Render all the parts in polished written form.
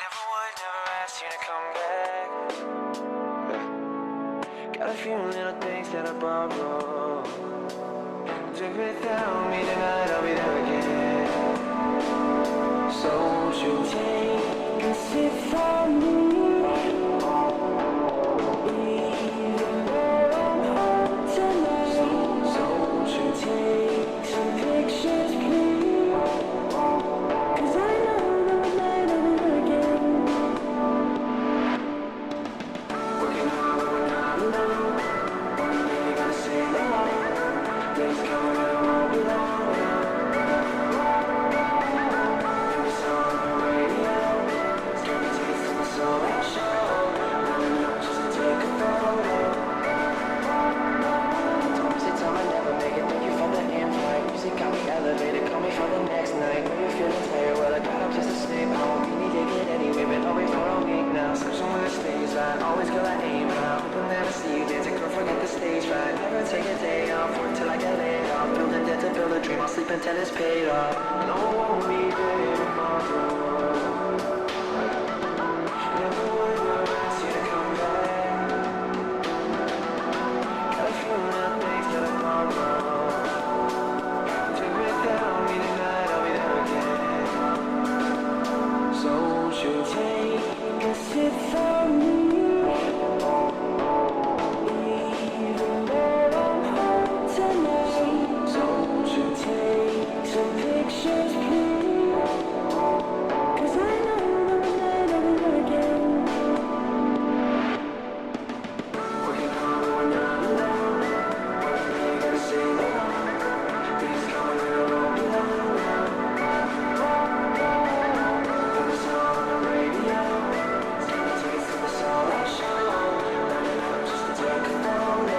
Never would, never ask you to come back. Got a few little things that I borrow. Do without me tonight, I'll be there again. So won't you take a sip from me? Even though I'm home tonight. So won't you take some pictures, please? 'Cause I know that one night I'll be there again. Working hard when we're not alone. One day you gotta say no more. Days coming and it won't be long. Every song on the radio, it's got me tasting the soul and show. Running up just to take a photo. Say time I never make it, thank you for the invite. Music got me elevated, call me for the next night. When you're feeling tired, well I got up just to sleep. I won't be needing it anyway, been away for a week now. Searching with the stage light, always girl I aim high. Hoping never see you dancing, girl forget the stage right. Never take a day off, work till I get laid off. Build a debt to build a dream, I'll sleep until it's paid off. No one will be there tomorrow. Never would, never ask you to come back. Got a few little things that I borrow. Do without me tonight, I'll be there again. So won't you take a sip from me? Even though I'm home tonight. So won't you take some pictures, please? 'Cause I know that one night I'll be there again. Working hard when we're not alone. One day you gotta say no more. Days coming and it won't be long. Every song on the radio, it's got me tasting the soul and show. Lining up just to take a photo.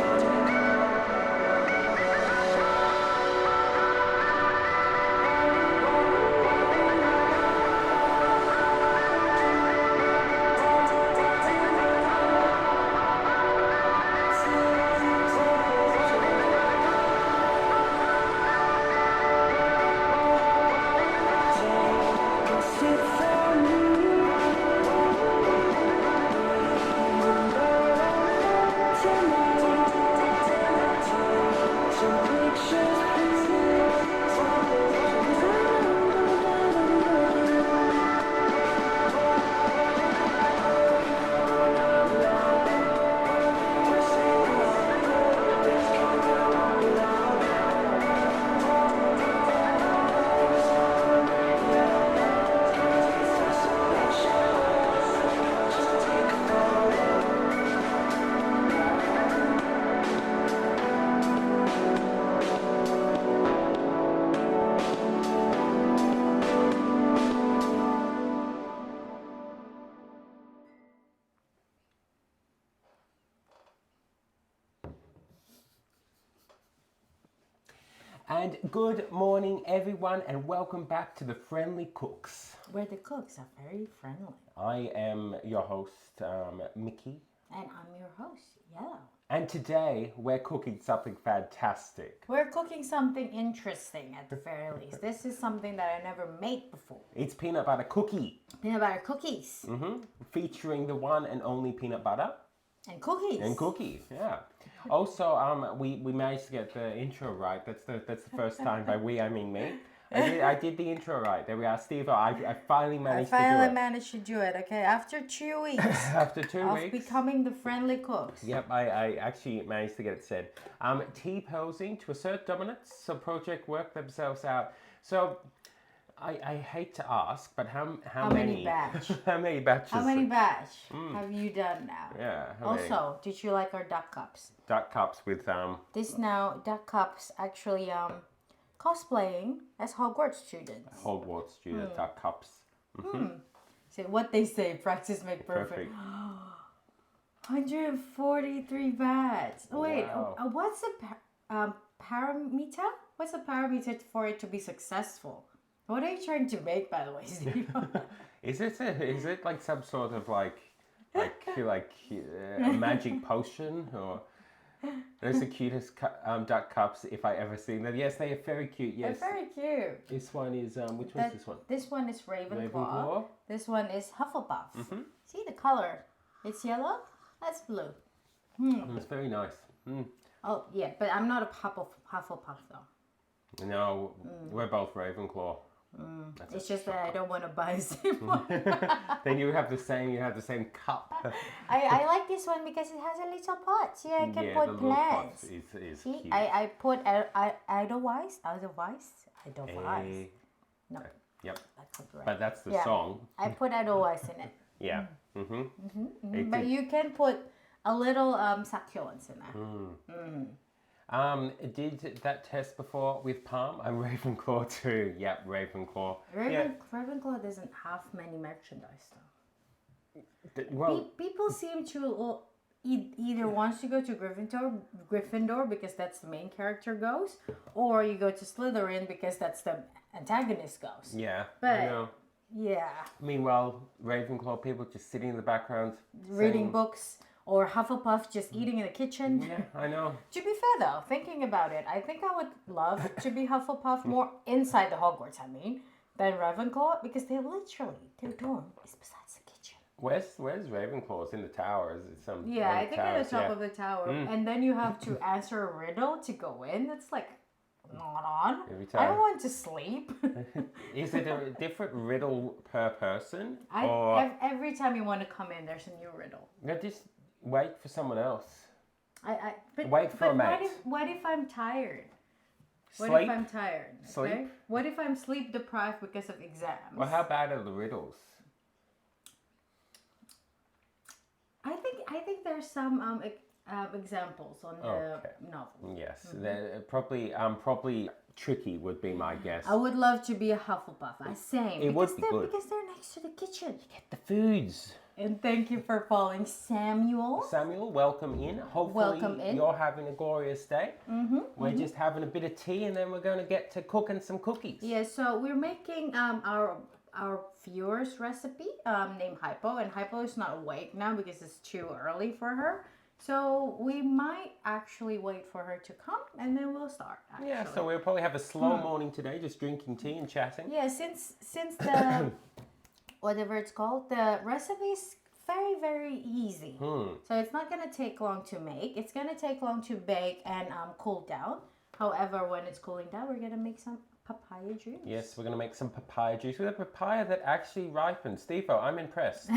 And good morning, everyone, and welcome back to the Friendly Cooks. Where the cooks are very friendly. I am your host, Mickey, And I'm your host, Yellow. and today we're cooking something fantastic. We're cooking something interesting at the very least. This is something that I never made before. It's peanut butter cookie, Peanut butter cookies. featuring the one and only peanut butter And cookies. and cookie. Yeah. Also, we managed to get the intro right. That's the first time. By we, I mean me. I did the intro right. There we are, Steve. I finally managed to do it. managed to do it, okay? After 2 weeks After 2 of weeks. becoming the friendly cooks. Yep, I actually managed to get it said. T-posing to assert dominance, so project work themselves out. So, I hate to ask, but how many batch? how many batches? How many batch have you done now? Yeah. How many? Also, did you like our duck cups? Duck cups with This now, duck cups actually cosplaying as Hogwarts students. Hogwarts student duck cups. So what they say, practice make perfect. 143 bats. Oh, wait, Wow. what's the parameter? What's the parameter for it to be successful? What are you trying to make, by the way, Steve? Is it like some sort of like a magic potion or Those are the cutest duck cups if I ever seen them. Yes, they are very cute. Yes. They're very cute. This one is which one's this one? This one is Ravenclaw. Ravenclaw. This one is Hufflepuff. See the color? It's yellow. That's blue. It's very nice. Oh yeah, but I'm not a Hufflepuff though. No, we're both Ravenclaw. It's just that I don't want to buy the same one. Then you have the same cup. I like this one because it has a little pot. See, I can put plants. Is See, cute. I put Edelweiss. No, Yep. that's not right. But that's the Yeah. song. I put Edelweiss in it. Yeah. But you can put a little succulents in there. Did that test before with Palm? I'm Ravenclaw too. Yep, Ravenclaw. Ravenclaw doesn't have many merchandise though. Well, People seem to either wants to go to Gryffindor because that's the main character goes, or you go to Slytherin because that's the antagonist goes. yeah. But I know. yeah, Meanwhile, Ravenclaw people just sitting in the background reading saying, books, or Hufflepuff just eating in the kitchen. Yeah, I know. To be fair though, thinking about it, I think I would love to be Hufflepuff more inside the Hogwarts, than Ravenclaw, because their dorm is besides the kitchen. Where's Ravenclaw? It's in the tower. Is it some? Yeah, one I of the think at towers? the top Yeah. of the tower. And then you have to answer a riddle to go in. That's like not on. Every I don't time. want to sleep. Is it a different riddle per person? Every time you want to come in, there's a new riddle. No, just wait for someone else. But, Wait for a but mate. what if I'm tired? What Sleep? if I'm tired? Sleep? What if I'm sleep deprived because of exams? Well, how bad are the riddles? I think there's some examples on the novel. Yes, they're probably tricky would be my guess. I would love to be a Hufflepuff. It would be good. Because they're next to the kitchen. The foods. And thank you for following Samuel. Samuel, welcome in. Hopefully Welcome in. you're having a glorious day. We're just having a bit of tea and then we're going to get to cooking some cookies. Yeah, so we're making our viewer's recipe named Hypo, and Hypo is not awake now because it's too early for her. So we might actually wait for her to come and then we'll start. Actually. Yeah, so we'll probably have a slow morning today, just drinking tea and chatting. Yeah, since the whatever it's called, the recipe is very, very easy. So it's not gonna take long to make. It's gonna take long to bake and cool down. However, when it's cooling down, we're gonna make some papaya juice. Yes, we're going to make some papaya juice with a papaya that actually ripened. Steve-O, I'm impressed.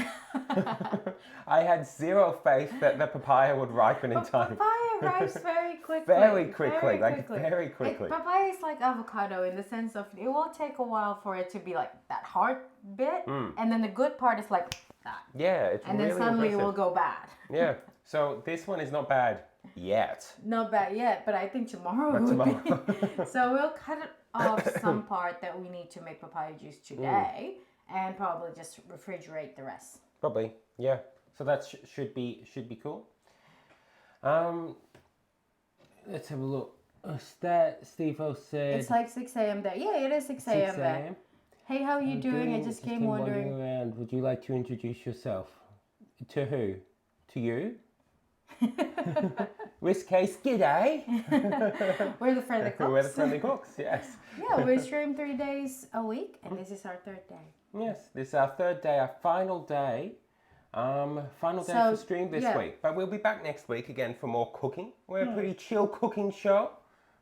I had zero faith that the papaya would ripen in time. Papaya ripes very quickly. Very quickly. Papaya is like avocado in the sense of it will take a while for it to be like that hard bit, and then the good part is like that. Yeah, it's and really then suddenly impressive. it will go bad. Yeah, so this one is not bad yet. Not bad yet, but I think tomorrow would be. So we'll cut it off some part that we need to make papaya juice today, and probably just refrigerate the rest. Probably, yeah. So that should be cool. Let's have a look. Steve-O said It's like 6 a.m. there. Yeah, it is 6 a.m. there. Hey, how are you doing? I just came wondering. Around. Would you like to introduce yourself? To who? To you? Risk case, g'day. We're the friendly cooks. We're the friendly cooks, yes. Yeah, we stream 3 days a week, and this is our 3rd day. Yes, this is our 3rd day, our final day. For stream this week. But we'll be back next week again for more cooking. We're a pretty chill cooking show.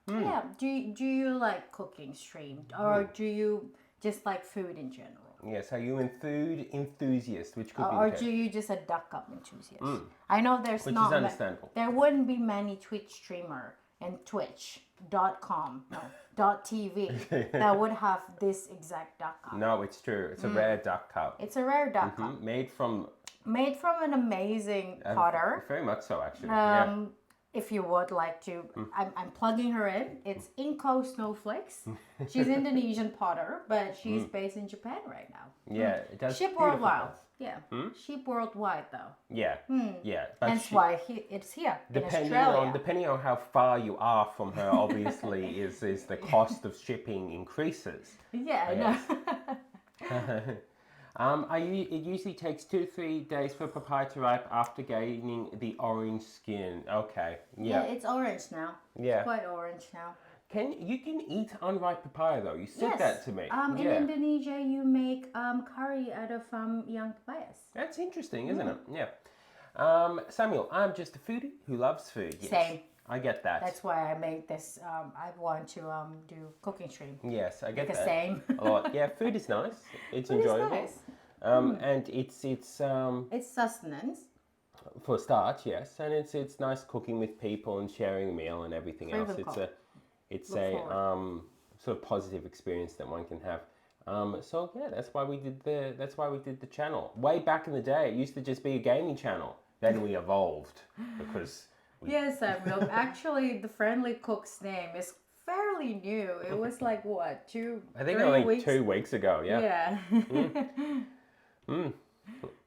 Yeah. Do you like cooking streamed, or do you just like food in general? Yes, are you a food enthusiast, which could be Or the case. do you just a duck cup enthusiast? I know there's Which not is understandable. there wouldn't be many Twitch streamer and Twitch.com, .tv that would have this exact duck cup. No, it's true. It's a rare duck cup. It's a rare duck cup. Made from An amazing potter. Very much so, actually. If you would like to, I'm plugging her in. It's Inko Snowflakes. She's Indonesian potter, but she's based in Japan right now. Yeah, it does. Ship beautiful worldwide. things. Yeah. Ship worldwide though. Yeah. Yeah. But Hence why it's here in depending Australia. on how far you are from her, obviously, is the cost of shipping increases. Yeah, I know. It usually takes 2 to 3 days for papaya to ripe after gaining the orange skin. Okay, Yeah, yeah. it's orange now. Yeah. It's quite orange now. You can eat unripe papaya though? You said Yes. that to me. In Yeah. Indonesia, you make curry out of young papayas. That's interesting, isn't it? Yeah. Samuel, I'm just a foodie who loves food. Yes. Same. I get that. That's why I made this. I want to do cooking stream. Yes, I get The that. same. A lot. Yeah, food is nice. It's Food is enjoyable. nice. And it's It's sustenance. for a start, yes, and it's nice cooking with people and sharing a meal and everything else. It's Look a forward. sort of positive experience that one can have. So yeah, that's why we did the channel. Way back in the day, it used to just be a gaming channel. Then we evolved because Yes, Samuel. Actually, the Friendly Cook's name is fairly new. It was like what, I think 3 only weeks? 2 weeks ago. Yeah. Yeah.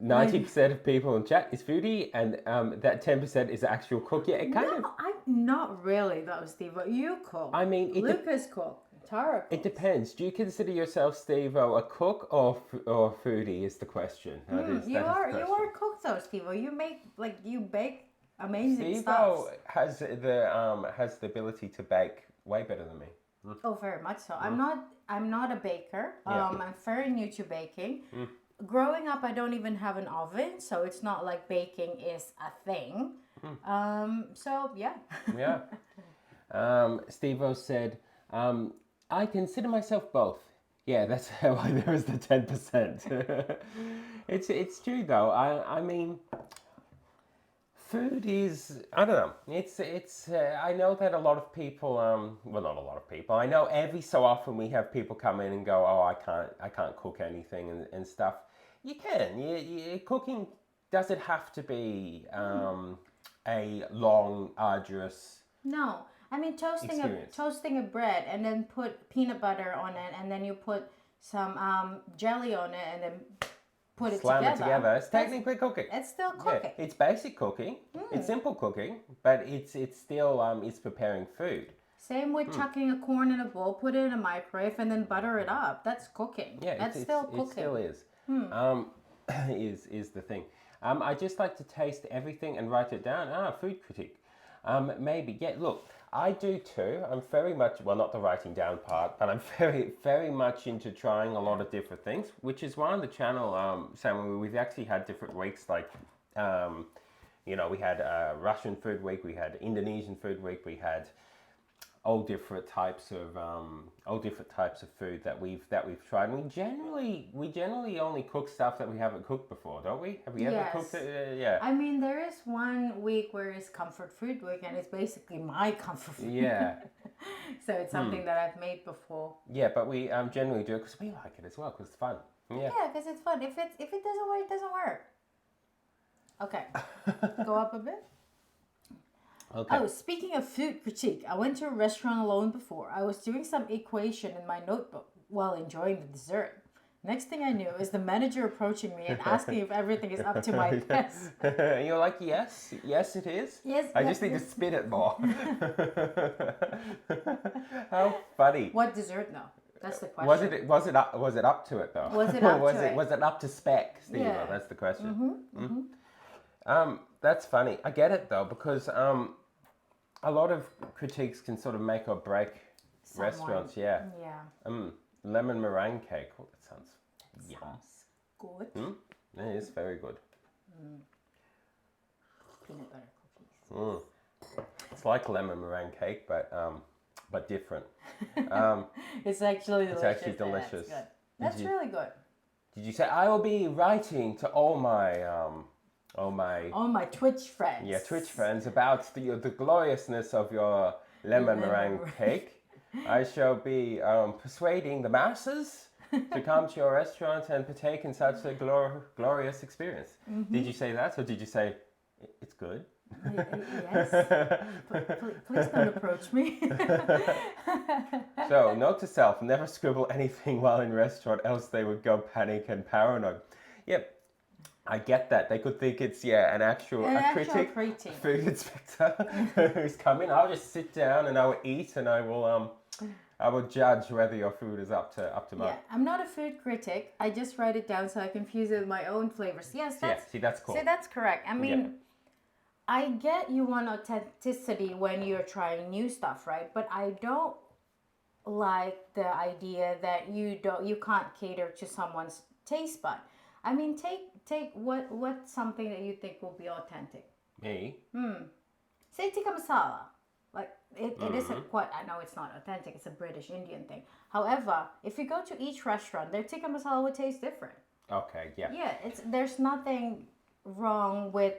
90% of people in chat is foodie, and that 10% is actual cook. Yeah, it kind of. No, I'm not really though, Steve. You cook. I mean, Lucas cook. Tara cooks. It depends. Do you consider yourself, Steve-O, a cook or foodie? Is the question. You are a cook though, Steve. You bake amazing Steve-O stuff. has the ability to bake way better than me. Oh, very much so. I'm not a baker. Yeah. I'm very new to baking. Growing up, I don't even have an oven, so it's not like baking is a thing. So yeah. Yeah. Steve-O said, I consider myself both. Yeah, that's why there was the 10%. It's true though. I mean, food is, I don't know. It's I know that a lot of people well, not a lot of people. I know every so often we have people come in and go, "Oh, I can't cook anything," and stuff. You can. Cooking doesn't have to be a long, arduous. No, I mean toasting a bread and then put peanut butter on it, and then you put some jelly on it, and then put it Slam together. it together. It's technically cooking. It's still cooking. Yeah, it's basic cooking. It's simple cooking, but it's still it's preparing food. Same with chucking a corn in a bowl, put it in a microwave, and then butter it up. That's cooking. Yeah, that's still cooking. It still is. Is the thing. I just like to taste everything and write it down. Food critique. Maybe. Yeah, look, I do too. I'm very much, well, not the writing down part, but I'm very, very much into trying a lot of different things, which is why on the channel, Sam, we've actually had different weeks, like, we had Russian food week, we had Indonesian food week, we had all different types of food that we've tried. And we generally only cook stuff that we haven't cooked before, don't we? Have we ever cooked it? Yeah. I mean, there is one week where it's comfort food week, and it's basically my comfort food. Yeah. So it's something that I've made before. Yeah, but we generally do it because we like it as well, because it's fun. Yeah. Yeah, because it's fun. If it doesn't work, it doesn't work. Okay. Go up a bit. Okay. Oh, speaking of food critique, I went to a restaurant alone before. I was doing some equation in my notebook while enjoying the dessert. Next thing I knew is the manager approaching me and asking if everything is up to my best. And you're like, yes, it is. Yes. I just need to spin it more. How funny. What dessert though? That's the question. Was it up to it though? Was it up to it? Was it up to spec, Steve? Yeah. That's the question. That's funny. I get it though, because a lot of critiques can sort of make or break restaurants. Yeah. Yeah. Lemon meringue cake. Oh, that sounds yum. Sounds good. It is very good. Peanut butter cookies. It's like lemon meringue cake, but different. It's actually delicious. It's actually delicious. That's good. That's really good. Did you say I will be writing to all my Twitch friends. Yeah, Twitch friends about the gloriousness of your lemon meringue cake. I shall be persuading the masses to come to your restaurant and partake in such a glorious experience. Did you say that, or did you say it's good? Yes. Please don't approach me. So, note to self: never scribble anything while in restaurant, else they would go panic and paranoid. Yep. I get that. They could think it's an actual critic, food inspector who's coming. I'll just sit down and I will eat, and I I will judge whether your food is up to Yeah, mark. I'm not a food critic. I just write it down so I confuse it with my own flavors. Yes, Yeah, that's see, that's cool. see, that's correct. I mean, I get you want authenticity when you're trying new stuff, right? But I don't like the idea that you can't cater to someone's taste bud. I mean, take what's something that you think will be authentic. Me? Say tikka masala. Like it is a quite. I know it's not authentic. It's a British Indian thing. However, if you go to each restaurant, their tikka masala would taste different. Okay, yeah. Yeah, there's nothing wrong with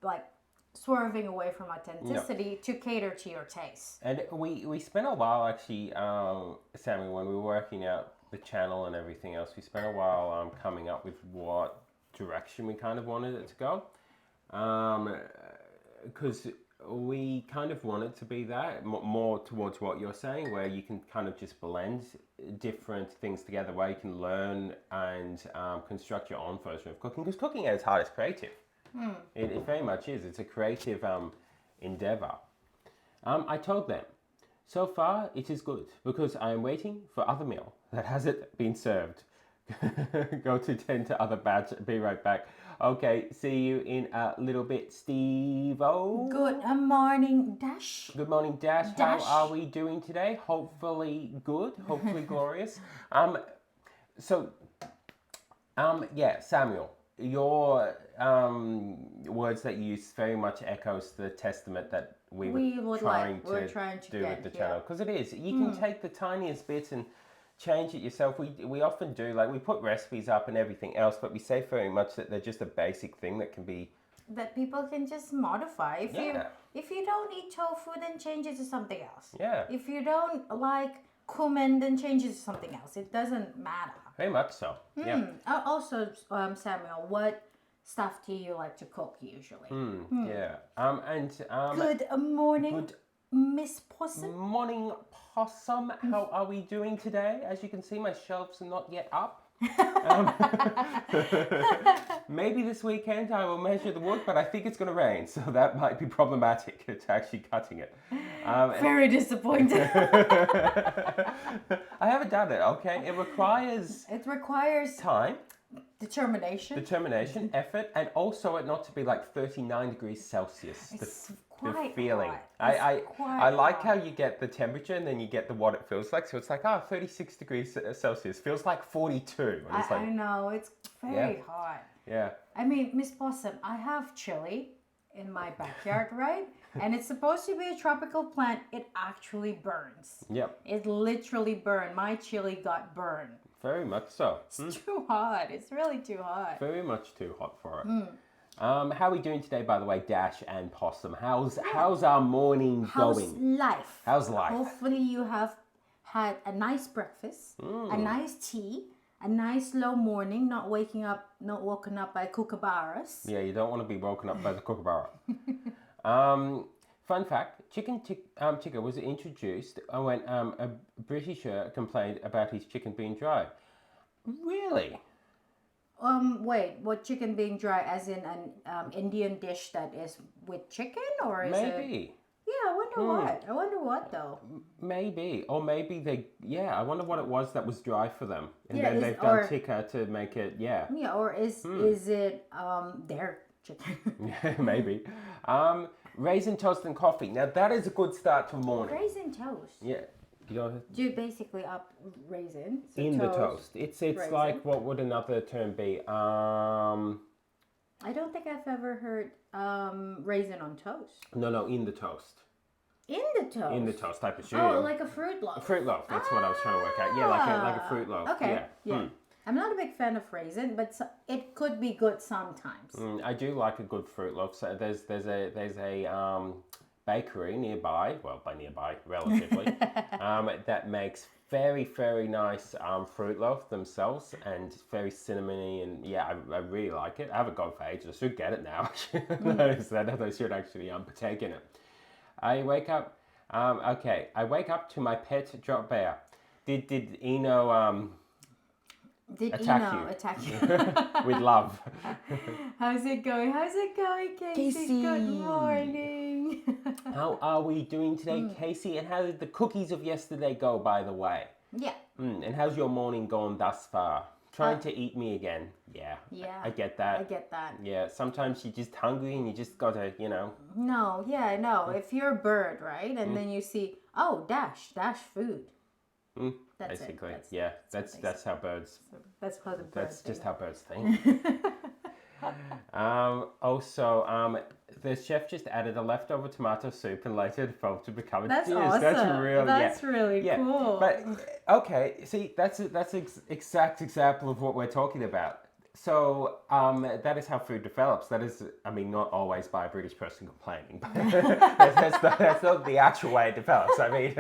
like swerving away from authenticity to cater to your taste. And we spent a while actually, Sammy, when we were working out the channel and everything else, we spent a while coming up with what direction we kind of wanted it to go. Because we kind of want it to be that, more towards what you're saying, where you can kind of just blend different things together, where you can learn and construct your own version of cooking. Because cooking at its heart is creative. It very much is. It's a creative endeavor. I told them, so far it is good because I am waiting for other meal that hasn't been served. Go to tend to other batch. Be right back. Okay, see you in a little bit, Steve-O. Good morning, Dash. Good morning, Dash. Dash. How are we doing today? Hopefully good. Hopefully glorious. Yeah, Samuel, your words that you use very much echoes the testament that we were trying to do with the channel, because it is. You can take the tiniest bits and change it yourself. We often do, like, we put recipes up and everything else, but we say very much that they're just a basic thing that can be that people can just modify. If you don't eat tofu, then change it to something else. Yeah. If you don't like cumin, then change it to something else. It doesn't matter. Very much so. Yeah. Also, Samuel, what stuff do you like to cook usually? Yeah. Good morning, Good Miss Possum. morning, Possum. How are we doing today? As you can see, my shelves are not yet up. Maybe this weekend I will measure the wood, but I think it's going to rain, so that might be problematic. It's actually cutting it. Very disappointed. I haven't done it, okay? It requires time, determination, effort, and also it not to be like 39 degrees Celsius. It's the quite feeling. hot. I like how you get the temperature and then you get what it feels like. So it's like, 36 degrees Celsius feels like 42. And it's like, I know, it's very hot. Yeah. I mean, Miss Possum, I have chili in my backyard, right? And it's supposed to be a tropical plant. It actually burns. Yep. It literally burned. My chili got burned. Very much so. It's too hot. It's really too hot. Very much too hot for it. How are we doing today, by the way, Dash and Possum? How's our morning going? How's life? Hopefully you have had a nice breakfast, a nice tea, a nice slow morning, not woken up by kookaburras. Yeah, you don't want to be woken up by the kookaburra. Fun fact, chicken tikka was introduced when a Britisher complained about his chicken being dry. Really? Wait, what chicken being dry as in an Indian dish that is with chicken, or is it? Maybe. Yeah, I wonder what. I wonder what though. Maybe. Or maybe I wonder what it was that was dry for them. And then they've done tikka to make it, Yeah, or is it their chicken? Yeah, maybe. Raisin toast and coffee. Now that is a good start to the morning. Raisin toast. Yeah. Do basically up raisin. So in the toast. It's raisin. Like, what would another term be? I don't think I've ever heard raisin on toast. No, in the toast. In the toast? In the toast, I presume. Oh, like a fruit loaf. A fruit loaf, that's what I was trying to work out. Yeah, like a fruit loaf. Okay, yeah. I'm not a big fan of raisin, but it could be good sometimes. I do like a good fruit loaf. So there's a bakery nearby, relatively, that makes very, very nice fruit loaf themselves, and it's very cinnamony, and yeah, I really like it. I haven't got it for ages. I should get it now. I should actually partake in it. I wake up, I wake up to my pet drop bear. Did Eno Did Attack Eno you. attack you? with love. How's it going? How's it going, Casey? Casey. Good morning. How are we doing today, Casey? And how did the cookies of yesterday go, by the way? Yeah. And how's your morning gone thus far? Trying to eat me again. Yeah. Yeah. I get that. I get that. Yeah, sometimes you're just hungry and you just gotta, No, yeah, I know. If you're a bird, right? And then you see, oh, dash food. That's basically. it. That's how birds. That's how the birds That's do just it. how birds think. Also, the chef just added a leftover tomato soup and later it evolved to become a That's dish. awesome. That's really cool. But okay, see, that's exact example of what we're talking about. So that is how food develops. That is, I mean, not always by a British person complaining, but that's not the actual way it develops. I mean,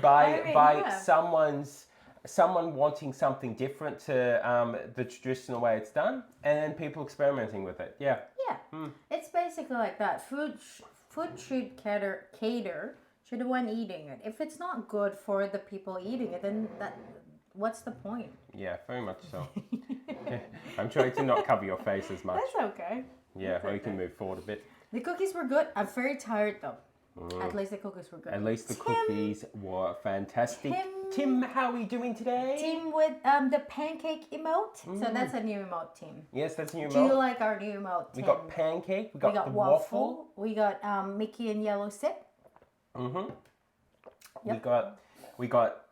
by someone wanting something different to the traditional way it's done, and then people experimenting with it. Yeah. Yeah, it's basically like that. Food should cater to the one eating it. If it's not good for the people eating it, then what's the point? Yeah, very much so. I'm trying to not cover your face as much. That's okay. Yeah, or you can move forward a bit. The cookies were good. I'm very tired though. At least the cookies were good. At least the cookies were fantastic. Tim, how are we doing today? Team with the pancake emote. So that's a new emote team. Yes, that's a new emote. Do you like our new emote? We Tim? got pancake. We got the waffle. We got Mickey and Yellow Sip. Yep. We got.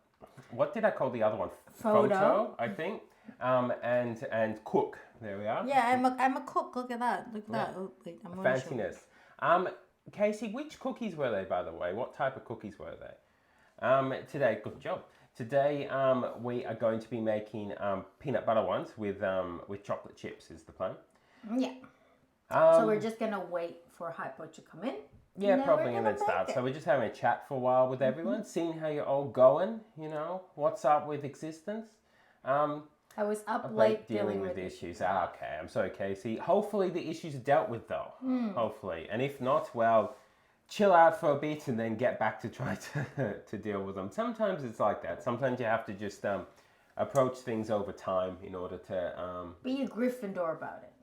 What did I call the other one? Photo, I think. And cook. There we are. Yeah, I'm a cook. Look at that. Look at that. Oh, wait, I'm gonna show you. Fanciness. Casey, which cookies were they, by the way? What type of cookies were they? Today, good job. Today, we are going to be making peanut butter ones with chocolate chips. Is the plan? Yeah. So we're just gonna wait for Hypo to come in. Yeah, probably, and then start. So we're just having a chat for a while with everyone, seeing how you're all going. What's up with existence. I was up late dealing with issues. Okay, I'm sorry, Casey. Hopefully the issues are dealt with, though. Hopefully. And if not, well, chill out for a bit and then get back to try to deal with them. Sometimes it's like that. Sometimes you have to just approach things over time in order to... Be a Gryffindor about it.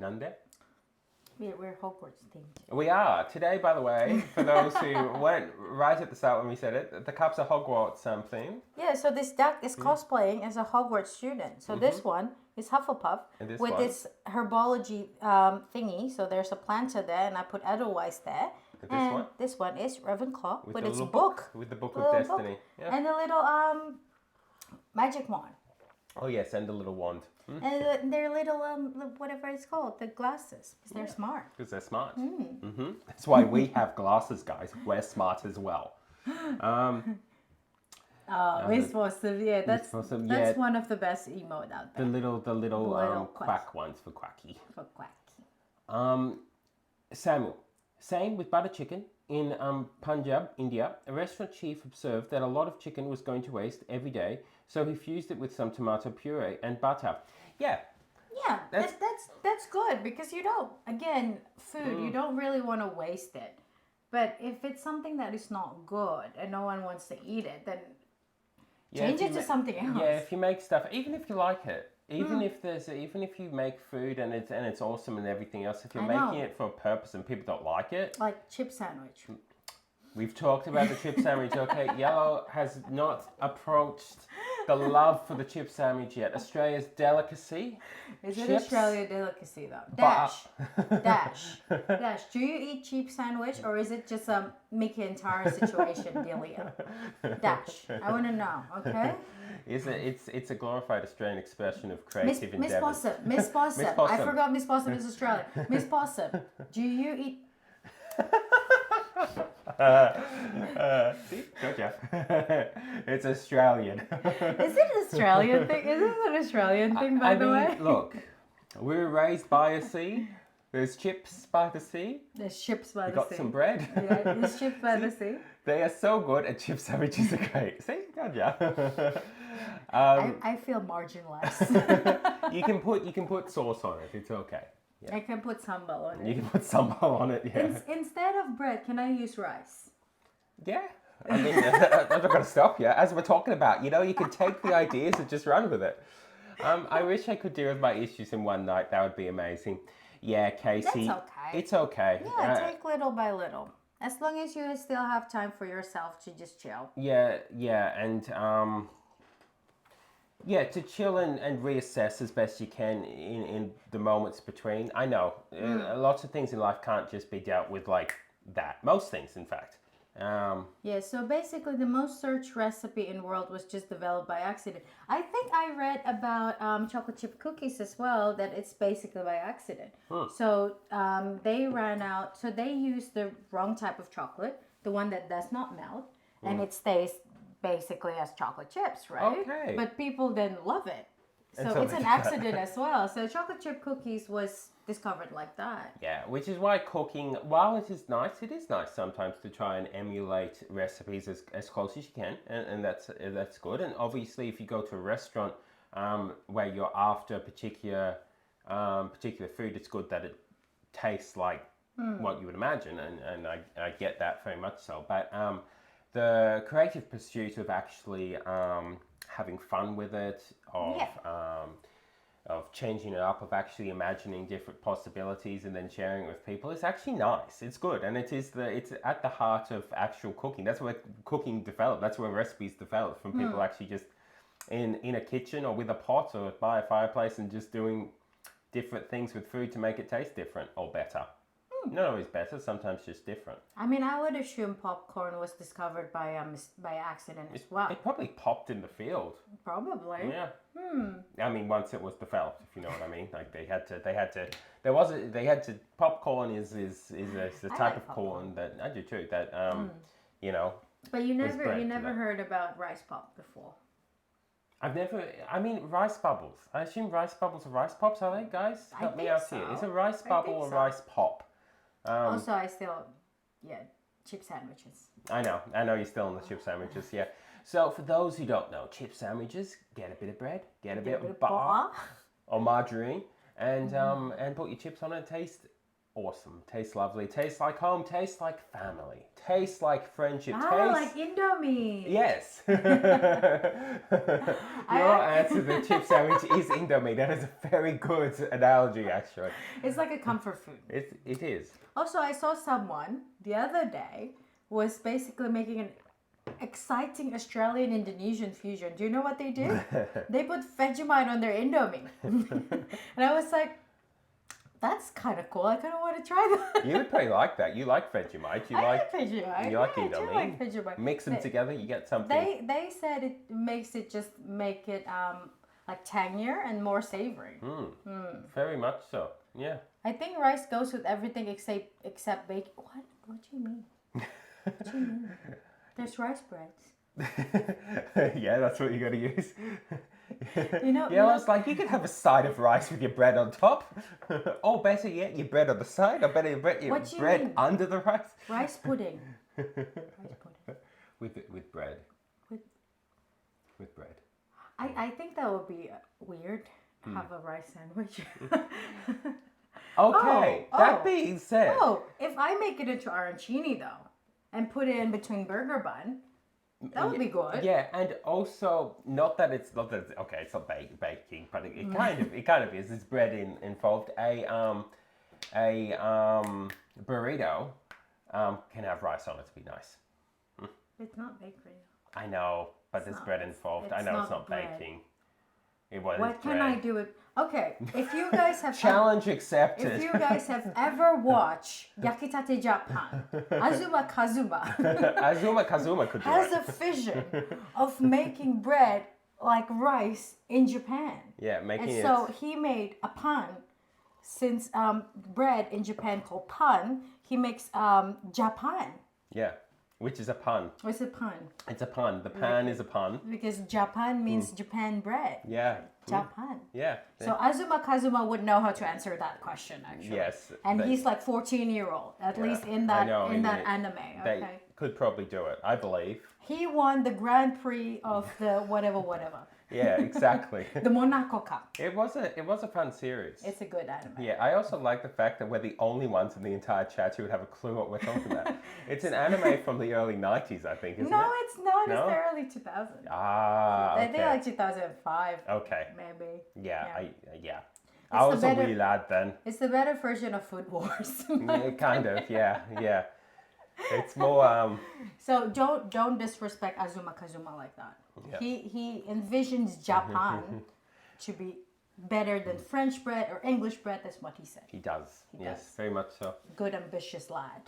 Nande? We're Hogwarts themed. We are. Today, by the way, for those who weren't right at the start when we said it, the cups are Hogwarts theme. Yeah, so this duck is cosplaying as a Hogwarts student. So this one is Hufflepuff with this herbology thingy. So there's a planta there, and I put Edelweiss there. And this one is Ravenclaw with its book. With the Book of Destiny. Yeah. And the little magic wand. Oh, yes, and the little wand. And their little, whatever it's called, the glasses. Because they're smart. Because they're smart. That's why we have glasses, guys. We're smart as well. Miss Possum, yeah, that's one of the best emote out there. The little quack ones for Quacky. For Quacky. Samuel, same with butter chicken. In Punjab, India, a restaurant chief observed that a lot of chicken was going to waste every day, so he fused it with some tomato puree and butter. Yeah. Yeah, that's good because food, you don't really want to waste it. But if it's something that is not good and no one wants to eat it, then change it to something else. Yeah, if you make stuff, even if you like it, even if you make food and it's awesome and everything else, if you're making it for a purpose and people don't like it, like chip sandwich. We've talked about the chip sandwich. Okay, Yellow has not approached the love for the chip sandwich yet. Australia's delicacy. Is it Australian delicacy though? Dash. Do you eat chip sandwich or is it just a Mickey and Tara situation, Delia? Dash. I want to know. Okay. It's a glorified Australian expression of creative endeavours. Miss Possum. I forgot Miss Possum is Australian. Miss Possum, do you eat? See, gotcha. It's Australian. Is it an Australian thing? Is this an Australian thing, by the way? Look, we were raised by a sea. There's chips by the sea. There's chips by the sea. We got some bread. Yeah, there's chips by the sea. They are so good, and chip sandwiches are great. See, gotcha. I feel marginalized. You can put sauce on it. It's okay. Yeah. I can put sambal on it. You can put sambal on it, yeah. Instead of bread, can I use rice? Yeah. I mean, I'm not going to stop you. As we're talking about, you can take the ideas and just run with it. I wish I could deal with my issues in one night. That would be amazing. Yeah, Casey. That's okay. It's okay. Yeah, take little by little. As long as you still have time for yourself to just chill. Yeah, and yeah, to chill and reassess as best you can in the moments between. I know lots of things in life can't just be dealt with like that. Most things, in fact. Yeah, so basically the most searched recipe in the world was just developed by accident. I think I read about chocolate chip cookies as well, that it's basically by accident. So they ran out, so they used the wrong type of chocolate, the one that does not melt, and it stays basically as chocolate chips, right? Okay. But people didn't love it. And So so it's they an did that. accident as well. So chocolate chip cookies was discovered like that. Yeah, which is why cooking, while it is nice sometimes to try and emulate recipes as close as you can, and that's good. And obviously, if you go to a restaurant where you're after a particular food, it's good that it tastes like what you would imagine, and I get that very much so. But the creative pursuit of actually having fun with it, of changing it up, of actually imagining different possibilities and then sharing it with people, it's actually nice. It's good, and it's at the heart of actual cooking. That's where cooking developed. That's where recipes develop, from people actually just in a kitchen or with a pot or by a fireplace and just doing different things with food to make it taste different or better. Not always better, sometimes just different. I mean, I would assume popcorn was discovered by accident as well. It probably popped in the field. Probably. Yeah. I mean, once it was developed, if you know what I mean. Like they had to. Popcorn is the type like of popcorn. corn that I do too. That you know. But you There's never bread you to never that. heard about rice pop before. I've never. I mean, rice bubbles. I assume rice bubbles are rice pops, are they, guys? I Help me think out here. so. Is a rice I bubble think a so. rice pop? Also, I still, chip sandwiches. I know you're still on the chip sandwiches, yeah. So for those who don't know, chip sandwiches, get a bit of bread, get a bit of butter or margarine, and put your chips on it. Taste awesome, tastes lovely, tastes like home, tastes like family, tastes like friendship, Like Indomie. Yes. Your answer to the chip sandwich is Indomie. That is a very good analogy, actually. It's like a comfort food. It is. Also, I saw someone the other day was basically making an exciting Australian Indonesian fusion. Do you know what they did? They put Vegemite on their Indomie. And I was like, that's kind of cool. I kind of want to try that. You would probably like that. You like Vegemite. You I like Vegemite. You like Yeah, I do Indomie. like Vegemite. Mix them together, you get something. They said it makes it make it like tangier and more savory. Very much so. Yeah. I think rice goes with everything except bacon. What do you mean? What do you mean? There's rice breads. Yeah, that's what you got to use. You know. Yeah, it's like you could have a side of rice with your bread on top. Or better yet, your bread on the side. Or better yet, your What do you bread mean? under the rice. Rice pudding. Rice pudding. With bread. With- With bread. I think that would be weird. Have a rice sandwich. Okay, that being said. Oh, if I make it into arancini though, and put it in between burger bun, that would be good. Yeah, and also not that it's okay. It's not baking, but it kind of is. There's bread involved. A burrito can have rice on it to be nice. It's not bakery. I know, but there's bread involved. I know it's not bread. baking. What can I do with? Okay, if you guys have Challenge accepted. If you guys have ever watched Yakitate Japan, Azuma Kazuma Azuma Kazuma could do has it. a vision of making bread like rice in Japan. Yeah, making And it. so he made a pan. Since bread in Japan called pan, he makes Japan. Yeah, which is a pun. What's a pan? It's a pun. The pan is a pun. Because Japan means Japan bread. Yeah. Japan. Yeah. So Azuma Kazuma would know how to answer that question actually. Yes. And he's like 14-year-old, at least in that anime. They Okay. could probably do it, I believe. He won the Grand Prix of the whatever. Yeah, exactly. The Monaco Cup. It was a fun series. It's a good anime. Yeah, I also like the fact that we're the only ones in the entire chat who would have a clue what we're talking about. It's an anime from the early 90s, I think, isn't it? No, it's not. No? It's the early 2000s. Ah, I okay. think like 2005. Okay. Maybe. Yeah, Yeah. I was the a better- wee lad then. It's the better version of Food Wars. Yeah, kind of, yeah. It's more, So don't disrespect Azuma Kazuma like that. Yeah. He envisions Japan to be better than French bread or English bread. That's what he said. he does. Yes, does. very much so. Good ambitious lad.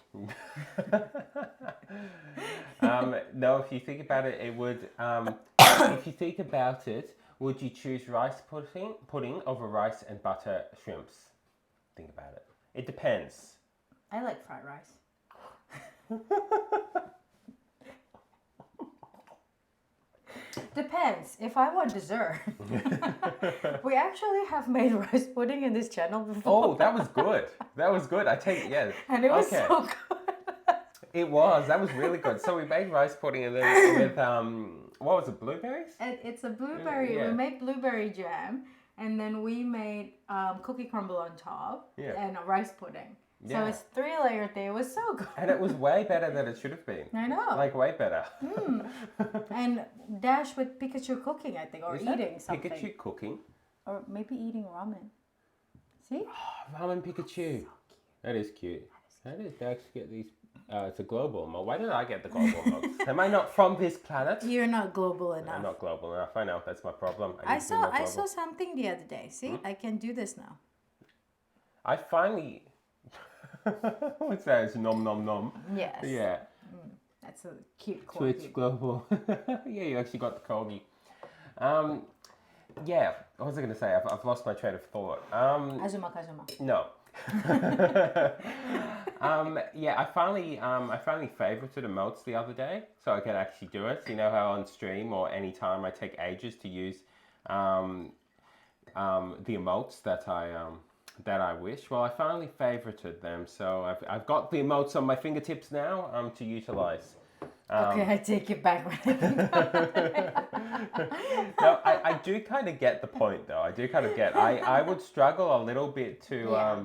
No, if you think about it, it would, if you think about it, would you choose rice pudding over rice and butter shrimps? Think about it. It depends. I like fried rice. Depends. If I want dessert, we actually have made rice pudding in this channel before. Oh, that was good. That was good. I take it, yeah. And it was Okay. so good. It was. That was really good. So we made rice pudding and then with, what was it, blueberries? It's a blueberry. Yeah. We made blueberry jam, and then we made cookie crumble on top, Yeah. and a rice pudding. So Yeah. it's 3-layer thing. It was so good. And it was way better than it should have been. I know. Like, way better. And dash with Pikachu cooking, I think, or Is that eating something, Pikachu cooking? or maybe eating ramen. See? Ramen Pikachu. That is cute. How did they actually get these? It's a global emote. Why did I get the global emotes? Am I not from this planet? You're not global enough. I'm not global enough. I know. That's my problem. I need to be more saw global. something the other day. See, I can do this now. I finally... What's that? It's nom nom nom. Yes. Yeah. That's a cute corgi. Twitch global. Yeah, you actually got the corgi. Yeah. What was I going to say? I've lost my train of thought. Azuma Kazuma. No. Yeah, I finally favorited emotes the other day, so I could actually do it. You know how on stream or any time I take ages to use the emotes that I wish. Well, I finally favorited them, so I've got the emotes on my fingertips now to utilize. Okay, I take it back. No, I do kind of get the point though. I do kind of get. I would struggle a little bit to. Yeah.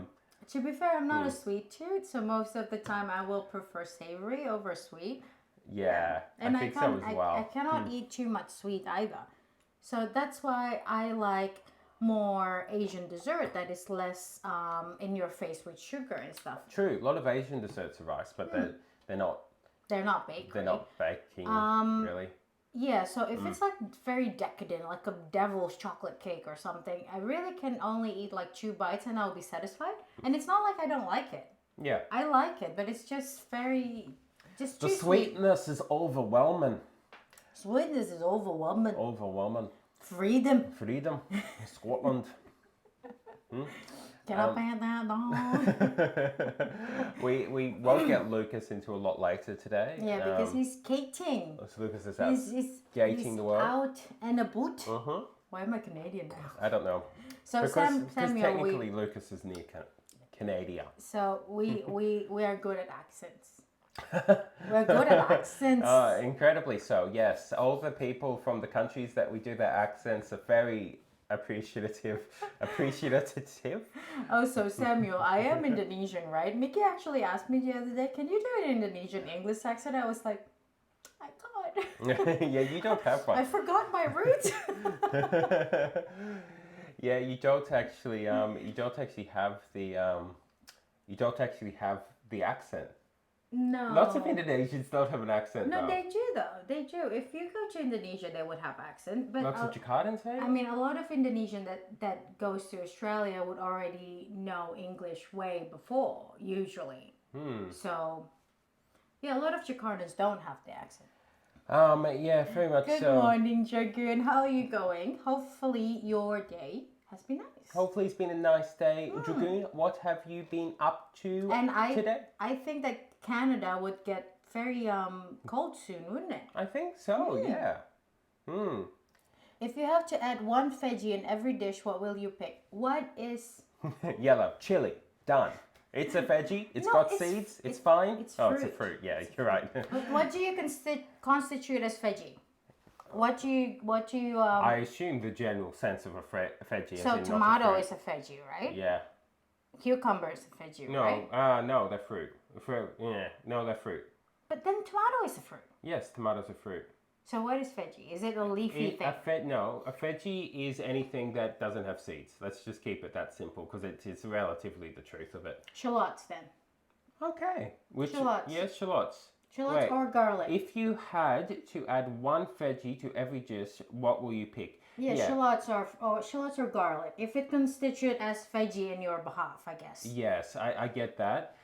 To be fair, I'm not a sweet tooth, so most of the time I will prefer savory over sweet. Yeah, And I think so as well. I cannot eat too much sweet either. So that's why I like more Asian dessert that is less in your face with sugar and stuff. True, a lot of Asian desserts are rice, but they're not They're not bakery. really. Yeah, so if it's like very decadent, like a devil's chocolate cake or something, I really can only eat like 2 bites and I'll be satisfied. And it's not like I don't like it. Yeah. I like it, but it's just just The too sweet. sweetness is overwhelming. Sweetness is overwhelming. Overwhelming. Freedom. Freedom. Scotland. Can I pay that down? We won't get Lucas into a lot later today. Yeah, because he's skating. So Lucas is out He's skating the world. out and about. Uh-huh. Why am I Canadian now? I don't know. So Because Samuel, technically Lucas is near Canada. so we are good at accents. We're good at accents. Incredibly so, yes. All the people from the countries that we do their accents are very appreciative. Oh, so Samuel, I am Indonesian, right? Mickey actually asked me the other day, can you do an Indonesian English accent? I was like, I can't. Yeah, you don't have I one. forgot my roots. Yeah, you don't actually have the accent. No. Lots of Indonesians don't have an accent No, though. they do though. They do. If you go to Indonesia, they would have accent. But Lots of Jakartans, maybe? I mean, a lot of Indonesian that goes to Australia would already know English way before, usually. So, yeah, a lot of Jakartans don't have the accent. Yeah, very much Good so. morning, Jagun. How are you going? Hopefully your day has been nice. Hopefully it's been a nice day. Dragoon, what have you been up to And today? I think that Canada would get very cold soon, wouldn't it? I think so, yeah. If you have to add one veggie in every dish, what will you pick? What is... Yellow, chili, done. It's a veggie, it's No, got it's- seeds, it's it's- fine. it's Oh, it's a fruit. fruit, yeah, you're right. What do you constitute as veggie? what do you I assume the general sense of a veggie. So as in tomato not a is a veggie, right? yeah. Cucumber is a veggie, No, right? no, they're fruit. Yeah, no, they're fruit. But then tomato is a fruit. Yes, tomatoes are fruit. So what is veggie? Is it a leafy thing? No, a veggie is anything that doesn't have seeds. Let's just keep it that simple because it's relatively the truth of it. Shallots then. Okay. Shallots. Yes, shallots. Shallots Wait, or garlic? If you had to add one veggie to every dish, what will you pick? Yeah, shallots or garlic. If it constitute as veggie in your behalf, I guess. Yes, I get that.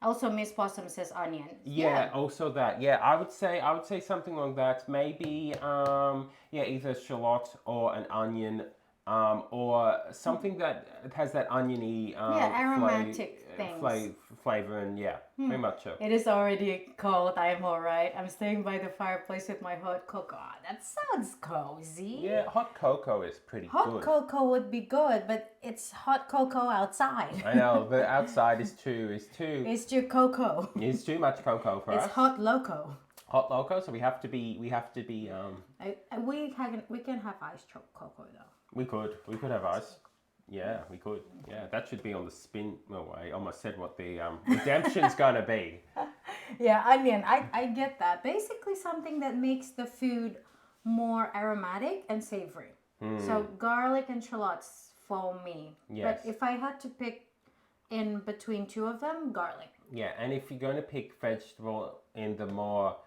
Also, Miss Possum says onion. Yeah, also that. Yeah, I would say something like that. Maybe either shallot or an onion, or something that has that oniony aromatic things. flavor, and very much so. It is already cold. I am all right. I'm staying by the fireplace with my hot cocoa. That sounds cozy. Yeah, hot cocoa is pretty good. Hot cocoa would be good, but it's hot cocoa outside. I know, the outside is too. It's too cocoa. It's too much cocoa for us. It's hot loco. Hot loco, so we have to be. We can have iced cocoa though. We could have ice. Yeah, we could. Yeah, that should be on the spin. Oh, I almost said what the redemption's gonna be. Yeah, onion. I get that. Basically, something that makes the food more aromatic and savory. So garlic and shallots for me. Yes. But if I had to pick in between two of them, garlic. Yeah, and if you're going to pick vegetable in the more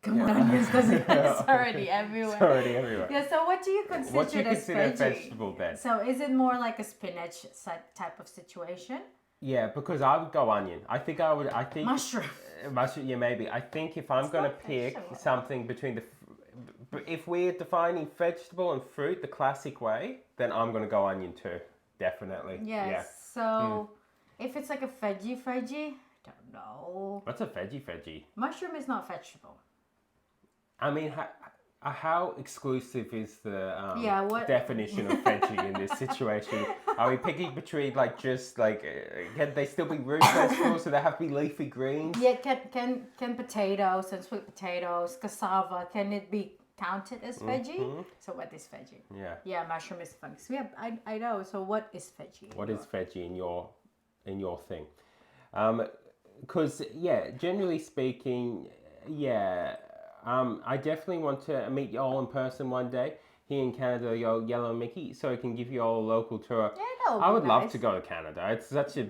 Come on, onions doesn't. It's already everywhere. It's already everywhere. Yeah. So what do you consider What do you as consider veggie? vegetable then? So is it more like a spinach type of situation? Yeah, because I would go onion. I think Mushroom. Mushroom. Yeah, maybe. I think if I'm going to pick vegetable. something between if we're defining vegetable and fruit the classic way, then I'm going to go onion too. Definitely. Yes. Yeah. So if it's like a veggie, don't know. What's a veggie? Mushroom is not vegetable. I mean, how exclusive is the what definition of veggie in this situation? Are we picking between can they still be root vegetables? So they have to be leafy greens? Yeah, can potatoes and sweet potatoes, cassava, can it be counted as veggie? So what is veggie? Yeah. Yeah, mushroom is funny. So I know. So what is veggie? What is veggie in your thing? Because generally speaking, I definitely want to meet you all in person one day here in Canada, your Yellow Mickey, so I can give you all a local tour. Yeah, that would I be would love nice. to go to Canada. It's such a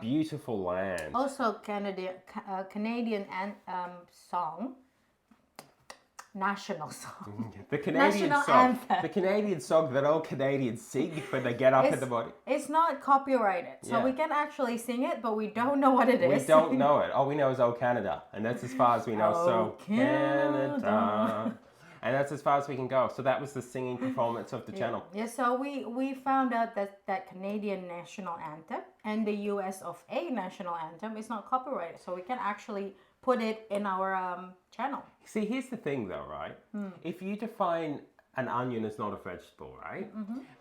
beautiful land. Also, Canadian song, national song. The Canadian National song. anthem. The Canadian song that all Canadians sing when they get up in the morning. It's not copyrighted, so Yeah. we can actually sing it, but we don't know what it We is. don't know it. All we know is "Oh Canada," and that's as far as we know. Oh, So Canada. and that's as far as we can go. So that was the singing performance of the channel. Yeah, so we found out that Canadian national anthem and the US of A national anthem is not copyrighted, so we can actually put it in our channel. See, here's the thing, though, right? If you define an onion as not a vegetable, right?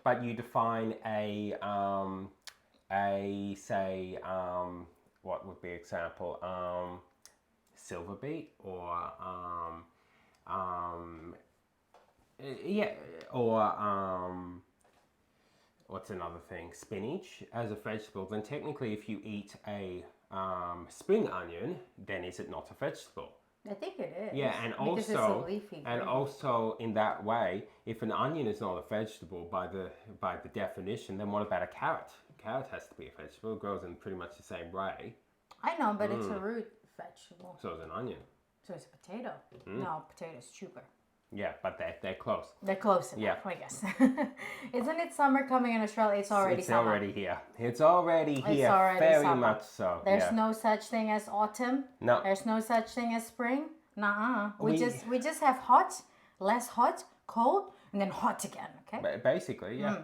But you define what would be example? Silver beet or what's another thing? Spinach as a vegetable. Then technically, if you eat a spring onion, then is it not a vegetable? I think it is. Yeah, and because it's a leafy green. also in that way, if an onion is not a vegetable by the definition, then what about a carrot? A carrot has to be a vegetable. It grows in pretty much the same way. I know, but it's a root vegetable. So is an onion. So it's a potato. No, potato's cheaper. Yeah, but they're close. They're close enough, I guess. Isn't it summer coming in Australia? It's already It's summer. already here. It's already here. It's already very summer. much so. There's no such thing as autumn. No. There's no such thing as spring. Nuh-uh. We We- just have hot, less hot, cold, and then hot again. Okay. Basically, yeah.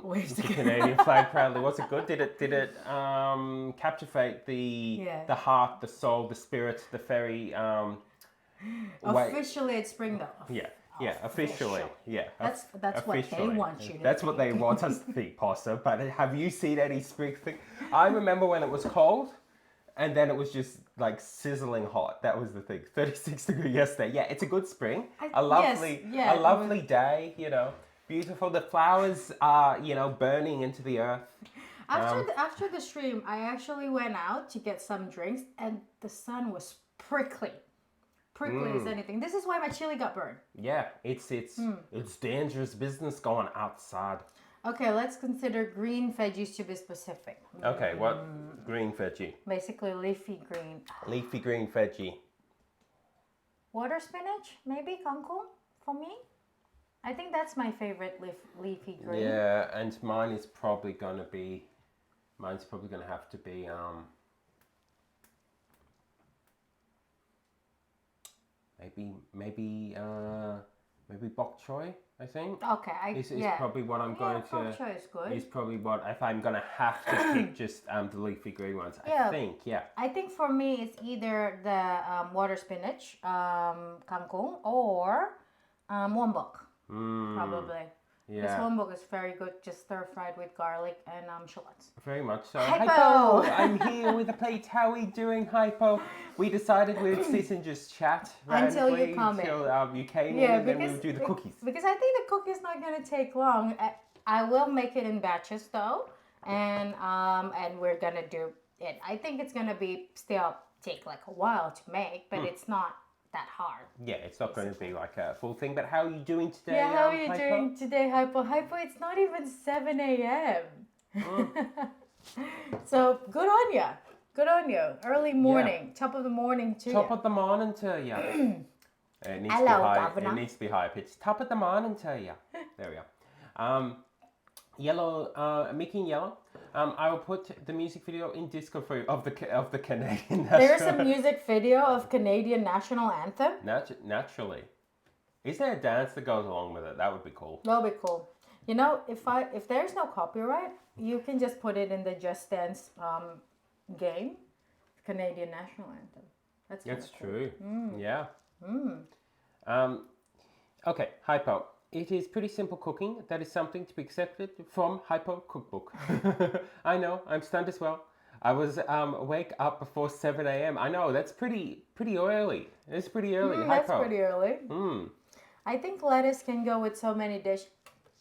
Where's The the Canadian flag proudly. Was it good? Did it captivate Yeah. the heart, the soul, the spirit, the very way? Officially, it's spring though. Yeah, officially. Yeah. That's what they want you to That's what they want us to think, Possa. But have you seen any spring thing? I remember when it was cold, and then it was just like sizzling hot. That was the thing. 36 degree yesterday. Yeah, it's a good spring. A lovely day, you know. Beautiful. The flowers are, you know, burning into the earth. After the stream, I actually went out to get some drinks, and the sun was prickly as anything. This is why my chili got burned. Yeah, it's dangerous business going outside. Okay, let's consider green veggies to be specific. Okay, what green veggie? Basically leafy green. Leafy green veggie. Water spinach, maybe kangkong for me. I think that's my favorite leafy green. Yeah, and mine's probably gonna have to be maybe bok choy, I think. Okay, Is probably what I'm going to. Bok choy is good. Is probably what if I'm gonna have to pick just the leafy green ones. Yeah. I think, yeah. I think for me it's either the water spinach, kangkong, or wombok. Probably. Yeah. This wombok is very good, just stir fried with garlic and shallots. Very much so. Hypo! I'm here with a plate. How are we doing, Hypo? We decided we'd sit and just chat Until you randomly come until you came in, and then we would do the cookies. Because I think the cookie's not going to take long. I will make it in batches though, and we're going to do it. I think it's going to be still take like a while to make, but it's not that hard. Yeah, it's not going to be like a full thing. But how are you doing today? Yeah, how are you Hypo? doing today, Hypo? Hypo, it's not even 7 a.m. So good on ya. Good on you. Early morning, top of the morning to Top you. of the morning to you. It needs Hello, to be high. Governor. It needs to be high pitched. Top of the morning to you. There we are. Yellow, Mickey and Yellow. I will put the music video in Discord for you of the Canadian national. There's a music video of Canadian national anthem. Naturally. Is there a dance that goes along with it? That would be cool. That'll be cool. You know, if there's no copyright, you can just put it in the Just Dance game, Canadian national anthem. That's cool. True. Yeah. Okay, Hypo. It is pretty simple cooking. That is something to be accepted from Hypo Cookbook. I know, I'm stunned as well. I was wake up before 7 a.m. I know, that's pretty early. It's pretty early, Hypo. That's pretty early. I think lettuce can go with so many dishes.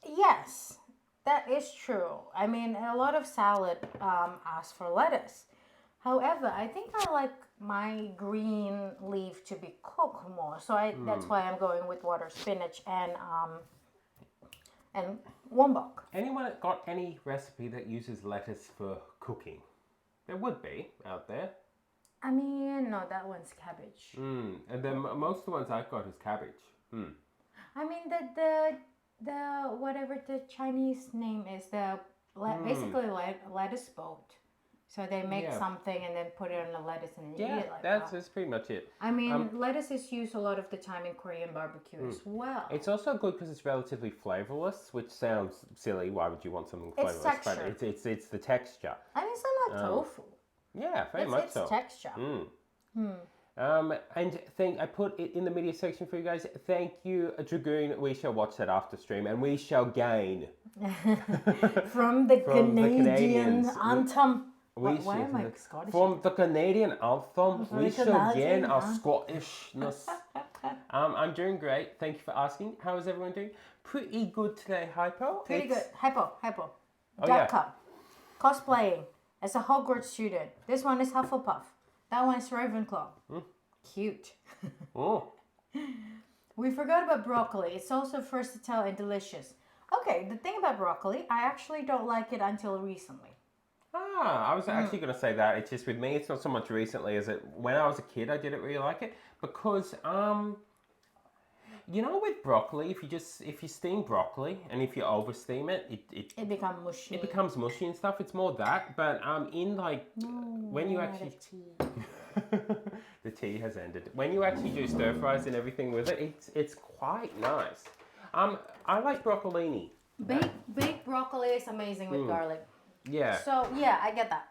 Yes, that is true. I mean, a lot of salad ask for lettuce. However, I think I like my green leaf to be cooked more. So that's why I'm going with water spinach and wombok. Anyone got any recipe that uses lettuce for cooking? There would be out there. I mean, no, that one's cabbage. And then most of the ones I've got is cabbage. I mean, the whatever the Chinese name is, basically lettuce boat. So they make something and then put it on the lettuce and eat it like that. That's pretty much it. I mean, lettuce is used a lot of the time in Korean barbecue as well. It's also good because it's relatively flavorless, which sounds silly. Why would you want something flavorless? It's texture. But it's the texture. I mean, it's not tofu. Yeah, very much so. It's texture. And I put it in the media section for you guys. Thank you, Dragoon. We shall watch that after stream, and we shall gain From the Canadian Canadians. anthem. Why am I Scottish? From the Canadian anthem, we shall gain our Scottishness. I'm doing great. Thank you for asking. How is everyone doing? Pretty good today, Hypo. Pretty good. Hypo. Oh, Duck yeah. Cup. Cosplaying as a Hogwarts student. This one is Hufflepuff. That one is Ravenclaw. Cute. Oh. We forgot about broccoli. It's also versatile and delicious. Okay, the thing about broccoli, I actually don't like it until recently. I was actually going to say that. It's just with me, it's not so much recently as it when I was a kid, I didn't really like it because, you know, with broccoli, if you steam broccoli and if you over steam it, It becomes mushy. it becomes mushy and stuff. It's more that, but in like when you actually the tea has ended. When you actually do stir fries and everything with it, it's quite nice. I like broccolini. Baked broccoli is amazing with garlic. Yeah. So yeah, I get that.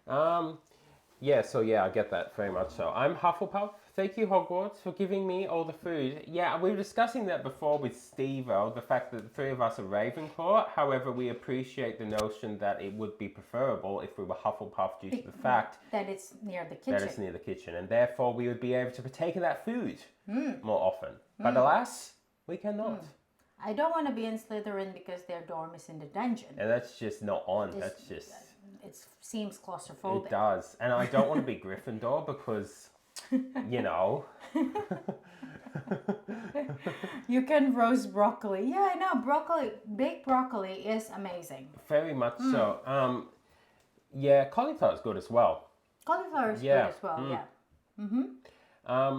I get that very much so. I'm Hufflepuff. thank you, Hogwarts, for giving me all the food. Yeah, we were discussing that before with Steve-O, the fact that the three of us are Ravenclaw. However, we appreciate the notion that it would be preferable if we were Hufflepuff due to the fact that it's near the kitchen. that it's near the kitchen. And therefore, we would be able to partake in that food more often. But alas, we cannot. I don't want to be in Slytherin because their dorm is in the dungeon. And that's just not on. That's just... It seems claustrophobic. It does. And I don't want to be Gryffindor because, you know... You can roast broccoli. Yeah, I know. Broccoli, baked broccoli is amazing. Very much so. Yeah, cauliflower is good as well. Cauliflower is good as well, yeah. Mm-hmm.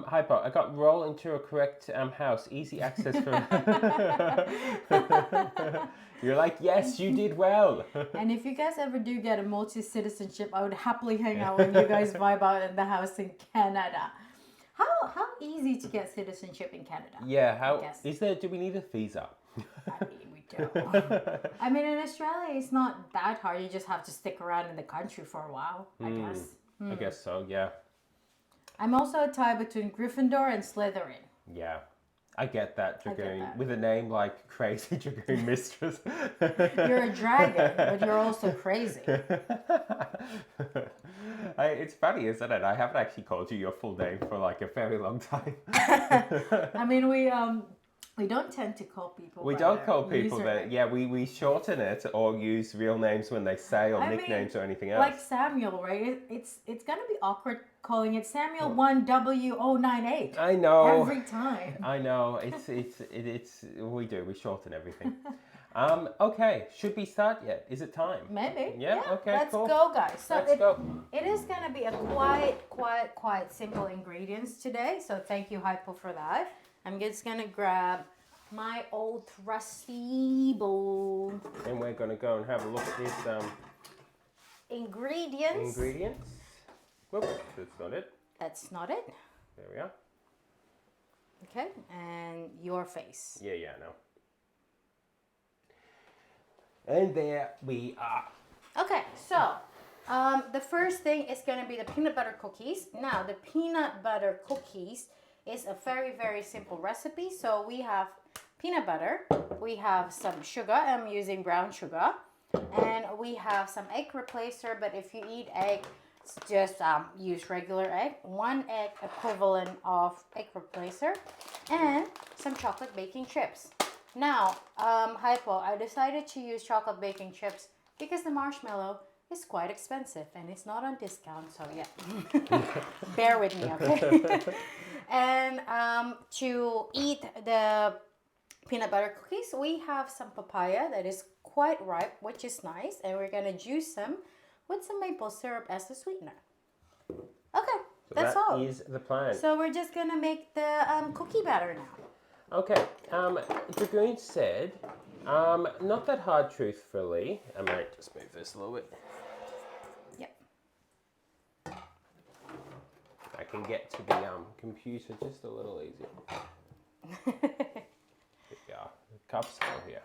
Hypo, I got roll into a correct house. Easy access for... You're like, yes, you did well. And if you guys ever do get a multi-citizenship, I would happily hang out with you guys vibe out in the house in Canada. How easy to get citizenship in Canada? Yeah, how is there? Do we need a visa? I mean, we don't. I mean, in Australia, it's not that hard. You just have to stick around in the country for a while, I guess. I guess so, yeah. I'm also a tie between Gryffindor and Slytherin. Yeah. I get that, Dragoon. that. With a name like Crazy Dragoon Mistress. You're a dragon, but you're also crazy. It's funny, isn't it? I haven't actually called you your full name for like a very long time. I mean, we don't tend to call people. We don't call people that. Yeah, we shorten it or use real names when they say or nicknames or anything else. Like Samuel, right? It's gonna be awkward calling it Samuel 1W098. I know. Every time. I know. It's we shorten everything. Okay, should we start yet? Is it time? Maybe. Yeah. Okay. Let's cool. go, guys. So Let's go. It is gonna be a quite simple ingredients today. So thank you, Hypo, for that. I'm just gonna grab my old trusty bowl. And we're gonna go and have a look at this Ingredients. Whoops, that's not it. That's not it. There we are. Okay, and your face. Yeah, no. And there we are. Okay, so the first thing is going to be the peanut butter cookies. Now, the peanut butter cookies is a very, very simple recipe. So we have peanut butter, we have some sugar, I'm using brown sugar, and we have some egg replacer, but if you eat egg, just use regular egg, 1 egg equivalent of egg replacer, and some chocolate baking chips. Now, Hypo, I decided to use chocolate baking chips because the marshmallow is quite expensive and it's not on discount, so yeah. Bear with me, okay? And to eat the peanut butter cookies, we have some papaya that is quite ripe, which is nice, and we're gonna juice them with some maple syrup as the sweetener. Okay, So that's all. That is the plan. So we're just gonna make the cookie batter now. Okay, Dragoon said, not that hard, truthfully. I might just move this a little bit. Yep. I can get to the computer just a little easier. Yeah, the cup's still here.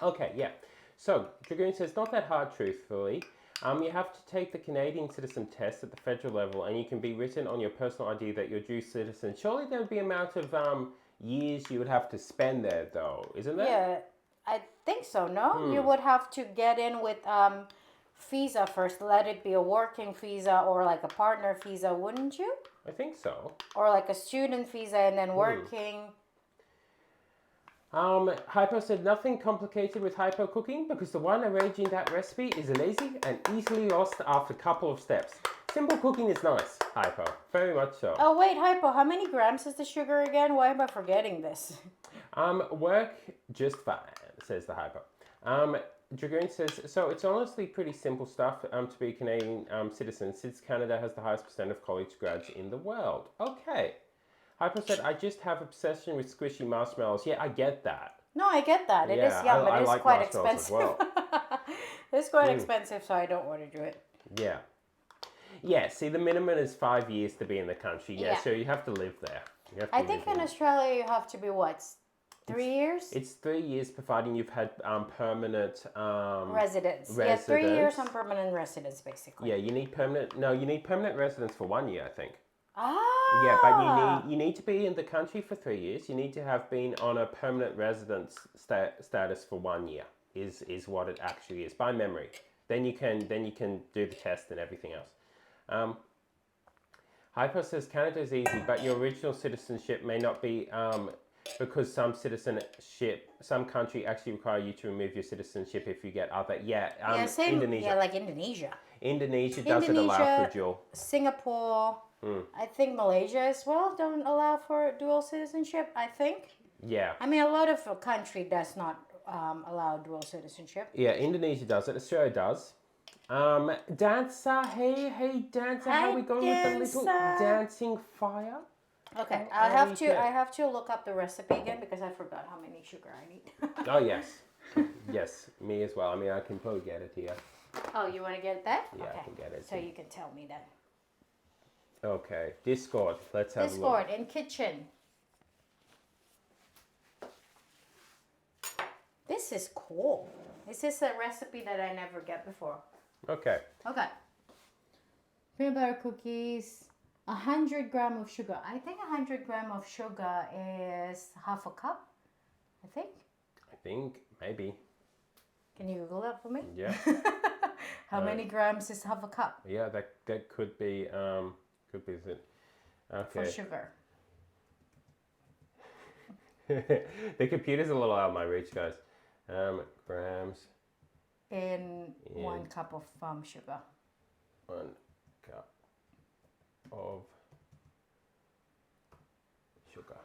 Okay, yeah. So, Dragoon says, not that hard, truthfully. You have to take the Canadian citizen test at the federal level, and you can be written on your personal ID that you're a dual citizen. Surely there would be amount of years you would have to spend there, though, isn't there? Yeah, I think so, no? You would have to get in with visa first. Let it be a working visa or like a partner visa, wouldn't you? I think so. Or like a student visa and then working. Hypo said nothing complicated with hypo cooking because the one arranging that recipe is lazy and easily lost after a couple of steps. Simple cooking is nice, Hypo. Very much so. Oh wait, Hypo, how many grams is the sugar again? Why am I forgetting this? Work just fine, says the Hypo. Dragoon says, so it's honestly pretty simple stuff to be a Canadian citizen since Canada has the highest percent of college grads in the world. Okay. Hypo said, I just have obsession with squishy marshmallows. Yeah, I get that. No, I get that. It is yum, but it's like quite marshmallows expensive. as well. It's quite expensive, so I don't want to do it. Yeah. Yeah, see, the minimum is 5 years to be in the country. Yeah, Yeah. so you have to live there. I think in Australia you have to be what? 3 years? It's 3 years, providing you've had permanent Residence. Yeah, 3 residence. years on permanent residence, basically. Yeah, you need permanent. No, you need permanent residence for 1 year, I think. Ah. Yeah, but you need to be in the country for 3 years. You need to have been on a permanent residence status for 1 year. Is what it actually is by memory. Then you can do the test and everything else. Hypo says Canada is easy, but your original citizenship may not be because some country actually require you to remove your citizenship if you get other. Yeah, same. Indonesia. Yeah, like Indonesia. Indonesia doesn't allow for dual. Singapore. I think Malaysia as well don't allow for dual citizenship. I think. Yeah. I mean, a lot of country does not allow dual citizenship. Yeah, Indonesia does it. Australia does. Dancer, hey, Dancer, how are we going with the little dancing fire? Okay, How do you I have to look up the recipe again because I forgot how many sugar I need. Oh yes, yes, me as well. I mean, I can probably get it here. Oh, you want to get that? Yeah, okay. I can get it. So you can tell me that. Okay, Discord. Let's have a look. Discord in kitchen. This is cool. This is a recipe that I never get before. Okay. Okay. Peanut butter cookies. 100 gram of sugar. I think 100 gram of sugar is half a cup. I think. Maybe. Can you Google that for me? Yeah. How many grams is half a cup? Yeah, that could be it. Okay. For sugar. The computer's a little out of my reach, guys. Grams. In 1 cup of sugar. 1 cup of sugar.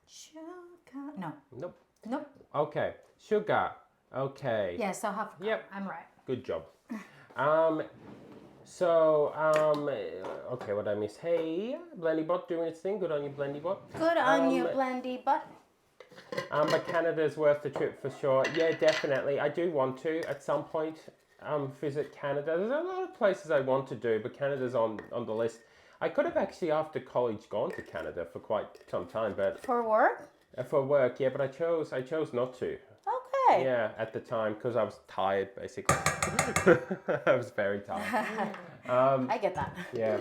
Sugar. No. Nope. Nope. Okay. Sugar. Okay. Yeah, so half a cup. Yep. I'm right. Good job. Okay, what I miss? Hey, BlendyBot doing its thing. Good on you, BlendyBot. Good on you, Blendy, but But Canada's worth the trip for sure. Yeah, definitely. I do want to at some point visit Canada. There's a lot of places I want to do, but Canada's on the list. I could have actually after college gone to Canada for quite some time, but for work? For work, yeah, but I chose not to. Okay. Yeah, at the time because I was tired, basically. I was very tired. I get that. Yeah.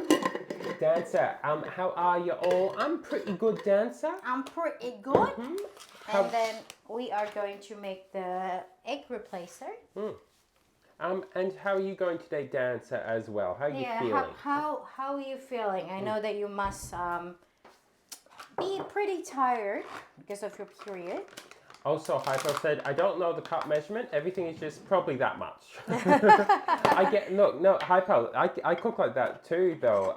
Dancer, how are you all? I'm pretty good, Dancer. I'm pretty good. And then we are going to make the egg replacer. And how are you going today, Dancer, as well? How are you feeling? How are you feeling? I know that you must be pretty tired because of your period. Also, Hypo said, I don't know the cup measurement. Everything is just probably that much. Hypo, I cook like that too, though.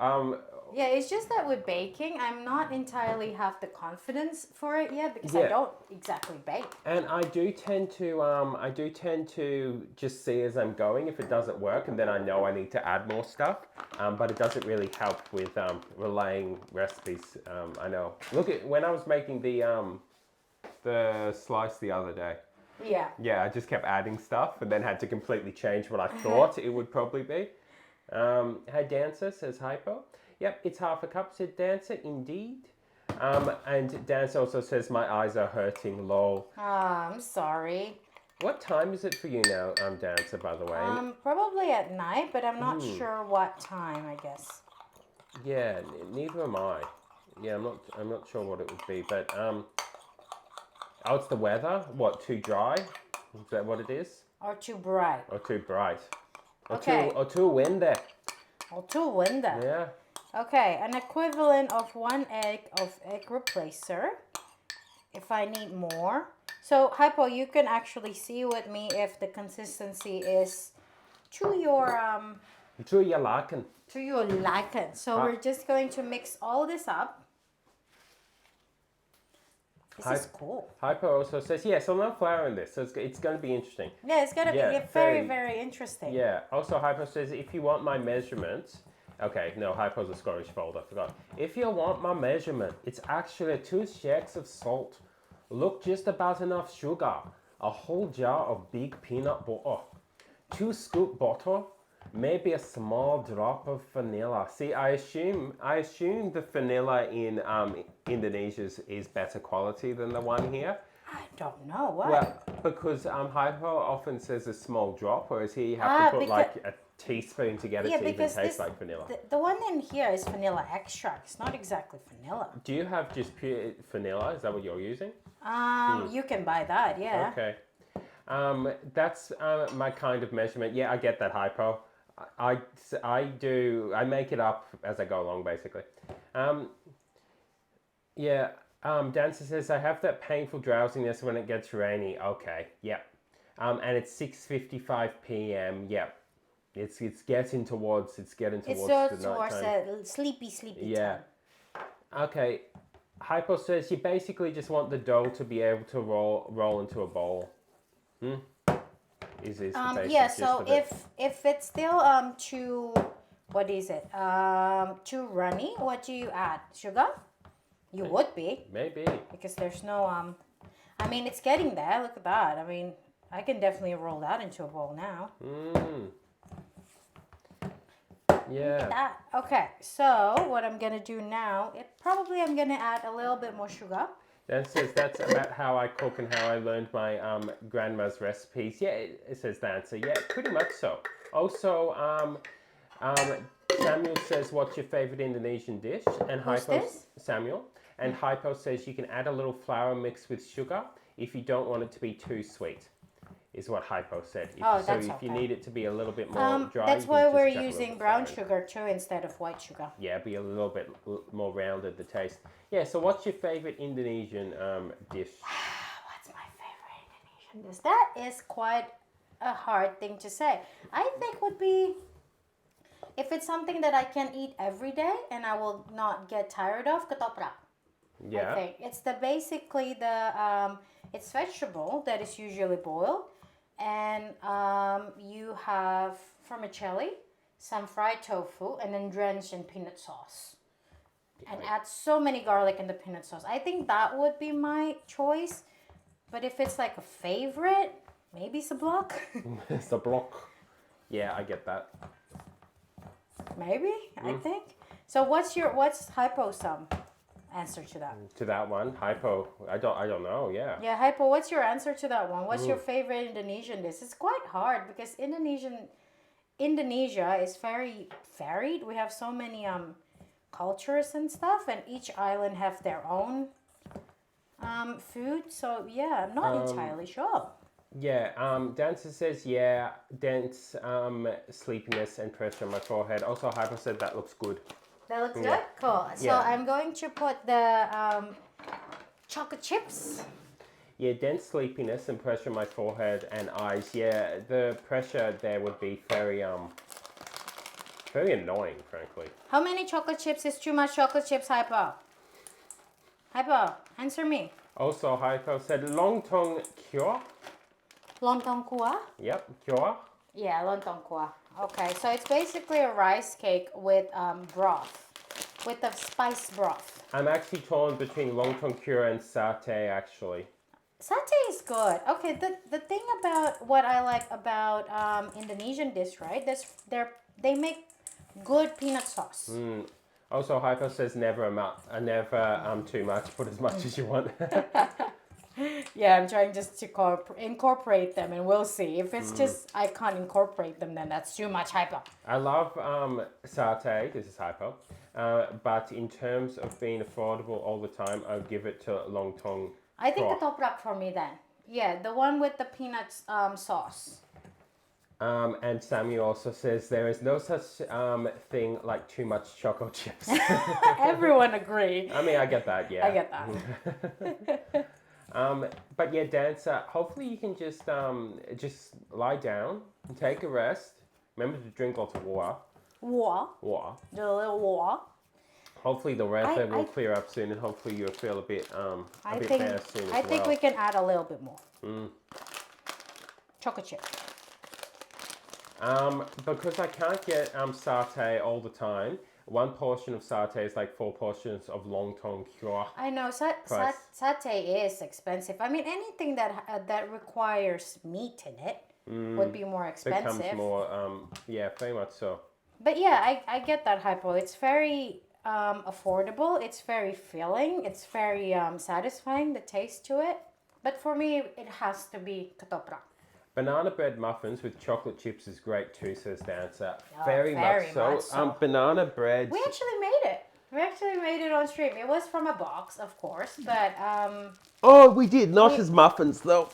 Yeah, it's just that with baking, I'm not entirely have the confidence for it yet because I don't exactly bake. And I do tend to just see as I'm going if it doesn't work, and then I know I need to add more stuff. But it doesn't really help with relaying recipes. I know. Look at when I was making the slice the other day. Yeah. Yeah, I just kept adding stuff and then had to completely change what I thought it would probably be. Hey, Dancer, says Hypo. Yep, it's half a cup, said Dancer, indeed. And Dancer also says, my eyes are hurting, lol. I'm sorry. What time is it for you now, Dancer, by the way? Probably at night, but I'm not sure what time, I guess. Yeah, neither am I. Yeah, I'm not sure what it would be, but oh, it's the weather. What, too dry? Is that what it is? Or too bright. Or too bright. Or Okay. too windy. Or too windy. Yeah. Okay, an equivalent of 1 egg of egg replacer. If I need more. So, Hypo, you can actually see with me if the consistency is to your To your liking. So we're just going to mix all this up. This is cool. Hypo also says, yeah, so no flour in this, so it's going to be interesting. Yeah, it's going to be very, very interesting. Yeah, also Hypo says, if you want my measurements, okay, no, Hypo's a Scottish fold, I forgot. If you want my measurement, it's actually 2 shakes of salt. Look, just about enough sugar. A whole jar of big peanut butter. 2 scoop butter. Maybe a small drop of vanilla. See, I assume the vanilla in Indonesia is better quality than the one here. I don't know what. Well, because Hypo often says a small drop, whereas here you have to put like a teaspoon to get it to even taste like vanilla. The one in here is vanilla extract. It's not exactly vanilla. Do you have just pure vanilla? Is that what you're using? You can buy that, yeah. Okay. That's my kind of measurement. Yeah, I get that, Hypo. I make it up as I go along, basically. Dancer says, I have that painful drowsiness when it gets rainy. Okay, yep. And it's 6:55 p.m. Yep. It's getting towards the nighttime. Sleepy Yeah. time. Okay. Hypo says you basically just want the dough to be able to roll into a bowl. Is the basic gist so of it. if it's still too, what is it? Too runny, what do you add? Sugar? You would be. Maybe. Because there's no I mean, it's getting there. Look at that. I mean, I can definitely roll that into a bowl now. Yeah. That. Okay, so what I'm gonna do now, I'm gonna add a little bit more sugar. Dan says that's about how I cook and how I learned my grandma's recipes. Yeah, it says the answer. Yeah, pretty much so. Also, Samuel says, what's your favorite Indonesian dish? And Samuel. And Hypo says you can add a little flour mixed with sugar if you don't want it to be too sweet, is what Hypo said. If you need it to be a little bit more dry, that's why we're using brown sugar too instead of white sugar. Yeah, be a little bit more rounded, the taste. Yeah, so what's your favorite Indonesian dish? What's my favorite Indonesian dish? That is quite a hard thing to say. I think would be, if it's something that I can eat every day and I will not get tired of, ketoprak. Yeah. I think it's basically it's vegetable that is usually boiled, and you have vermicelli, some fried tofu, and then drenched in peanut sauce. And add so many garlic in the peanut sauce. I think that would be my choice. But if it's like a favorite, maybe sablak. Sablak. Yeah, I get that. Maybe, I think. So what's Hypo's answer to that? To that one, Hypo. I don't know. Yeah. Yeah, Hypo. What's your answer to that one? What's your favorite Indonesian dish? It's quite hard because Indonesia is very varied. We have so many cultures and stuff, and each island have their own food. So yeah, I'm not entirely sure. Yeah, Dancer says, dense sleepiness and pressure on my forehead. Also, Hypo said that looks good. That looks good? Cool. So I'm going to put the chocolate chips. Yeah, dense sleepiness and pressure on my forehead and eyes. Yeah, the pressure there would be very annoying, frankly. How many chocolate chips is too much chocolate chips, Hypo? Hypo, answer me. Also, Hypo said lontong kyo. Lontong kuah? Yep, kyo. Yeah, lontong kuah. Okay, so it's basically a rice cake with broth, with the spice broth. I'm actually torn between lontong kyo and satay, actually. Satay is good. Okay, the thing about what I like about Indonesian dish, right? They make good peanut sauce. Also, Hypo says never too much. Put as much as you want. Yeah, I'm trying just to incorporate them, and we'll see. If it's just I can't incorporate them, then that's too much Hypo. I love satay. This is Hypo. But in terms of being affordable all the time, I'd give it to lontong. I think ketoprak for me then. Yeah, the one with the peanuts sauce. And Samuel also says there is no such thing like too much chocolate chips. Everyone agree. I mean, I get that, yeah. I get that. But yeah, Dancer, hopefully you can just lie down and take a rest. Remember to drink lots of water. Water. The little water. Hopefully the weather will clear up soon, and hopefully you'll feel a bit better soon. I think we can add a little bit more. Chocolate chip. Because I can't get satay all the time. One portion of satay is like 4 portions of lontong kyo. I know satay is expensive. I mean, anything that requires meat in it, would be more expensive. Becomes more, yeah, very much so. But yeah, I get that, Hypo. It's very affordable. It's very filling. It's very satisfying, the taste to it. But for me, it has to be ketoprak. Banana bread muffins with chocolate chips is great too, says Dancer. Oh, very very much so. much so. Banana bread. We actually made it. We actually made it on stream. It was from a box, of course, but Oh, we did. Not as muffins though.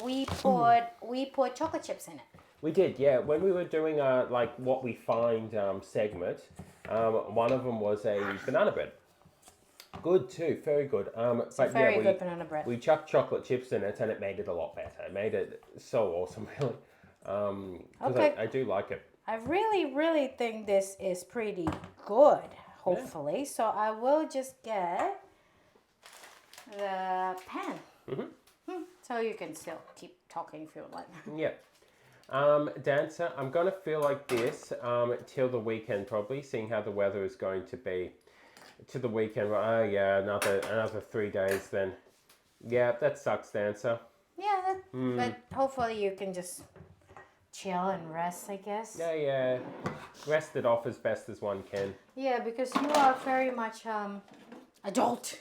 we put chocolate chips in it. We did, yeah. When we were doing like what we find segment, one of them was a banana bread. Good too, very good. But very yeah, good banana bread. We chucked chocolate chips in it, and it made it a lot better. It made it so awesome, really. Because Okay. I do like it. I really, really think this is pretty good, hopefully. So I will just get the pan. So you can still keep talking if you like. Yeah. Dancer, I'm gonna feel like this till the weekend probably, seeing how the weather is going to be. To the weekend, oh yeah, another 3 days then. Yeah, that sucks, Dancer. Yeah, but hopefully you can just chill and rest, I guess. Yeah. Rest it off as best as one can. Yeah, because you are very much adult.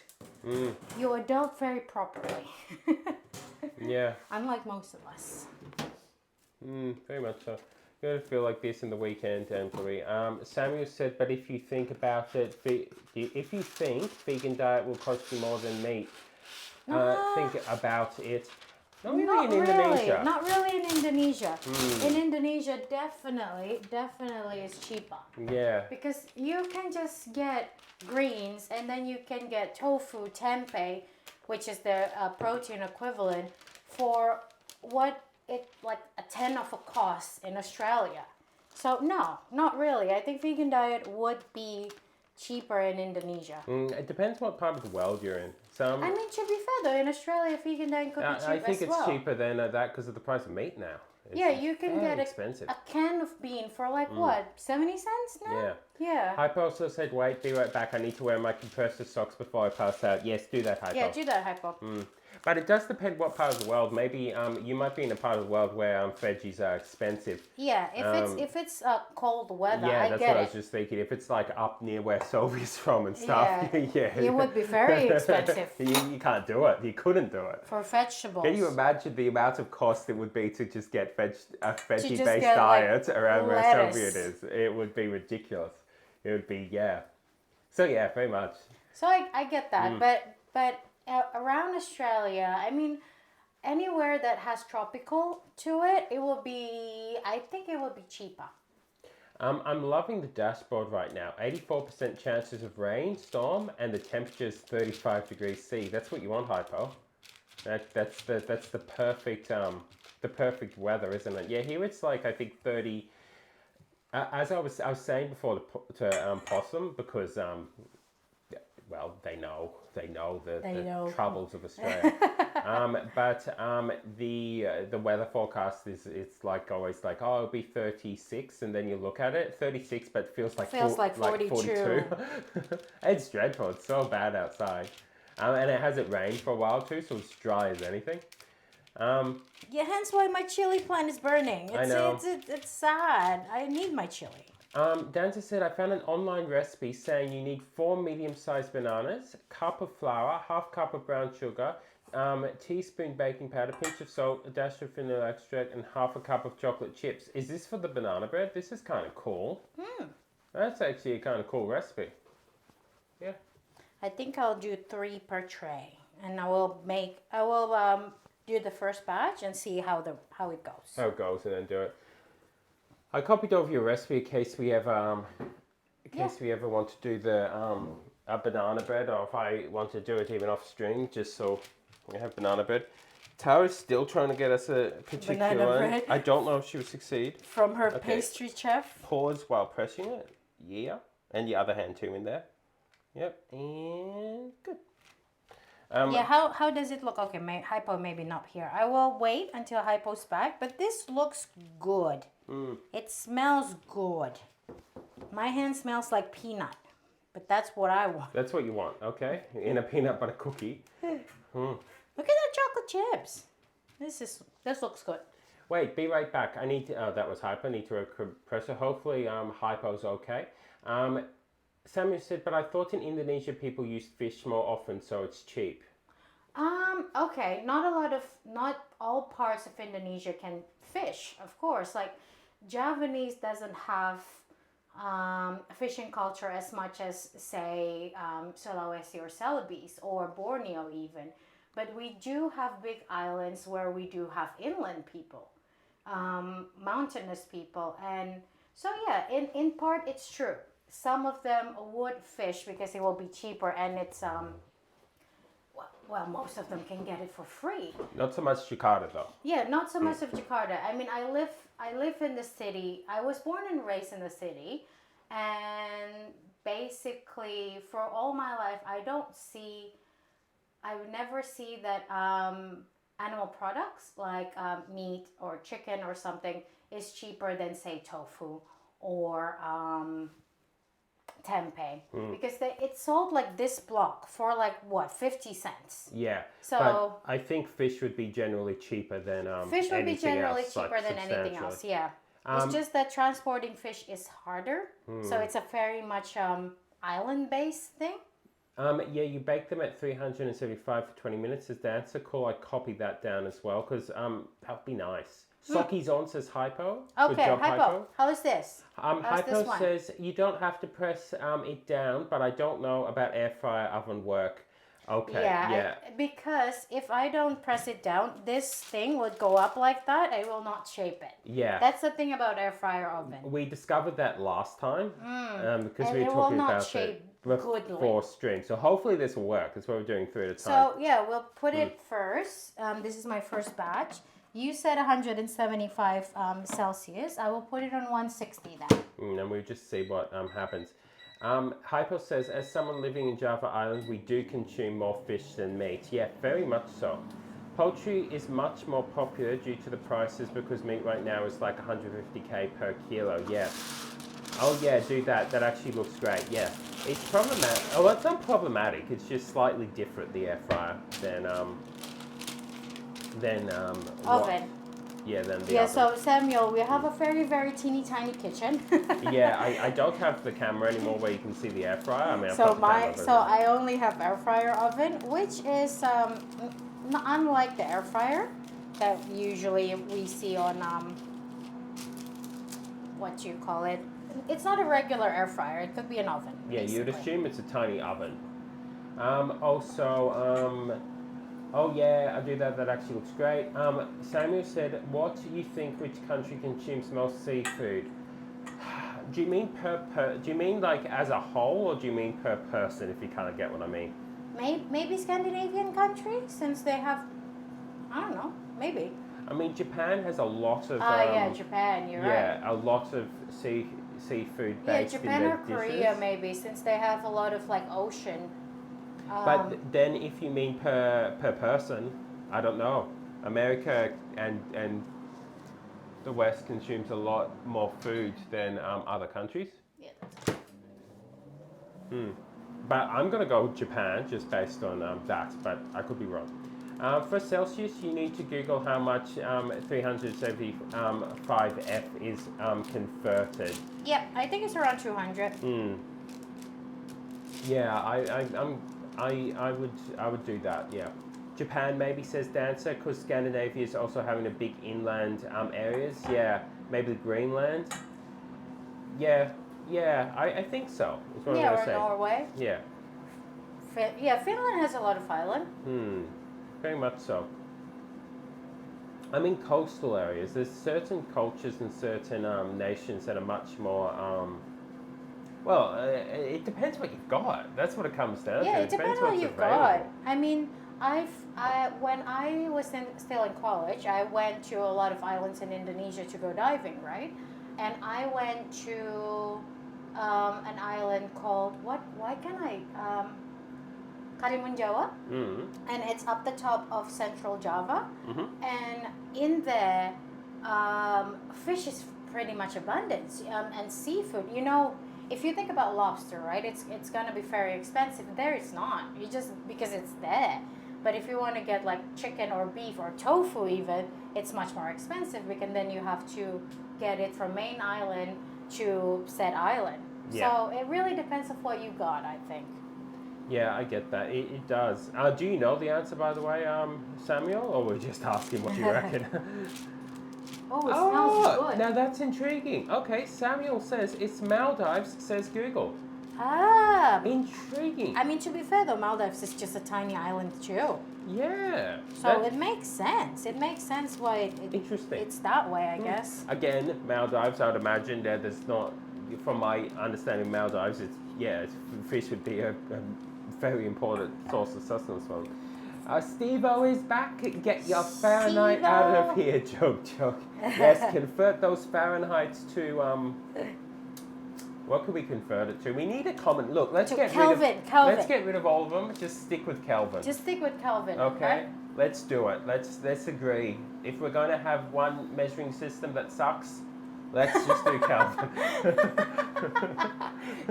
You adult very properly. Yeah. Unlike most of us. Very much so. You're going to feel like this in the weekend, Anthony. Samuel said, but if you think about it, if you think vegan diet will cost you more than meat, think about it. Not really in Indonesia. Not really in Indonesia. In Indonesia, definitely is cheaper. Yeah. Because you can just get greens and then you can get tofu, tempeh, which is the protein equivalent, for what it like a 10 of a cost in Australia. So no, not really. I think vegan diet would be cheaper in Indonesia. It depends what part of the world you're in. I mean, to be fair though, in Australia, vegan diet could be cheap I think as it's well. cheaper than that because of the price of meat now. Yeah, you can get expensive. a can of bean for like what, 70 cents now? Yeah. Yeah. Hypo also said, wait, be right back. I need to wear my compressor socks before I pass out. Yes, do that, Hypo. Yeah, do that, Hypo. But it does depend what part of the world. Maybe you might be in a part of the world where veggies are expensive. Yeah, if it's cold weather, Yeah, I that's get what it. I was just thinking. If it's like up near where Sylvia's from and stuff, yeah. It would be very expensive. You can't do it. You couldn't do it. For vegetables. Can you imagine the amount of cost it would be to just get a veggie-based get, diet like, around where lettuce. Sylvia is? It would be ridiculous. It would be, yeah. So yeah, very much. So I get that, but around Australia, I mean, anywhere that has tropical to it, I think it will be cheaper. I'm loving the dashboard right now. 84% chances of rain, storm, and the temperature is 35 degrees C. That's what you want, Hypo. That's the perfect weather, isn't it? Yeah, here it's like I think 30. As I was saying before to Possum, because well, they know the troubles of Australia. But the weather forecast it's like always like, oh, it'll be 36, and then you look at it, 36, but feels like 42. It's dreadful. It's so bad outside, and it hasn't rained for a while too, so it's dry as anything. Yeah, hence why my chili plant is burning. I know. It's sad. I need my chili. Dante said, I found an online recipe saying you need 4 medium-sized bananas, cup of flour, half cup of brown sugar, teaspoon baking powder, pinch of salt, a dash of vanilla extract, and half a cup of chocolate chips. Is this for the banana bread? This is kind of cool. That's actually a kind of cool recipe. Yeah. I think I'll do 3 per tray, and I will do the first batch and see how it goes. How it goes, and then do it. I copied over your recipe in case we ever, we ever want to do the a banana bread, or if I want to do it even off stream, just so we have banana bread. Tara's still trying to get us a particular Banana bread? I don't know if she will succeed. From her pastry chef. Pause while pressing it. Yeah. And the other hand too in there. Yep. And good. Yeah, how does it look? Okay, Hypo maybe not here. I will wait until Hypo's back, but this looks good. It smells good. My hand smells like peanut, but that's what I want. That's what you want, okay? In a peanut butter cookie. Look at the chocolate chips. This looks good. Wait, be right back. I need to. Oh, that was Hypo. I need to compressor. Hopefully, Hypo's okay. Um, Samuel said, but I thought in Indonesia people use fish more often, so it's cheap. Okay, not all parts of Indonesia can fish, of course. Like Javanese doesn't have fishing culture as much as, say, Sulawesi or Celebes or Borneo even. But we do have big islands where we do have inland people, mountainous people. And so, yeah, in part, it's true. Some of them would fish because it will be cheaper and it's, well, most of them can get it for free. Not so much Jakarta though. Yeah, not so much of Jakarta. I mean, I live in the city. I was born and raised in the city, and basically for all my life, I would never see that animal products like meat or chicken or something is cheaper than, say, tofu or tempeh, because it's sold like this block for like what, 50 cents. Yeah. So but I think fish would be generally cheaper than fish would be anything generally else, cheaper like, than anything else. substantially. Yeah, it's just that transporting fish is harder. So it's a very much island based thing. Yeah, you bake them at 375 for 20 minutes. Is the answer? Cool. I copied that down as well because that would be nice. Soki's on says Hypo. Good Okay, job, Hypo. How is this? How's Hypo this one? says you don't have to press it down, but I don't know about air fryer oven work. Okay, yeah. Because if I don't press it down, this thing would go up like that. I will not shape it. Yeah. That's the thing about air fryer oven. We discovered that last time because And we it were will talking not about shape the goodly. 4 stream. So hopefully this will work. That's why we're doing 3 at a time. So yeah, we'll put it first. This is my first batch. You said 175 Celsius. I will put it on 160 then. And we'll just see what happens. Hypo says, as someone living in Java Island, we do consume more fish than meat. Yeah, very much so. Poultry is much more popular due to the prices because meat right now is like 150k per kilo. Yeah. Oh yeah, do that. That actually looks great. Yeah. It's problematic. Oh, it's not problematic. It's just slightly different, the air fryer, than Oven. Yeah, than the Yeah, oven. so Samuel, we have a very, very teeny tiny kitchen. Yeah, I don't have the camera anymore where you can see the air fryer. I mean, I've So got the camera, but- I only have air fryer oven, which is unlike the air fryer that usually we see on what you call it. It's not a regular air fryer. It could be an oven. Yeah, you'd basically. assume it's a tiny oven. Oh yeah, I do that. That actually looks great. Samuel said, "What do you think? Which country consumes most seafood? Do you mean Do you mean like as a whole, or do you mean per person? If you kind of get what I mean." Maybe Scandinavian countries, since they have, I don't know, maybe. I mean, Japan has a lot of. Yeah, Japan. You're right. Yeah, a lot of seafood Yeah, based Japan in or their Korea dishes. maybe, since they have a lot of like ocean. But then, if you mean per person, I don't know. America and the West consumes a lot more food than other countries. Yeah, that's But I'm gonna go with Japan just based on that, but I could be wrong. For Celsius, you need to Google how much 375F is converted. Yep, I think it's around 200. Yeah, I would do that. Yeah, Japan maybe says Dancer because Scandinavia is also having a big inland areas. Yeah, maybe Greenland. Yeah, I think so. Is what I'm Yeah, gonna or say. Norway. Yeah. Yeah, Finland has a lot of island. Very much so. I mean, coastal areas. There's certain cultures and certain nations that are much more. It depends what you've got. That's what it comes down to. Yeah, it depends what what's you've available. got. I mean, when I was still in college, I went to a lot of islands in Indonesia to go diving, right? And I went to an island called Karimun Jawa, and it's up the top of Central Java. And in there, fish is pretty much abundant, and seafood. You know, if you think about lobster, right? It's gonna be very expensive. There, it's not. You just because it's there. But if you want to get like chicken or beef or tofu even, it's much more expensive because then you have to get it from main island to said island. Yeah. So it really depends of what you got, I think. Yeah, I get that. It does. Do you know the answer, by the way, Samuel, or we're just asking what you reckon? Oh, it smells good. Now that's intriguing. Okay, Samuel says it's Maldives, says Google. Ah, Intriguing. I mean, to be fair though, Maldives is just a tiny island too. Yeah. So it makes sense. It makes sense why Interesting. it's that way, I guess. Again, Maldives, I would imagine there's not, from my understanding, Maldives, fish would be a very important source of sustenance for them. Steve-O is back. Get your Fahrenheit out of here, joke. Yes, convert those Fahrenheits to what could we convert it to? We need a common look. Let's get rid of all of them. Just stick with Kelvin. Just stick with Kelvin. Okay. Let's do it. Let's agree. If we're going to have one measuring system that sucks, let's just do Kelvin.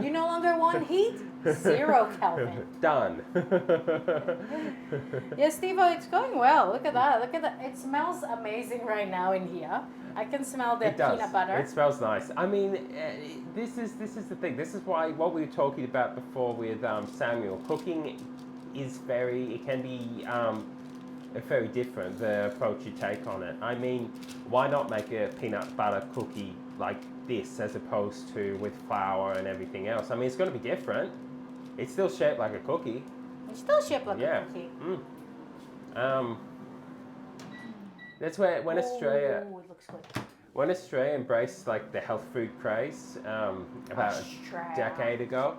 You no longer want heat? 0 Kelvin. Done. Yes, Steve-O, it's going well. Look at that. Look at that. It smells amazing right now in here. I can smell the peanut butter. It smells nice. I mean, this is the thing. This is why what we were talking about before with Samuel. Cooking is it can be very different, the approach you take on it. I mean, why not make a peanut butter cookie like this as opposed to with flour and everything else? I mean, it's going to be different. It's still shaped like a cookie. It's still shaped like a cookie. That's where when Australia, it looks good. when Australia embraced like the health food craze about a decade ago,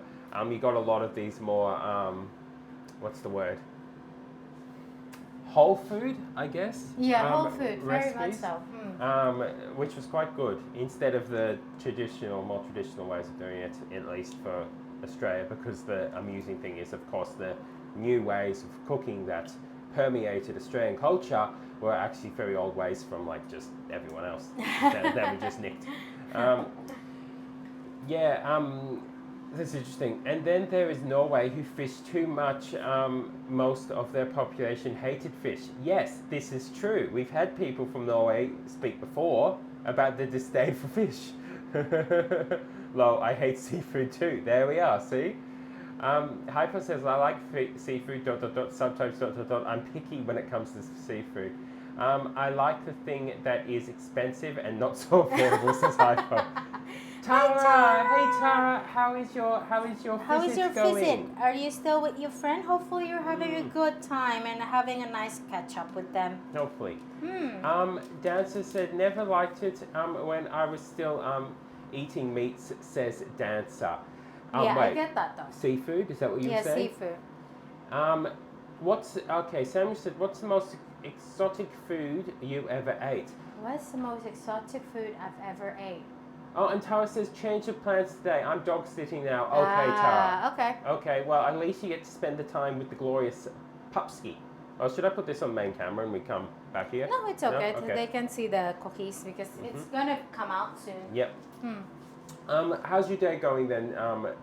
you got a lot of these more what's the word? Whole food, I guess. Yeah, whole food, recipes, very much so. which was quite good instead of the more traditional ways of doing it, at least for Australia, because the amusing thing is, of course, the new ways of cooking that permeated Australian culture were actually very old ways from like just everyone else that we just nicked. That's interesting. And then there is Norway, who fish too much. Most of their population hated fish. Yes, this is true. We've had people from Norway speak before about the disdain for fish. Lol, I hate seafood too. There we are, see? Hyper says, I like seafood, ... sometimes ... I'm picky when it comes to seafood. I like the thing that is expensive and not so affordable, says Hyper. Tara, hey Tara, how is your visit going? Are you still with your friend? Hopefully you're having a good time and having a nice catch up with them. Hopefully. Dancer said, never liked it when I was still eating meats, says Dancer. Yeah, wait, I get that though. Seafood, is that what you were saying? Yeah, seafood. Samuel said, what's the most exotic food you ever ate? What's the most exotic food I've ever ate? Oh, and Tara says, change of plans today. I'm dog sitting now. Okay, Tara. Okay. Okay, well, at least you get to spend the time with the glorious Pupski. Oh, should I put this on main camera and we come back here? No, it's okay. No? Okay. They can see the cookies because it's gonna come out soon. Yep. How's your day going then,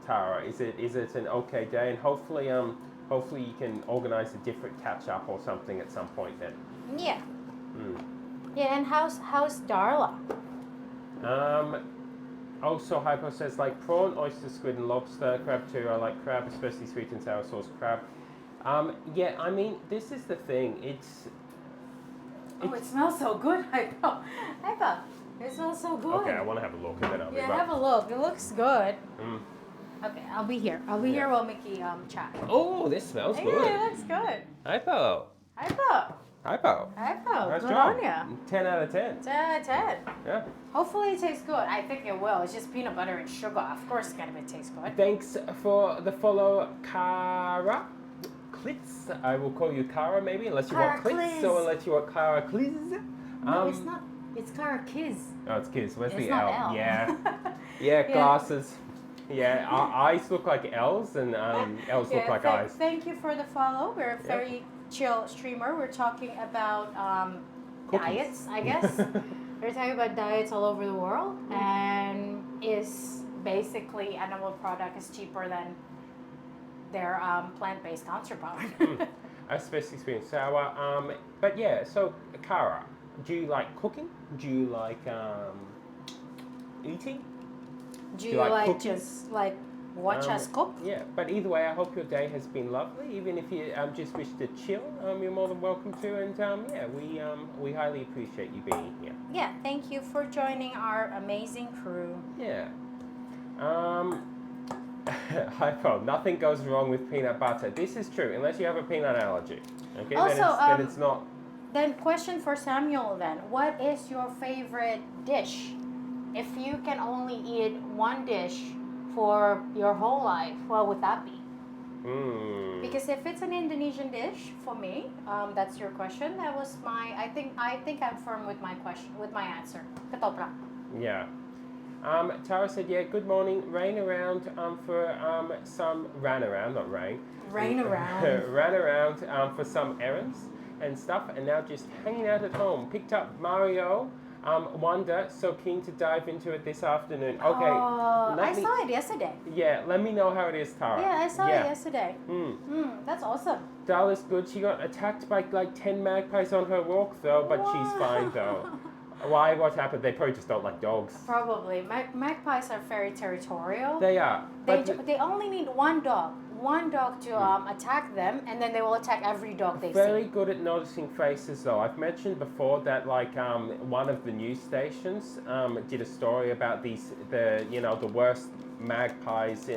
Tara? Is it an okay day? And hopefully you can organise a different catch up or something at some point then. Yeah. Yeah, and how's Darla? Also, Hypo says, like prawn, oyster, squid, and lobster, crab too. I like crab, especially sweet and sour sauce crab. Yeah, I mean, this is the thing. It's it smells so good, Hypo. Hypo, it smells so good. Okay, I want to have a look at it. Yeah, have a look. It looks good. Okay, I'll be here. I'll be here while Mickey chat. Oh, this smells good. Yeah, it looks good. Hypo. Hypo. Nice Good job. on ya. 10 out of 10. 10 out of 10. Yeah. Hopefully it tastes good. I think it will. It's just peanut butter and sugar. Of course it's gonna taste good. Thanks for the follow, Cara Klitz. I will call you Cara maybe, unless you want Klitz. So I'll let you want Cara Klitz. No, it's not. It's Cara Kiz. Oh, it's Kiz. Where's It's the not L? L. Yeah, glasses. Yeah, our eyes look like L's and L's look like eyes. Thank you for the follow. We're a very chill streamer. We're talking about diets, I guess. We're talking about diets all over the world, and is basically animal product is cheaper than their plant-based counterpart. a special experience. So, but yeah. So, Cara, do you like cooking? Do you like eating? Do you you like like cooking? just like watch us cook? Yeah, but either way, I hope your day has been lovely. Even if you just wish to chill, you're more than welcome to. And yeah, we highly appreciate you being here. Yeah, thank you for joining our amazing crew. Yeah. Hypo, nothing goes wrong with peanut butter. This is true, unless you have a peanut allergy. Okay, Also, then it's not. Then question for Samuel then. What is your favorite dish? If you can only eat one dish for your whole life, what would that be? Because if it's an Indonesian dish, for me, that's your question. That was my. I think I'm firm with my question, with my answer. Ketoprak. Yeah. Tara said, yeah, good morning. Rain around for some, ran around, not rain. Rain around. Ran around for some errands and stuff, and now just hanging out at home. Picked up Mario Wonder, so keen to dive into it this afternoon. Okay. I saw it yesterday. Yeah, let me know how it is, Tara. Yeah, I saw it yesterday. That's awesome. Darla's good. She got attacked by like 10 magpies on her walk, though, but she's fine, though. Why? What happened? They probably just don't like dogs. Probably. Magpies are very territorial. They are. They only need one dog to attack them, and then they will attack every dog they see. Very good at noticing faces, though. I've mentioned before that like one of the news stations did a story about the worst magpies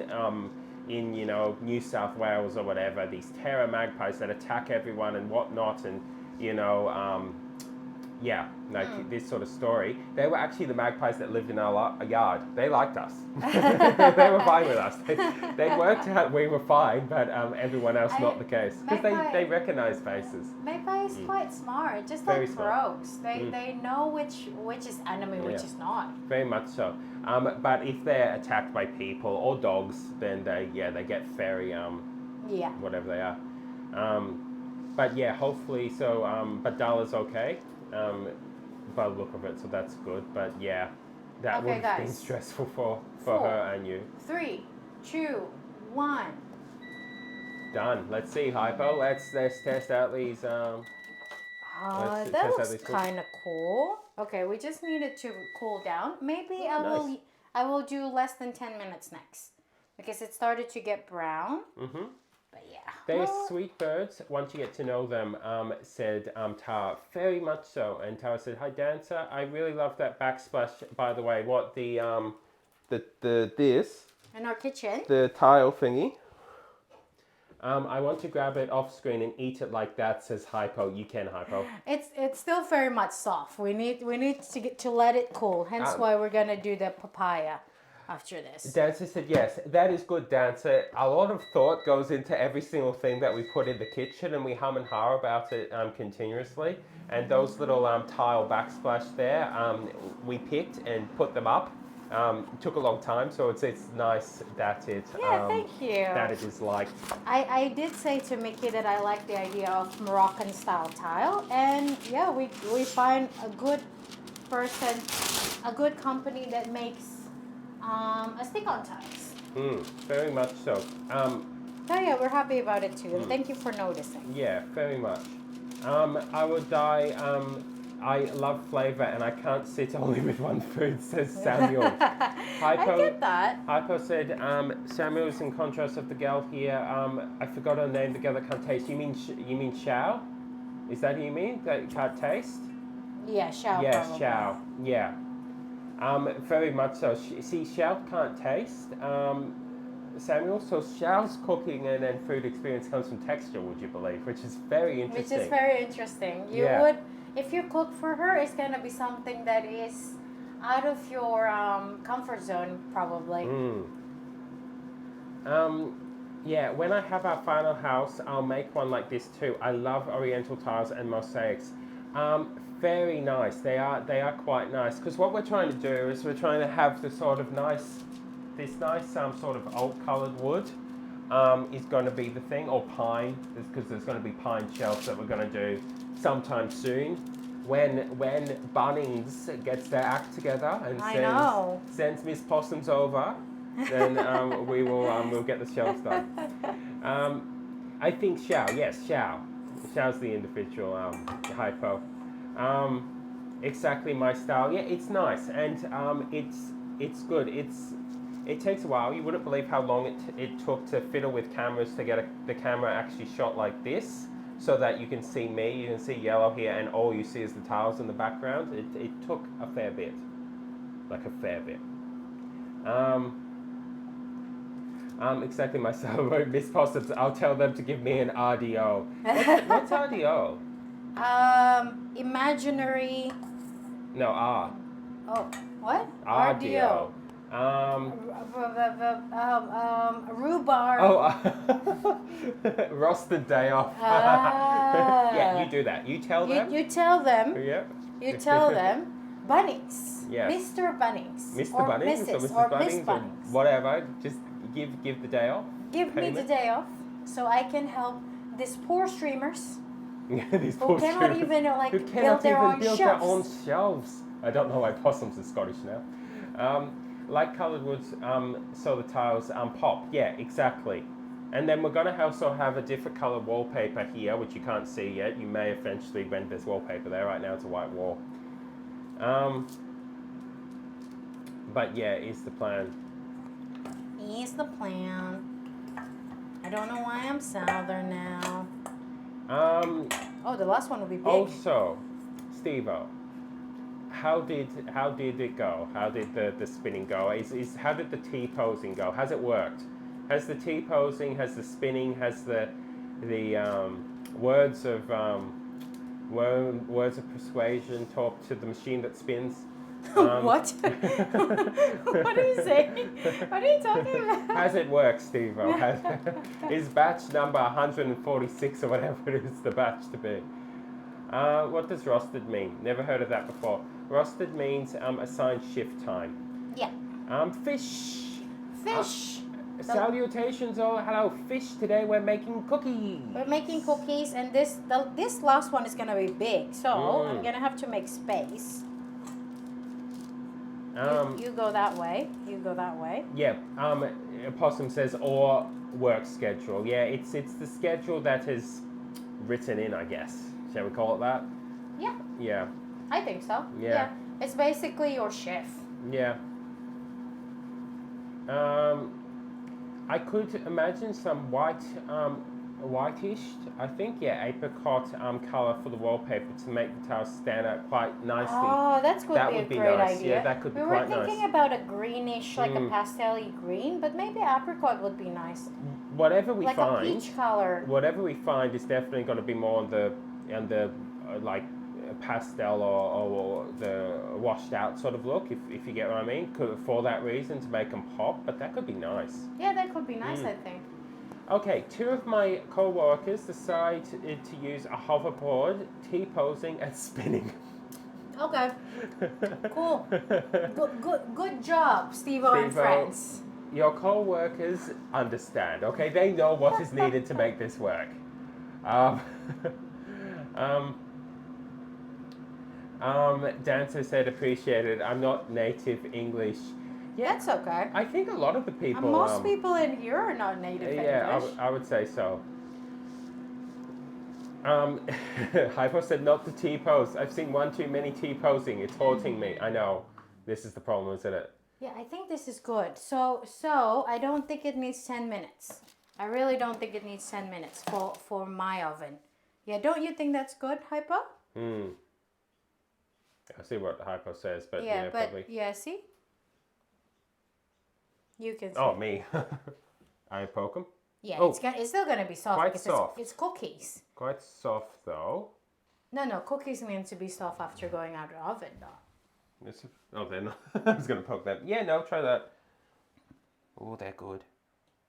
in New South Wales or whatever. These terror magpies that attack everyone and whatnot, and this sort of story. They were actually the magpies that lived in our yard. They liked us. They were fine with us. They worked out we were fine, but everyone else not the case. Because they recognize faces. Magpie is quite smart, just Very like smart. crows. They know which is enemy, which is not. Very much so. But if they're attacked by people or dogs, then they get very whatever they are. But yeah, hopefully so. But Dala's okay. By the look of it, so that's good. But yeah, that would have been stressful for her and you. 3, 2, 1. Done. Let's see, Hypo. Let's test out these. That looks kind of cool. Okay, we just need it to cool down. Maybe I will do less than 10 minutes next because it started to get brown. But yeah. They're sweet birds. Once you get to know them, said Tara. Very much so. And Tara said, "Hi, Dancer. I really love that backsplash. By the way, what the this in our kitchen, the tile thingy. I want to grab it off screen and eat it like that." Says Hypo. You can, Hypo. It's still very much soft. We need to let it cool. Hence why we're gonna do the papaya after this. Dancer said, yes, that is good, Dancer. A lot of thought goes into every single thing that we put in the kitchen, and we hum and ha about it continuously. And those little tile backsplash there, we picked and put them up. It took a long time, so it's nice that it thank you. That it is liked. I did say to Mickey that I like the idea of Moroccan style tile, and yeah, we find a good person, a good company that makes a stick-on tiles. Very much so. So yeah, we're happy about it too. Thank you for noticing. Yeah, very much. I would die. I love flavour and I can't sit only with one food, says Samuel. Hypo, I get that. Hypo said, Samuel is in contrast of the girl here. I forgot her name, the girl that can't taste. You mean Shao? Is that who you mean? That can't taste? Yeah, Shao. Yes, probably. Shao. Yeah. Very much so. See, Shao can't taste. Samuel, so Xiao's cooking and food experience comes from texture, would you believe? Which is very interesting. Which is very interesting. You would, if you cook for her, it's gonna be something that is out of your comfort zone, probably. Yeah, when I have our final house, I'll make one like this too. I love Oriental tiles and mosaics. Very nice. They are quite nice. Because what we're trying to do is we're trying to have this sort of nice sort of oak-coloured wood is going to be the thing, or pine, because there's going to be pine shelves that we're going to do sometime soon. When Bunnings gets their act together and sends Miss Possums over, then we'll get the shelves done. I think Xiao, yes, Xiao. Shouts the individual hypo. Exactly my style. Yeah, it's nice and it's good. It takes a while. You wouldn't believe how long it took to fiddle with cameras to get the camera actually shot like this, so that you can see me, you can see yellow here, and all you see is the tiles in the background. It took a fair bit, like a fair bit. Exactly my style. Miss Possums, I'll tell them to give me an RDO. What's RDO? Imaginary. No, R. Oh, what? RDO. Rhubarb. Oh, rostered day off. Yeah, you do that. You tell them. You tell them. Yeah. You tell them. Bunnings. Yes. Mr. Bunnings. Mr. Or Bunnings Mrs. or Mrs. or Bunnings Miss or Bunnings. whatever. Just give the day off. Give me the Payment. day off so I can help these poor streamers These who poor cannot students even like who build cannot their even own build shelves. their own shelves. I don't know why possums are Scottish now. Light coloured woods, so the tiles pop. Yeah, exactly. And then we're going to also have a different colour wallpaper here, which you can't see yet. You may eventually when there's wallpaper there. Right now it's a white wall. But yeah, is the plan. Here's the plan. I don't know why I'm southern now. Oh, the last one will be big. Also, Steve-O, how did it go? How did the spinning go? How did the T-posing go? Has it worked? Has the T-posing, has the spinning, has the words of persuasion talk to the machine that spins? What? What are you saying? What are you talking about? Has it worked, Steve-O? Is batch number 146 or whatever it is the batch to be? What does rostered mean? Never heard of that before. Rostered means assigned shift time. Yeah. Fish. Fish. Salutations, oh hello, fish. Today we're making cookies. We're making cookies, and this last one is gonna be big, so I'm gonna have to make space. You go that way. You go that way. Yeah. Possum says or work schedule. Yeah, it's the schedule that is written in, I guess. Shall we call it that? Yeah. Yeah. I think so. Yeah. It's basically your shift. Yeah. I could imagine some whitish, I think, yeah, apricot colour for the wallpaper to make the tiles stand out quite nicely. Oh, that would be a great nice. idea. Yeah, that could be quite nice. We were thinking about a greenish, like a pastel-y green, but maybe apricot would be nice. Whatever we like find, a peach color. Whatever we find is definitely going to be more on the like pastel or the washed out sort of look, if you get what I mean, for that reason, to make them pop, but that could be nice. Yeah, that could be nice, I think. Okay, two of my co-workers decide to use a hoverboard, T-posing and spinning. Okay. Cool. Good job, Steve-O and friends. Your co-workers understand, okay? They know what is needed to make this work. Dancer said appreciated. I'm not native English. Yeah, that's okay. I think a lot of the people... most people in here are not native English. Yeah, I would say so. Hypo said not the T-pose. I've seen one too many T-posing. It's haunting me. I know. This is the problem, isn't it? Yeah, I think this is good. So I don't think it needs 10 minutes. I really don't think it needs 10 minutes for my oven. Yeah, don't you think that's good, Hypo? I see what Hypo says, but yeah, probably. Yeah, see? You can see. Oh, me. I poke them? Yeah, it's still going to be soft. Quite because soft. It's cookies. Quite soft, though. No, cookies meant to be soft after going out of the oven, though. They're not. I was going to poke them. Yeah, no, try that. Oh, they're good.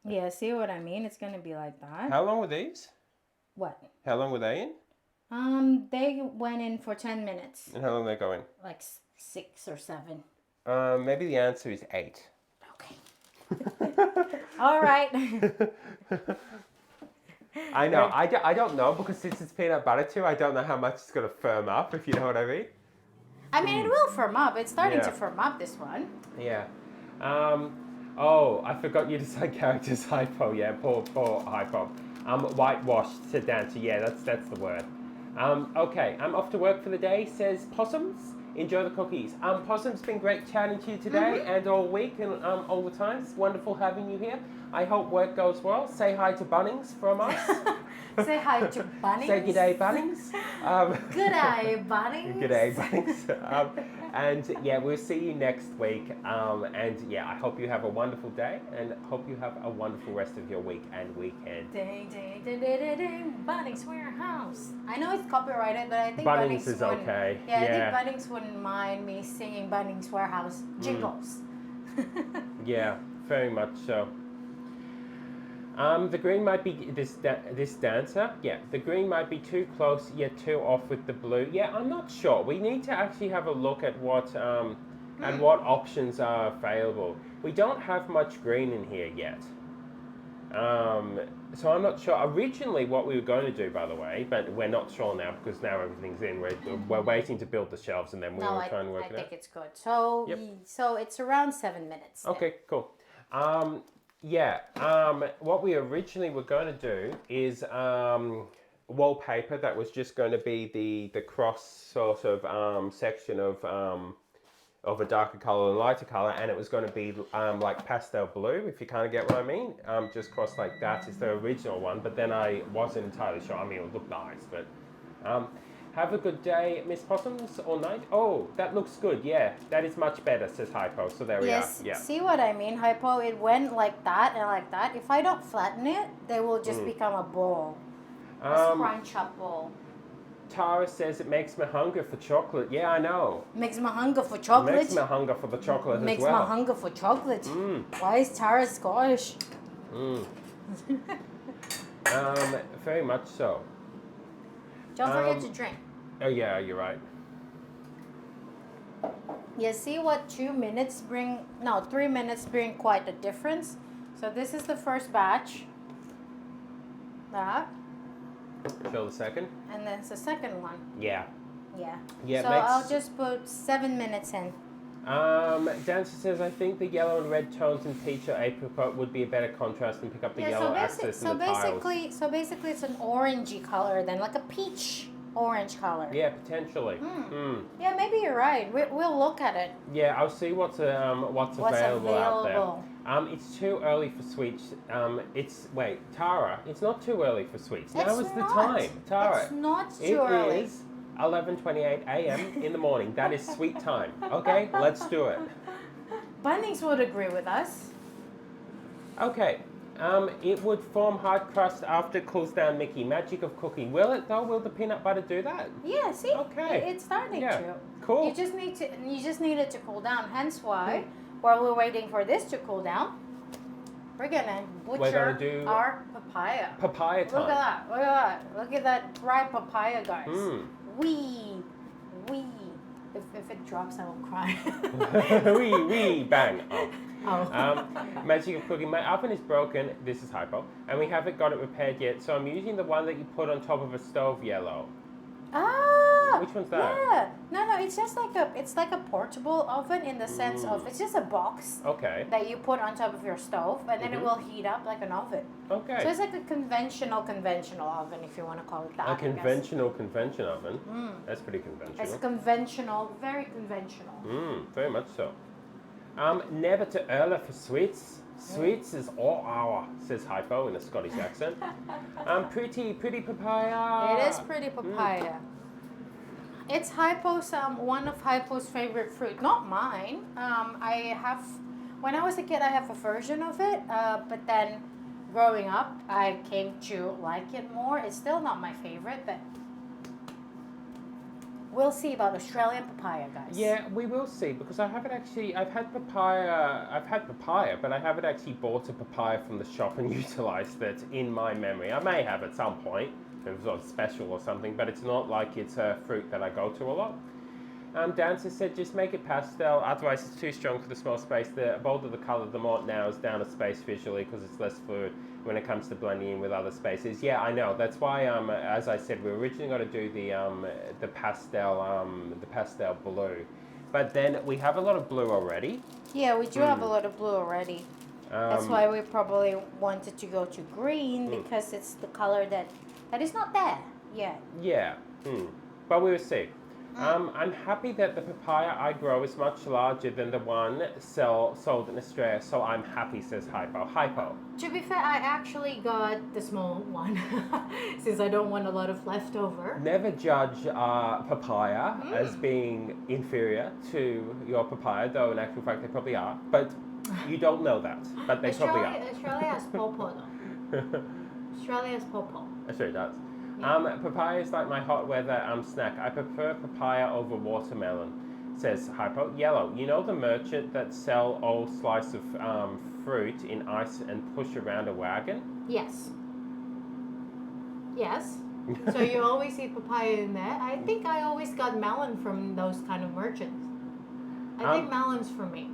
Yeah, see what I mean? It's going to be like that. How long were these? What? How long were they in? They went in for 10 minutes. And how long are they going? Like 6 or 7. Maybe the answer is 8. Okay. All right. I know. I don't know, because since it's peanut butter too, I don't know how much it's going to firm up, if you know what I mean. I mean, it will firm up. It's starting to firm up, this one. Yeah. Oh, I forgot you decide characters, Hypo. Yeah, poor Hypo. Whitewashed, said Dancer. Yeah, that's the word. Okay, I'm off to work for the day, says Possums. Enjoy the cookies. Possum's been great chatting to you today and all week and all the time. It's wonderful having you here. I hope work goes well. Say hi to Bunnings from us. Say hi to Bunnings. Say g'day, Bunnings. G'day, Bunnings. G'day, Bunnings. And yeah, we'll see you next week. And yeah, I hope you have a wonderful day and hope you have a wonderful rest of your week and weekend. Ding, ding, ding, ding, ding, ding. Bunnings Warehouse. I know it's copyrighted, but I think Bunnings is okay. Yeah, I think Bunnings wouldn't mind me singing Bunnings Warehouse jingles. Yeah, very much so. The green might be this dancer. Yeah, the green might be too close yet too off with the blue. Yeah, I'm not sure. We need to actually have a look at what options are available. We don't have much green in here yet. So I'm not sure. Originally, what we were going to do, by the way, but we're not sure now because now everything's in. We're waiting to build the shelves and then we will try and work it out. I think it's good. So so it's around 7 minutes. Okay, cool. What we originally were going to do is wallpaper that was just going to be the cross sort of section of a darker color and lighter color, and it was going to be like pastel blue, if you kind of get what I mean. Just cross like that is the original one, but then I wasn't entirely sure. I mean, it would look nice, but have a good day, Miss Possums, or night. Oh, that looks good. Yeah, that is much better, says Hypo. So there we are. Yeah. See what I mean, Hypo? It went like that and like that. If I don't flatten it, they will just become a ball. A scrunch up ball. Tara says it makes me hunger for chocolate. Yeah, I know. Makes me hunger for chocolate. Makes me hunger for the chocolate as well. Makes me hunger for chocolate. Why is Tara Scottish? Very much so. Don't forget to drink. Oh yeah, you're right. You see what 2 minutes bring? No, 3 minutes bring quite a difference. So this is the first batch. That. Show the second. And then it's the second one. Yeah. Yeah. Yeah. So I'll just put 7 minutes in. Dancer says, I think the yellow and red tones in peach or apricot would be a better contrast and pick up the yellow access in the tiles. So basically it's an orangey color then, like a peach orange color. Yeah, potentially. Yeah, maybe you're right. We'll look at it. Yeah, I'll see what's available out there. It's too early for sweets. Tara, it's not too early for sweets. Now is the time. Tara, it's not too early. It is 11:28 a.m. in the morning. That is sweet time. Okay, let's do it. Bunnings would agree with us. Okay. It would form hard crust after it cools down, Mickey. Magic of cooking. Will it though? Will the peanut butter do that? Yeah, see? Okay. It's starting to. Cool. You just need it to cool down. Hence why, while we're waiting for this to cool down, we're gonna butcher our papaya. Papaya time. Look at that. Look at that. Look at that dry papaya, guys. Wee. If it drops, I will cry. wee, bang. Oh. Magic of cooking. My oven is broken. This is Hypo, and we haven't got it repaired yet. So I'm using the one that you put on top of a stove, yellow. Ah. Which one's that? Yeah. No. It's just like a portable oven in the sense of it's just a box. Okay. That you put on top of your stove, and then it will heat up like an oven. Okay. So it's like a conventional oven, if you want to call it that. A conventional oven. That's pretty conventional. It's conventional, very conventional. Very much so. Never too early for sweets. Sweets is all hour, says Hypo in a Scottish accent. Pretty papaya. It is pretty papaya. It's Hypo's one of Hypo's favorite fruit. Not mine. When I was a kid, I have a version of it. But then, growing up, I came to like it more. It's still not my favorite, but we'll see about Australian papaya, guys. Yeah, we will see because I've had papaya, but I haven't actually bought a papaya from the shop and utilized it in my memory. I may have at some point, if it was special or something, but it's not like it's a fruit that I go to a lot. Dancer said just make it pastel, otherwise it's too strong for the small space. The bolder the color, the more it narrows down a space visually because it's less fluid when it comes to blending in with other spaces. Yeah, I know. That's why, as I said, we originally got to do the pastel blue, but then we have a lot of blue already. Yeah, we do have a lot of blue already. That's why we probably wanted to go to green because it's the color that is not there yet. Yeah, but we will see. I'm happy that the papaya I grow is much larger than the one sold in Australia, so I'm happy, says Hypo. Hypo. To be fair, I actually got the small one since I don't want a lot of leftover. Never judge papaya as being inferior to your papaya, though in actual fact they probably are. But you don't know that, but they probably are. Australia has pawpaw though. Australia has pawpaw. Sure it does. Papaya is like my hot weather snack. I prefer papaya over watermelon, says Hypo. Yellow. You know the merchant that sell old slice of fruit in ice and push around a wagon? Yes. Yes. So you always eat papaya in there. I think I always got melon from those kind of merchants. I think melon's for me.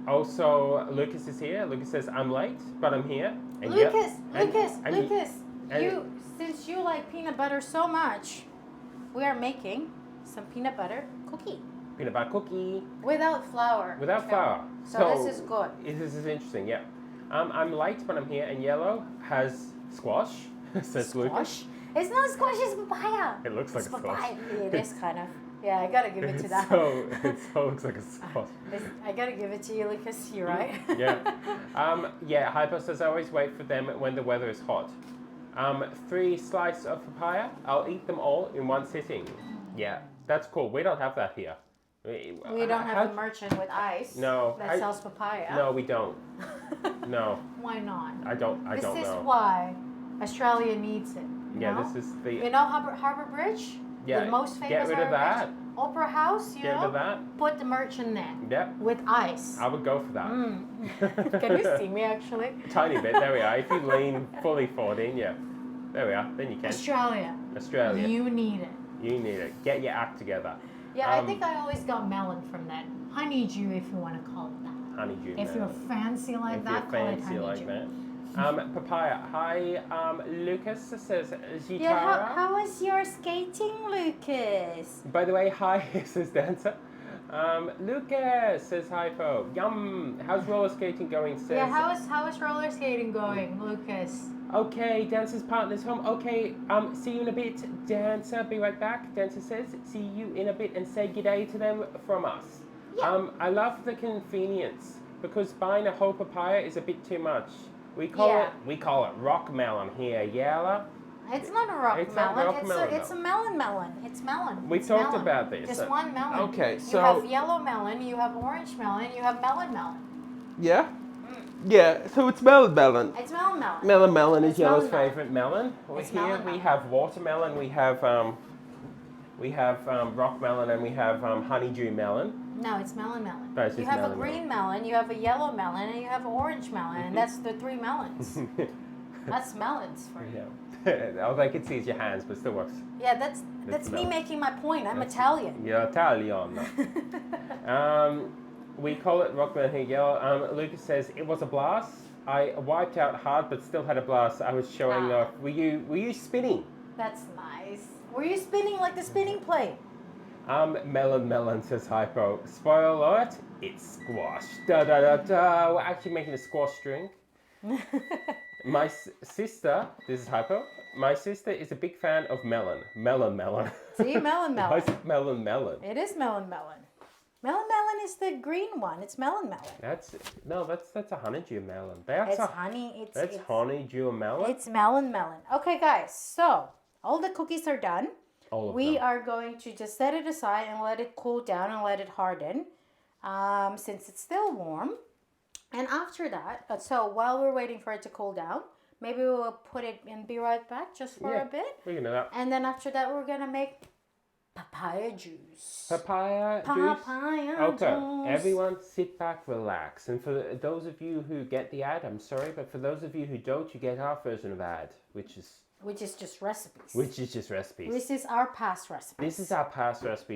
Also, Lucas is here. Lucas says, I'm late, but I'm here. And Lucas, and since you like peanut butter so much, we are making some peanut butter cookie. Peanut butter cookie. Without flour. Without flour. So this is good. This is interesting, yeah. I'm late, but I'm here. And yellow has squash, says Lucas. Squash? It's not squash, it's papaya. It looks like a squash. Papaya. It is kind of. Yeah, I gotta give it to that. It so looks like a squash. I gotta give it to you, Lucas. You're right. Yeah. Hypo says I always wait for them when the weather is hot. 3 slices of papaya. I'll eat them all in one sitting. Yeah, that's cool. We don't have that here. We don't have a merchant with ice. No. That sells papaya. No, we don't. No. Why not? I don't know. This is why Australia needs it. This is the. You know Harbour Bridge? Yeah. The most famous Get rid of that. Bridge? Opera House, Get rid of that. Put the merchant there. Yep. With ice. I would go for that. Can you see me actually? Tiny bit. There we are. If you lean fully forward in, yeah. There we are. Then you can. Australia. You need it. You need it. Get your act together. Yeah, I think I always got melon from that. Honeydew, if you want to call it that. Honeydew. If you're fancy like that, call it honeydew. Papaya. Hi, Lucas says Zitara. Yeah, how was your skating, Lucas? By the way, hi, says Dancer. Lucas says Hypo. Yum. How's roller skating going? Says. Yeah, how is roller skating going, Lucas? Okay, Dancer's partner's home. Okay, see you in a bit, Dancer. Be right back. Dancer says, see you in a bit and say g'day to them from us. Yeah. I love the convenience because buying a whole papaya is a bit too much. We call it rock melon here, Yala. It's not a rock melon. It's a melon. It's melon. We talked about this. Just one melon. Okay, so you have yellow melon, you have orange melon, you have melon. Yeah. Yeah, so it's melon. It's melon. Melon is Yellow's favorite melon. Here we have watermelon, we have rock melon, and we have honeydew melon. No, it's melon. You have a green melon, you have a yellow melon, and you have an orange melon, and that's the 3 melons. That's melons for you. Yeah. All they can see is your hands, but it still works. Yeah, that's me making my point. I'm Italian. You're Italian. We call it rock melon here, yellow. Lucas says it was a blast. I wiped out hard, but still had a blast. I was showing off. Were you spinning? That's nice. Were you spinning like the spinning plate? Melon says Hypo. Spoiler alert, it's squash. Da da da da. We're actually making a squash drink. My sister, this is Hypo. My sister is a big fan of melon. Melon. See, melon. Why is it melon? It is melon. Melon is the green one. It's melon. That's a honeydew melon. It's honeydew melon. It's melon. Okay, guys. So all the cookies are done. We are going to just set it aside and let it cool down and let it harden, since it's still warm. And after that, so while we're waiting for it to cool down, maybe we'll put it and be right back just for a bit. We can do that. And then after that, we're gonna make papaya juice. Papaya juice. Everyone sit back, relax. And for those of you who get the ad, I'm sorry, but for those of you who don't, you get our version of ad, which is just recipes. This is our past recipe.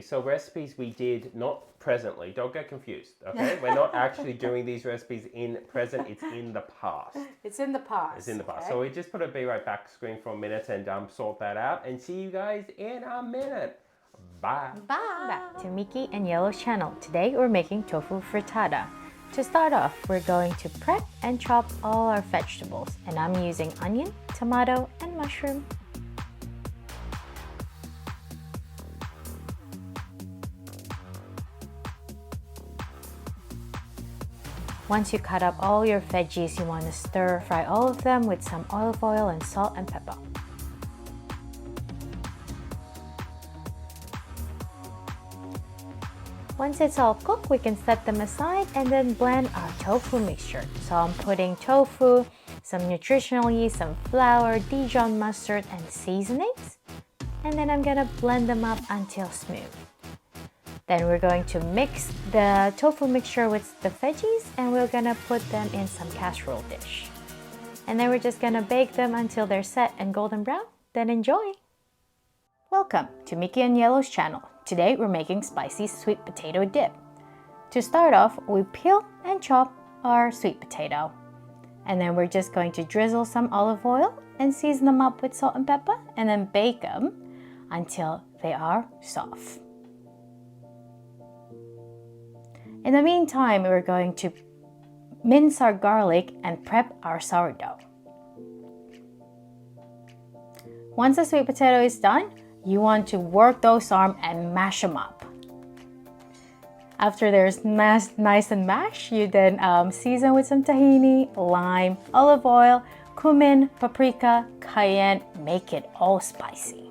So recipes we did not presently. Don't get confused, okay? We're not actually doing these recipes in present. It's in the past. It's in the past. Okay? So we just put a be right back screen for a minute and sort that out. And see you guys in a minute. Bye. Back to Mickey and Yellow's channel. Today we're making tofu frittata. To start off, we're going to prep and chop all our vegetables, and I'm using onion, tomato, and mushroom. Once you cut up all your veggies, you want to stir fry all of them with some olive oil and salt and pepper. Once it's all cooked, we can set them aside and then blend our tofu mixture. So I'm putting tofu, some nutritional yeast, some flour, Dijon mustard, and seasonings. And then I'm gonna blend them up until smooth. Then we're going to mix the tofu mixture with the veggies and we're gonna put them in some casserole dish. And then we're just gonna bake them until they're set and golden brown. Then enjoy! Welcome to Mickey and Yellow's channel. Today we're making spicy sweet potato dip. To start off, we peel and chop our sweet potato. And then we're just going to drizzle some olive oil and season them up with salt and pepper and then bake them until they are soft. In the meantime, we're going to mince our garlic and prep our sourdough. Once the sweet potato is done, you want to work those arms and mash them up. After they're nice and mashed, you then season with some tahini, lime, olive oil, cumin, paprika, cayenne, make it all spicy.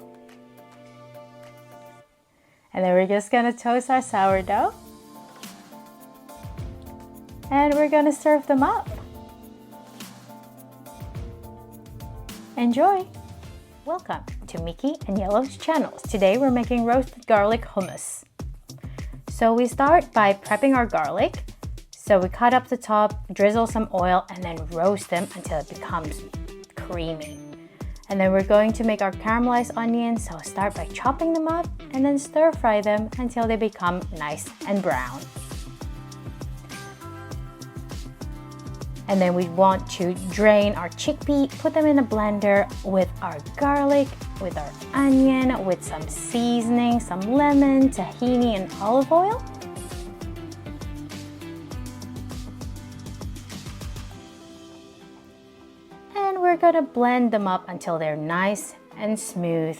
And then we're just gonna toast our sourdough. And we're gonna serve them up. Enjoy! Welcome to Mickey and Yellow's channels. Today we're making roasted garlic hummus. So we start by prepping our garlic. So we cut up the top, drizzle some oil, and then roast them until it becomes creamy. And then we're going to make our caramelized onions. So start by chopping them up and then stir fry them until they become nice and brown. And then we want to drain our chickpea, put them in a blender with our garlic, with our onion, with some seasoning, some lemon, tahini, and olive oil. And we're gonna blend them up until they're nice and smooth.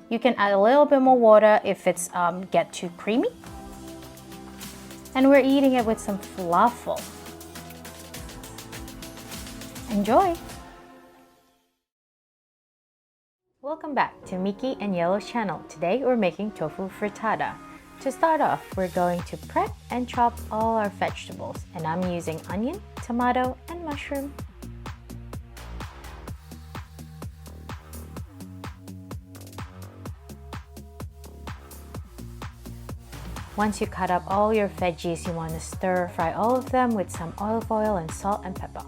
You can add a little bit more water if it's get too creamy. And we're eating it with some falafel. Enjoy! Welcome back to Mickey and Yellow's channel. Today we're making tofu frittata. To start off, we're going to prep and chop all our vegetables, and I'm using onion, tomato, and mushroom. Once you cut up all your veggies, you want to stir fry all of them with some olive oil and salt and pepper.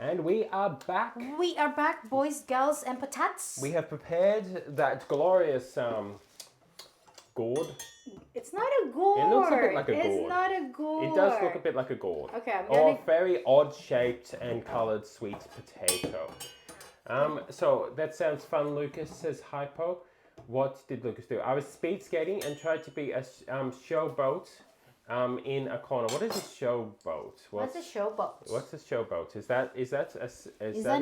And we are back. We are back, boys, girls, and patates. We have prepared that glorious gourd. It's not a gourd. It looks a bit like a gourd. It's not a gourd. It does look a bit like a gourd. Okay, I'm Or gonna... a very odd-shaped and coloured sweet potato. So that sounds fun, Lucas, says Hypo. What did Lucas do? I was speed skating and tried to be a showboat in a corner. What is a showboat? What's a showboat? What's a showboat? Is that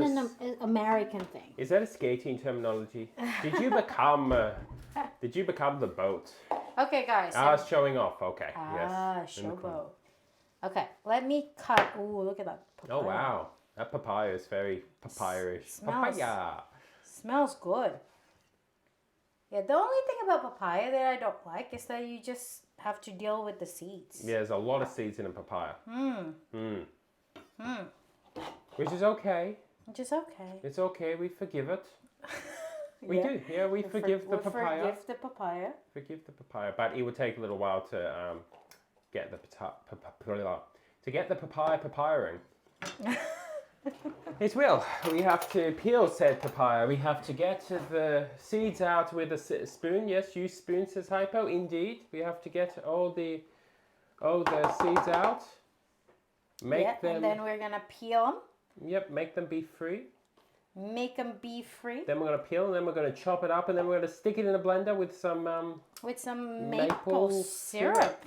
an American thing? Is that a skating terminology? Did you become the boat? Okay, guys. Showing off. Okay. Yes. Showboat. Okay, let me cut. Ooh, look at that papaya. Oh wow, that papaya is very papaya-ish. Papaya. Smells good. Yeah, the only thing about papaya that I don't like is that you just have to deal with the seeds. Yeah, there's a lot of seeds in a papaya. Which is okay. Which is okay. It's okay. We forgive it. We do. Yeah, we forgive the papaya. Forgive the papaya. Forgive the papaya, but it would take a little while to get the papayaing. It will. We have to peel said papaya. We have to get the seeds out with a spoon. Yes, use spoon, says Hypo. Indeed, we have to get all the seeds out. Make them. And then we're gonna peel them. Yep, make them be free. Make them beef free. Then we're going to peel, and then we're going to chop it up, and then we're going to stick it in a blender with some With some maple maple syrup.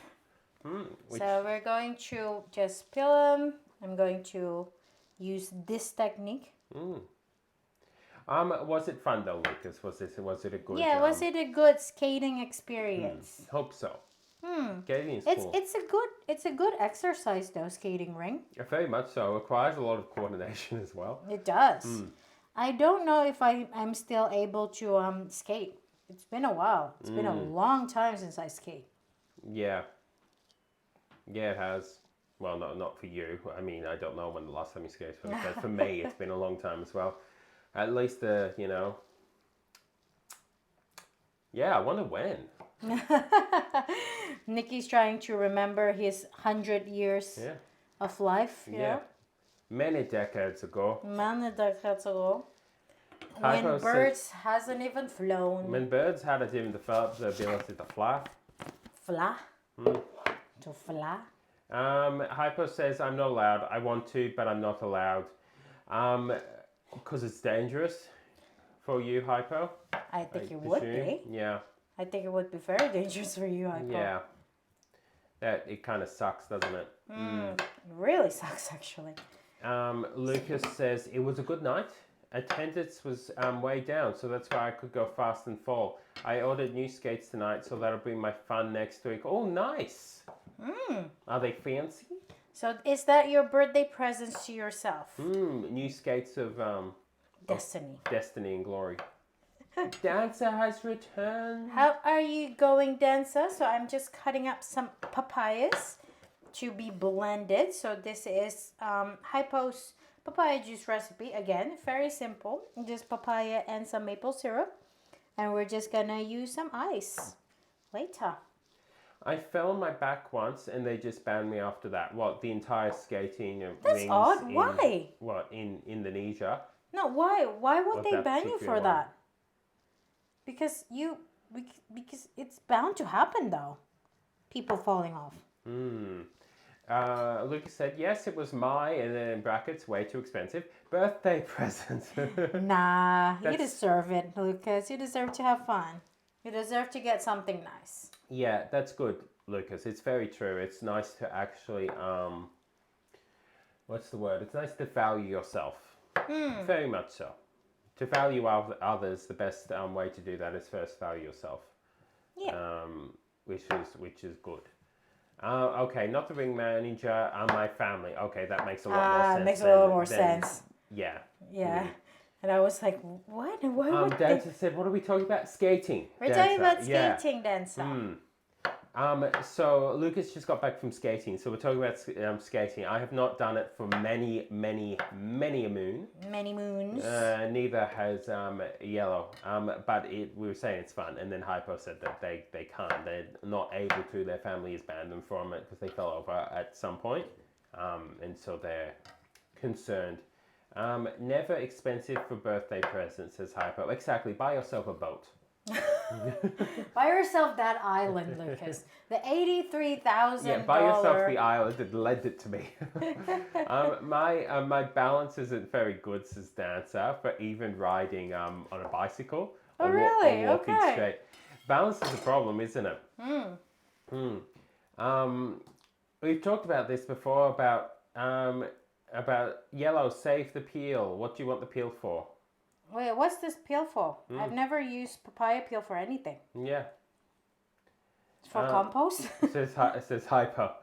which, So we're going to just peel them. I'm going to use this technique. was it fun though, Lucas? Was it a good? Yeah, was it a good skating experience? Hope so. Skating is It's cool. it's a good exercise though, skating ring. Very much so. It requires a lot of coordination as well. It does. I don't know if I'm still able to skate. It's been a while. It's been a long time since I skate. Yeah. Yeah, it has. Well, not for you. I mean, I don't know when the last time you skated was, but for me, it's been a long time as well. At least yeah, I wonder when. Nikki's trying to remember his 100 years Yeah. of life. Yeah. Many decades ago. Many decades ago. Hypo When says- birds hasn't even flown. When birds hadn't even developed the ability to fly. Fly. To fly. Hypo says, I'm not allowed. I want to, but I'm not allowed. Because it's dangerous for you, Hypo. I think I it would presume. be. Yeah. I think it would be very dangerous for you, Hypo. Yeah. That it kind of sucks, doesn't it? It really sucks, actually. Lucas says it was a good night. Attendance was way down, so that's why I could go fast and fall. I ordered new skates tonight, so that'll be my fun next week. Oh, nice. Are they fancy? So is that your birthday presents to yourself? New skates of Destiny. destiny and glory. Dancer has returned. How are you going, Dancer? So I'm just cutting up some papayas to be blended. So this is Hypo's papaya juice recipe. Again, very simple. Just papaya and some maple syrup. And we're just gonna use some ice later. I fell on my back once, and they just banned me after that. What, the entire skating That's rings odd. in, Why? What, in Indonesia? No, why? Why would What, they that ban you particular for one? that? Because it's bound to happen though. People falling off. Lucas said, yes, it was my, and then in brackets, way too expensive, birthday present. Nah, you That's- deserve it, Lucas. You deserve to have fun. You deserve to get something nice. Yeah, that's good, Lucas. It's very true. It's nice to actually, what's the word? It's nice to value yourself. Very much so. To value others, the best way to do that is first value yourself. Yeah. Which is good. Okay, not the ring manager, my family. Okay, that makes a lot more sense. Makes a little more sense. Yeah. Yeah. And I was like, what? Why would they? Dancer said, what are we talking about? Skating. We're talking Dancer. about Yeah. skating, Dancer. So Lucas just got back from skating. So we're talking about skating. I have not done it for many a moon. Many moons. Neither has Yellow. But we were saying it's fun. And then Hypo said that they can't. They're not able to. Their family has banned them from it because they fell over at some point. And so they're concerned. Never expensive for birthday presents, says Hypo. Exactly. Buy yourself a boat. Buy yourself that island, Lucas. The $83,000. Yeah, buy yourself the island and lend it to me. My balance isn't very good, says Dancer, for even riding on a bicycle. Oh, or really? or walking Okay. straight. Balance is a problem, isn't it? We've talked about this before about yellow. Save the peel. What do you want the peel for? Wait, what's this peel for? I've never used papaya peel for anything. Yeah. It's for compost? says Hypo.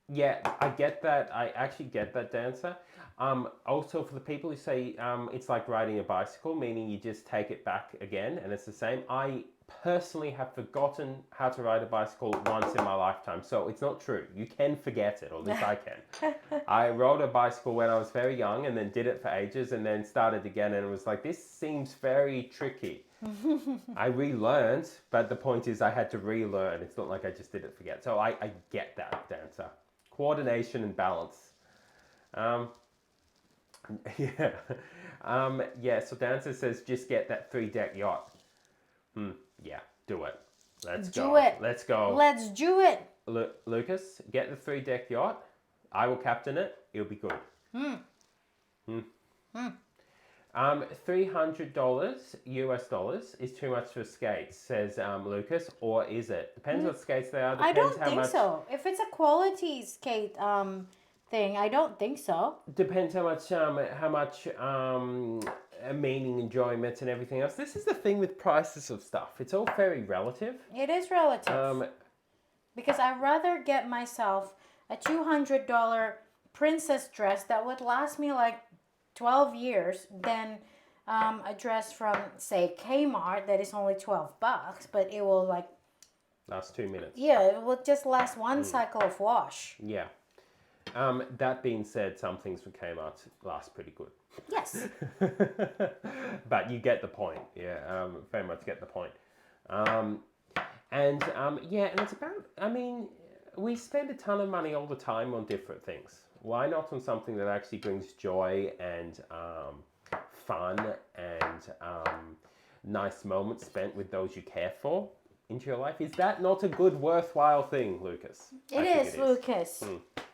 Yeah, I get that. I actually get that, Dancer. Also, for the people who say it's like riding a bicycle, meaning you just take it back again and it's the same. I personally have forgotten how to ride a bicycle once in my lifetime, so it's not true. You can forget it, or at least I can. I rode a bicycle when I was very young and then did it for ages and then started again and it was like, this seems very tricky. I relearned, but the point is I had to relearn. It's not like I just did it forget. So I get that, Dancer. Coordination and balance. Yeah. Yeah, so Dancer says just get that 3-deck yacht. Yeah, do it. Let's go. Do it. Let's go. Let's do it. Lucas, get the 3-deck yacht. I will captain it. It'll be good. $300 US dollars is too much for skates, says Lucas, or is it? Depends what skates they are. I Depends don't how think much. so. If it's a quality skate thing, I don't think so. Depends how much meaning, enjoyment, and everything else. This is the thing with prices of stuff. It's all very relative. It is relative. Because I'd rather get myself a $200 princess dress that would last me like 12 years than a dress from, say, Kmart that is only $12, but it will like, last 2 minutes. yeah, it will just last one cycle of wash. Yeah. That being said, some things from Kmart last pretty good. Yes. But you get the point. Yeah, very much get the point. And it's about, I mean, we spend a ton of money all the time on different things. Why not on something that actually brings joy and fun and nice moments spent with those you care for into your life? Is that not a good, worthwhile thing, Lucas? It is, Lucas.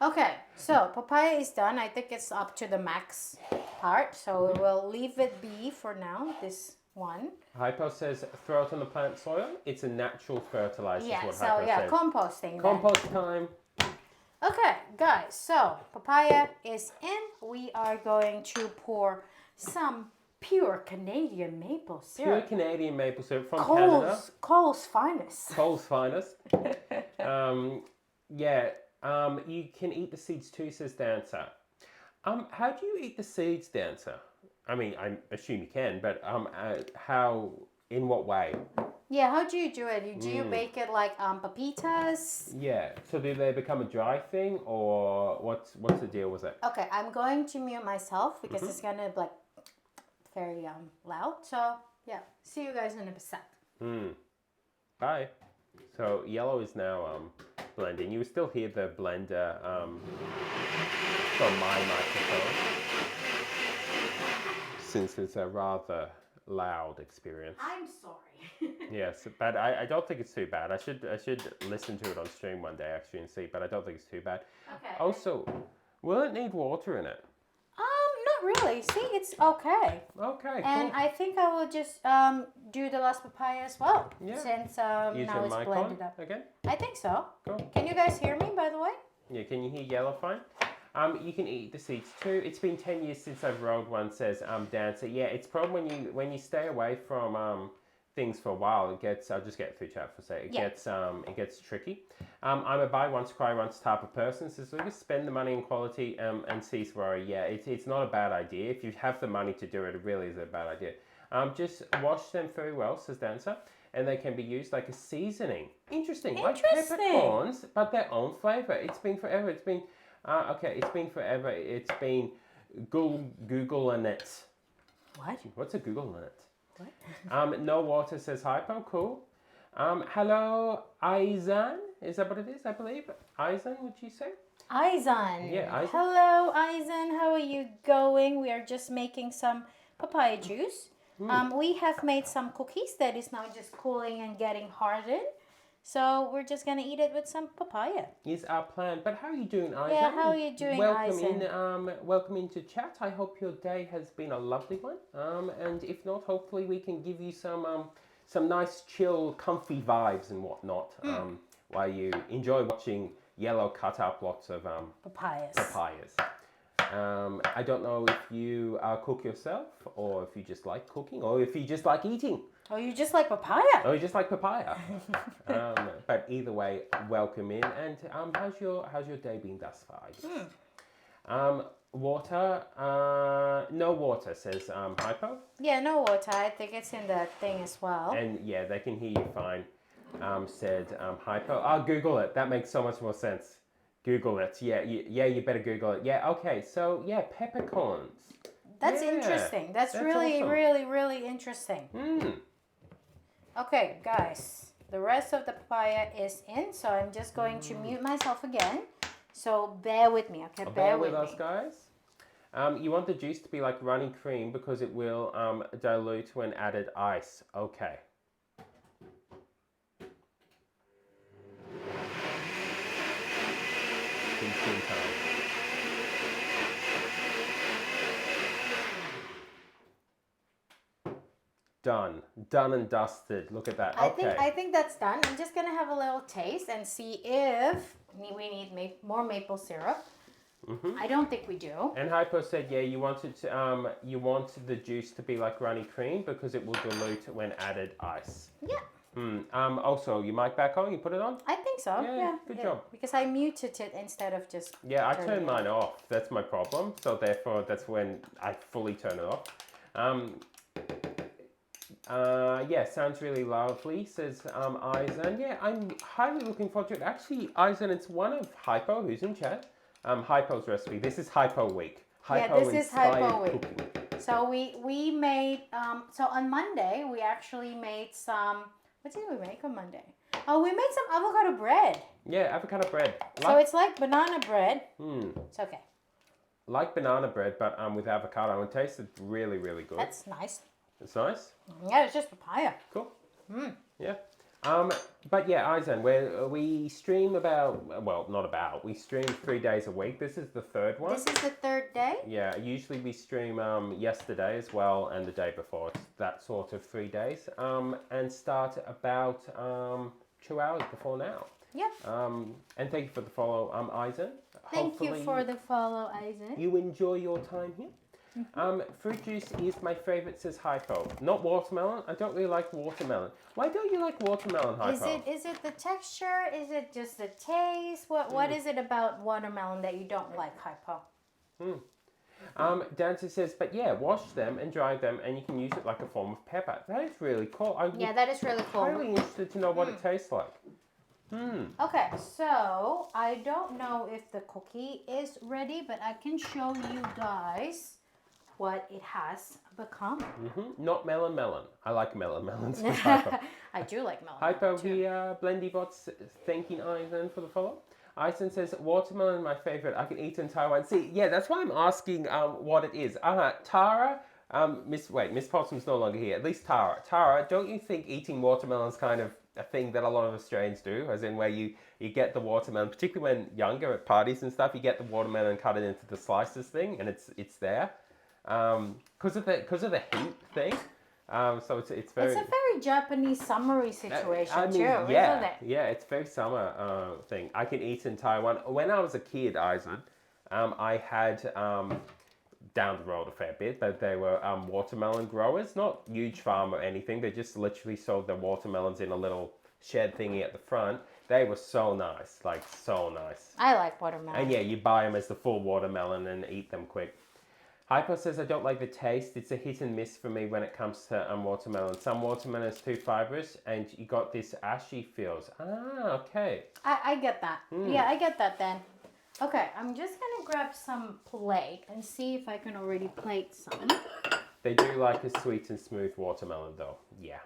Okay, so papaya is done. I think it's up to the max part, so we'll leave it be for now, this one. Hypo says throw it on the plant soil. It's a natural fertilizer. Yeah, is what so Hypo yeah, says. composting. Compost time. Okay, guys, so papaya is in. We are going to pour some pure Canadian maple Pure syrup. Canadian maple syrup from Canada. Cole's finest. Cole's finest. You can eat the seeds too, says Dancer. How do you eat the seeds, Dancer? I mean, I assume you can, but how? In what way? Yeah, how do you do it? Do you bake it like papitas? Yeah. So do they become a dry thing, or what's the deal with it? Okay, I'm going to mute myself because it's gonna be like very loud. So yeah, see you guys in a sec. Bye. So yellow is now blending. You still hear the blender from my microphone, since it's a rather loud experience. I'm sorry. Yes, but I don't think it's too bad. I should listen to it on stream one day actually and see, but I don't think it's too bad. Okay. Also, will it need water in it? Not really. See, it's okay. Okay, cool. And I think I will just do the last papaya as well. Yeah. Since Use now your it's mic blended on up. again. I think so. Cool. Can you guys hear me, by the way? Yeah, can you hear yellow fine? You can eat the seeds too. It's been 10 years since I've rolled one, says Dancer. Yeah, it's probably when you stay away from things for a while, it gets, I'll just get through chat for a sec. It gets tricky. I'm a buy once, cry once type of person, says Lucas. Spend the money in quality and cease worry. Yeah, it's not a bad idea. If you have the money to do it, it really is a bad idea. Just wash them very well, says Dancer. And they can be used like a seasoning. Interesting. Like peppercorns, but their own flavour. It's been forever. It's been forever. It's been Google and it. What? What's a Google and it? What? No water, says Hypo. Cool. Hello, Aizan. Is that what it is? I believe. Aizan, would you say? Aizan. Yeah, Aizan. Hello, Aizan. How are you going? We are just making some papaya juice. We have made some cookies that is now just cooling and getting hardened. So we're just gonna eat it with some papaya. Is our plan. But how are you doing, Aizan? Yeah, how are you doing, Aizan? Welcome into chat. I hope your day has been a lovely one. And if not, hopefully we can give you some nice, chill, comfy vibes and whatnot. While you enjoy watching yellow cut up lots of Papayas. I don't know if you cook yourself, or if you just like cooking, or if you just like eating. Oh, you just like papaya? Oh, you just like papaya. But either way, welcome in. And how's your day been thus far? Water, no water, says Hypo. Yeah, no water. I think it's in the thing as well. And yeah, they can hear you fine, said Hypo. Oh, Google it. That makes so much more sense. Google it. Yeah, you better Google it. Yeah, okay. So yeah, peppercorns. That's interesting. That's really, awesome. really, really interesting. Okay, guys. The rest of the papaya is in, so I'm just going to mute myself again. So bear with me, okay? Bear with us, guys. You want the juice to be like runny cream because it will dilute when added ice. Okay. Consume time. Done and dusted. Look at that. I think that's done. I'm just gonna have a little taste and see if we need more maple syrup. I don't think we do. And Hypo said, yeah, you wanted to, you want the juice to be like runny cream because it will dilute when added ice. Yeah. Also, your mic back on? You put it on? I think so. Yeah, good job. Because I muted it instead of just. Yeah, I turning turned it mine off. That's my problem. So therefore, that's when I fully turn it off. Yeah, sounds really lovely, says Eisen. Yeah, I'm highly looking forward to it. Actually, Eisen, it's one of Hypo, who's in chat. Hypo's recipe. This is Hypo week. Hypo this is Hypo week. Cooking. So we made so on Monday we actually made some. What did we make on Monday? Oh, we made some avocado bread. Yeah, avocado bread. So it's like banana bread. It's okay. Like banana bread, but with avocado, and it tasted really, really good. That's nice. It's nice. Yeah, it's just papaya. Cool. Yeah. But yeah, Eisen, we stream we stream 3 days a week. This is the third one. This is the third day? Yeah, usually we stream yesterday as well and the day before. It's that sort of 3 days. And start about 2 hours before now. Yep. And thank you for the follow, Eisen. Thank you for the follow, Eisen. You enjoy your time here. Fruit juice is my favorite, says Hypo. Not watermelon. I don't really like watermelon. Why don't you like watermelon, Hypo? Is it the texture? Is it just the taste? What is it about watermelon that you don't like, Hypo? Dancer says, but yeah, wash them and dry them, and you can use it like a form of pepper. That is really cool. Yeah, that is really cool. I'm really interested to know what it tastes like. Okay, so I don't know if the cookie is ready, but I can show you guys what it has become. Not melon. I like melon. I do like melon. Hypo here, Blendybots, thanking Eisen for the follow. Eisen says, watermelon my favorite. I can eat in Taiwan. See, yeah, that's why I'm asking what it is. Tara, Miss Possum's no longer here. At least Tara. Tara, don't you think eating watermelon is kind of a thing that a lot of Australians do? As in where you get the watermelon, particularly when younger at parties and stuff, you get the watermelon and cut it into the slices thing, and it's there. Because of the heat thing. So it's very. It's a very Japanese summery situation too, isn't it? Yeah, it's very summer thing. I can eat in Taiwan. When I was a kid, Eisen, I had down the road a fair bit, but they were watermelon growers, not huge farm or anything. They just literally sold their watermelons in a little shed thingy at the front. They were so nice, like so nice. I like watermelon. And yeah, you buy them as the full watermelon and eat them quick. Hypo says, I don't like the taste. It's a hit and miss for me when it comes to watermelon. Some watermelon is too fibrous and you got this ashy feels. Okay. I get that. Yeah, I get that then. Okay, I'm just going to grab some plate and see if I can already plate some. They do like a sweet and smooth watermelon though. Yeah.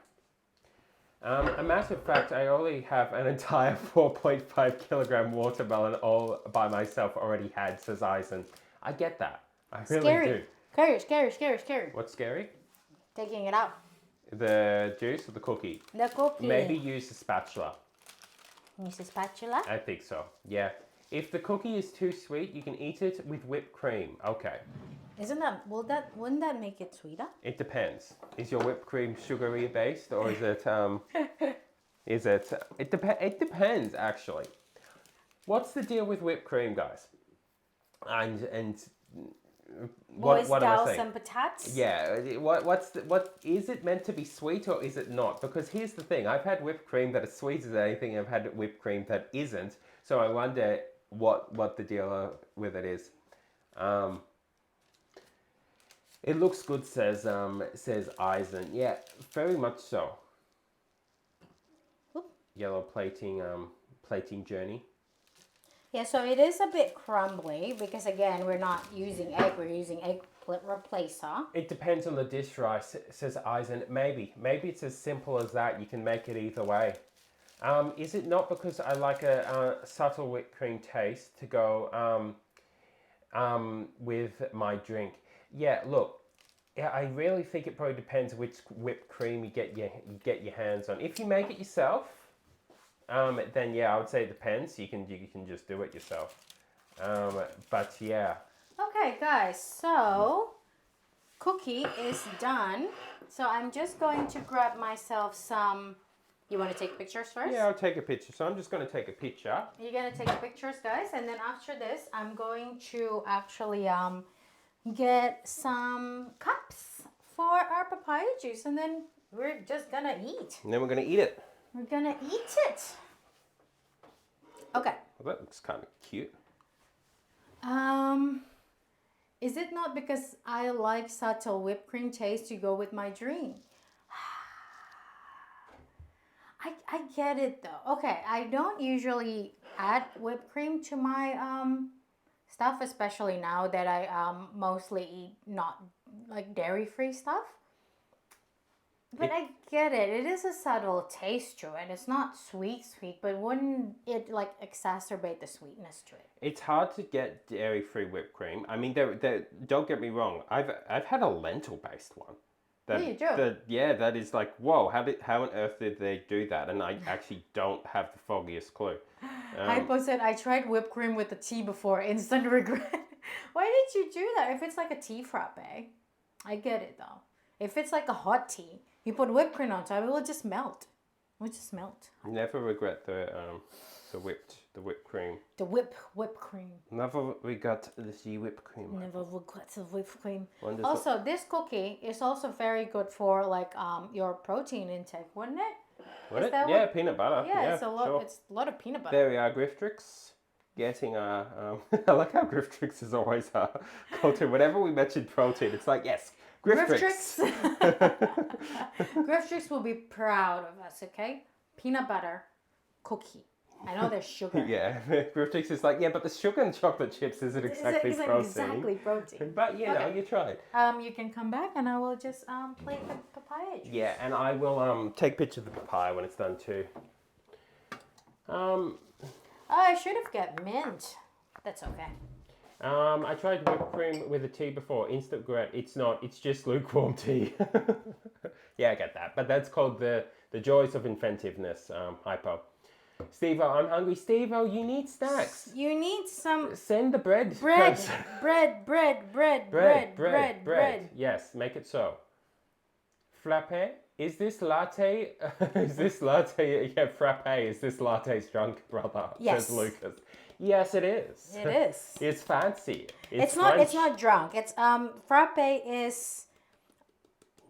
A matter of fact, I only have an entire 4.5 kilogram watermelon all by myself already had, says Eisen. I get that. I really do. Scary. What's scary? Taking it out. The juice or the cookie? The cookie. Maybe use a spatula. Use a spatula? I think so, yeah. If the cookie is too sweet, you can eat it with whipped cream. Okay. Wouldn't that make it sweeter? It depends. Is your whipped cream sugary based or is it, it depends actually. What's the deal with whipped cream, guys? And what am I saying? And patates? Yeah, what is it meant to be sweet or is it not? Because here's the thing, I've had whipped cream that is sweet as anything, I've had whipped cream that isn't, so I wonder what the deal with it is. It looks good, says Eisen. Yeah, very much so. Oop. Yellow plating journey. Yeah, so it is a bit crumbly because again, we're not using egg, we're using egg replacer. It depends on the dish rice, says Eisen. Maybe it's as simple as that. You can make it either way. Is it not because I like a subtle whipped cream taste to go with my drink? Yeah, look, I really think it probably depends which whipped cream you get your hands on. If you make it yourself, then yeah, I would say it depends. You can just do it yourself. But yeah. Okay, guys. So cookie is done. So I'm just going to grab myself some. You want to take pictures first? Yeah, I'll take a picture. So I'm just going to take a picture. You're gonna take pictures, guys, and then after this, I'm going to actually get some cups for our papaya juice, and then we're just gonna eat. And then we're going to eat it. We're gonna eat it. Okay. Well, that looks kind of cute. Is it not because I like subtle whipped cream taste to go with my dream? I get it though. Okay, I don't usually add whipped cream to my stuff, especially now that I mostly eat not like dairy-free stuff. But I get it. It is a subtle taste to it. It's not sweet, but wouldn't it like exacerbate the sweetness to it? It's hard to get dairy-free whipped cream. I mean, don't get me wrong. I've had a lentil-based one. You do? That is like, whoa, how on earth did they do that? And I actually don't have the foggiest clue. Hypo said, I tried whipped cream with the tea before. Instant regret. Why did you do that? If it's like a tea frappe, I get it though. If it's like a hot tea, you put whipped cream on top, it will just melt. It will just melt. Never regret the whipped cream. The whipped cream. Never regret the whipped cream. Never regret the whipped cream. Wonderful. Also, this cookie is also very good for like your protein intake, wouldn't it? Would Is it? that Yeah, what- peanut butter. Yeah, it's a lot. Sure. It's a lot of peanut butter. There we are, Griftrix. Getting I like how Griftrix is always called to whenever we mention protein. It's like yes, Griftrix. Griftrix will be proud of us. Okay, peanut butter cookie. I know there's sugar. Yeah, Griftrix is like, yeah, but the sugar and chocolate chips isn't exactly It's protein. exactly protein. But you know, Okay. you tried. You can come back and I will just plate the papaya juice. Yeah, and I will take a picture of the papaya when it's done too. Oh, I should have got mint. That's okay. I tried whipped cream with a tea before. Instant regret. It's not. It's just lukewarm tea. Yeah, I get that. But that's called the joys of inventiveness. Hypo. Steve-O, I'm hungry. Steve-O, you need snacks. You need some Send the bread. bread. person. Bread. Yes, make it so. Frappe. Is this latte? Is this latte? Yeah, frappe. Is this latte's drunk brother? Yes. Says Lucas. Yes, it is. It is. It's fancy. It's not. It's French. not drunk. It's frappe is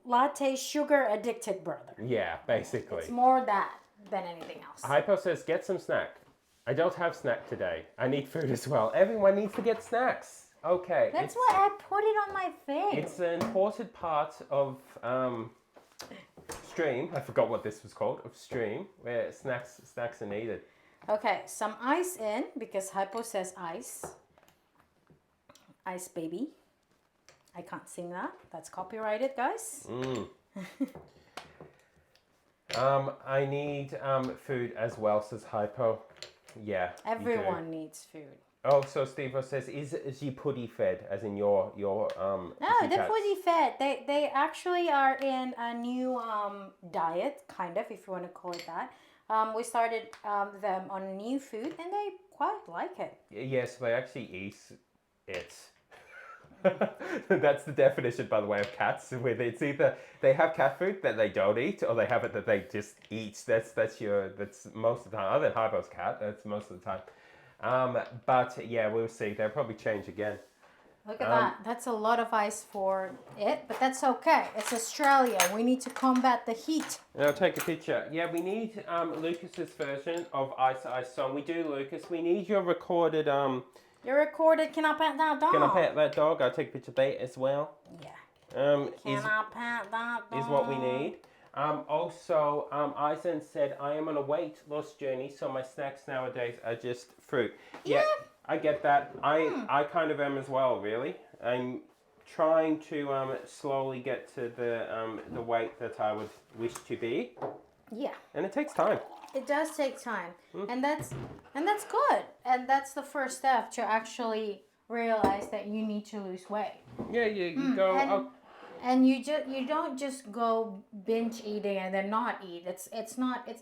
latte sugar addicted brother. Yeah, basically. It's more that than anything else. Hypo says, get some snack. I don't have snack today. I need food as well. Everyone needs to get snacks. Okay. That's why I put it on my thing. It's an important part of stream. I forgot what this was called. Of stream, where snacks are needed. Okay, some ice in because Hypo says ice. Ice baby. I can't sing that. That's copyrighted, guys. I need food as well, says Hypo. Yeah. you do. Everyone needs food. Oh, so Steve says, is your puddy fed? As in your No, pussycats? they're fully fed. They actually are in a new diet, kind of, if you want to call it that. We started them on new food, and they quite like it. Yes, they actually eat it. That's the definition, by the way, of cats. With it's either they have cat food that they don't eat, or they have it that they just eat. That's most of the time. Other than Hypo's cat, that's most of the time. But yeah, we'll see. They'll probably change again. Look at that. That's a lot of ice for it, but that's okay. It's Australia. We need to combat the heat. And I'll take a picture. Yeah, we need Lucas's version of Ice Ice Song. We do, Lucas. We need your recorded. You're recorded. Can I pet that dog? Can I pet that dog? I'll take a picture of that as well. Yeah. Is I pet that dog? is what we need. Also, Eisen said, I am on a weight loss journey, so my snacks nowadays are just fruit. Yeah, I get that. I kind of am as well, really. I'm trying to slowly get to the weight that I would wish to be. Yeah. And it takes time. It does take time, and that's good. And that's the first step to actually realize that you need to lose weight. Yeah, you go. And you don't just go binge eating and then not eat. It's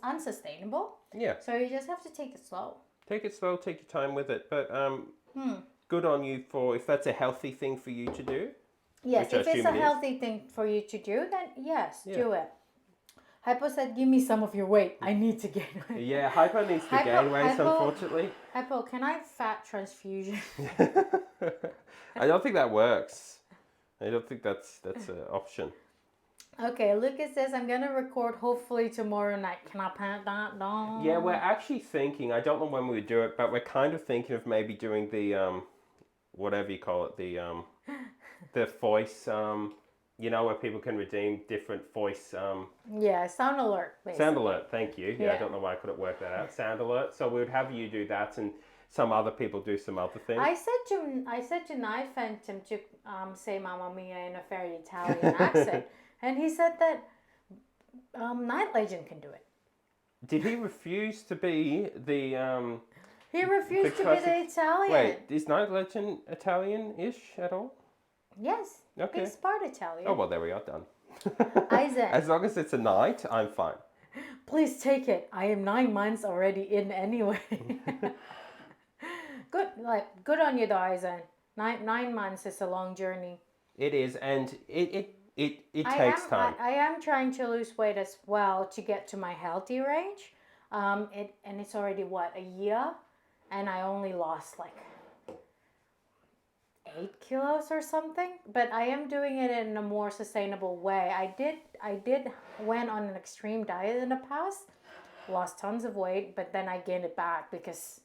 unsustainable. Yeah. So you just have to take it slow. Take it slow, take your time with it. But good on you for if that's a healthy thing for you to do. Yes, which I if it's assume a it is. healthy thing for you to do, then yes, Yeah. do it. Hypo said, "Give me some of your weight. I need to gain weight." Yeah, Hypo needs to gain weight, unfortunately. Hypo, can I have fat transfusion? I don't think that works. I don't think that's an option. Okay, Lucas says, "I'm gonna record hopefully tomorrow night. Can I pat that down?" Yeah, we're actually thinking, I don't know when we would do it, but we're kind of thinking of maybe doing the, whatever you call it, the voice, where people can redeem different voice, Yeah, sound alert, basically. sound alert, thank you. Yeah, I Yeah. don't know why I couldn't work that out. Sound alert. So we would have you do that and some other people do some other things. I said to Night Phantom to say Mamma Mia in a very Italian accent, and he said that Night Legend can do it. Did he refuse to be the, He refused to be classic- the Italian. wait, is Night Legend Italian-ish at all? Yes. Okay. He's part Italian. Oh, well, there we are, done. Isaac, As long as it's a night, I'm fine. please take it. I am 9 months already in anyway. Good on you, though, Isaac. 9 months is a long journey. It is, and it takes time. I am trying to lose weight as well to get to my healthy range. And it's already a year, and I only lost like 8 kilos or something. But I am doing it in a more sustainable way. I did went on an extreme diet in the past, lost tons of weight, but then I gained it back because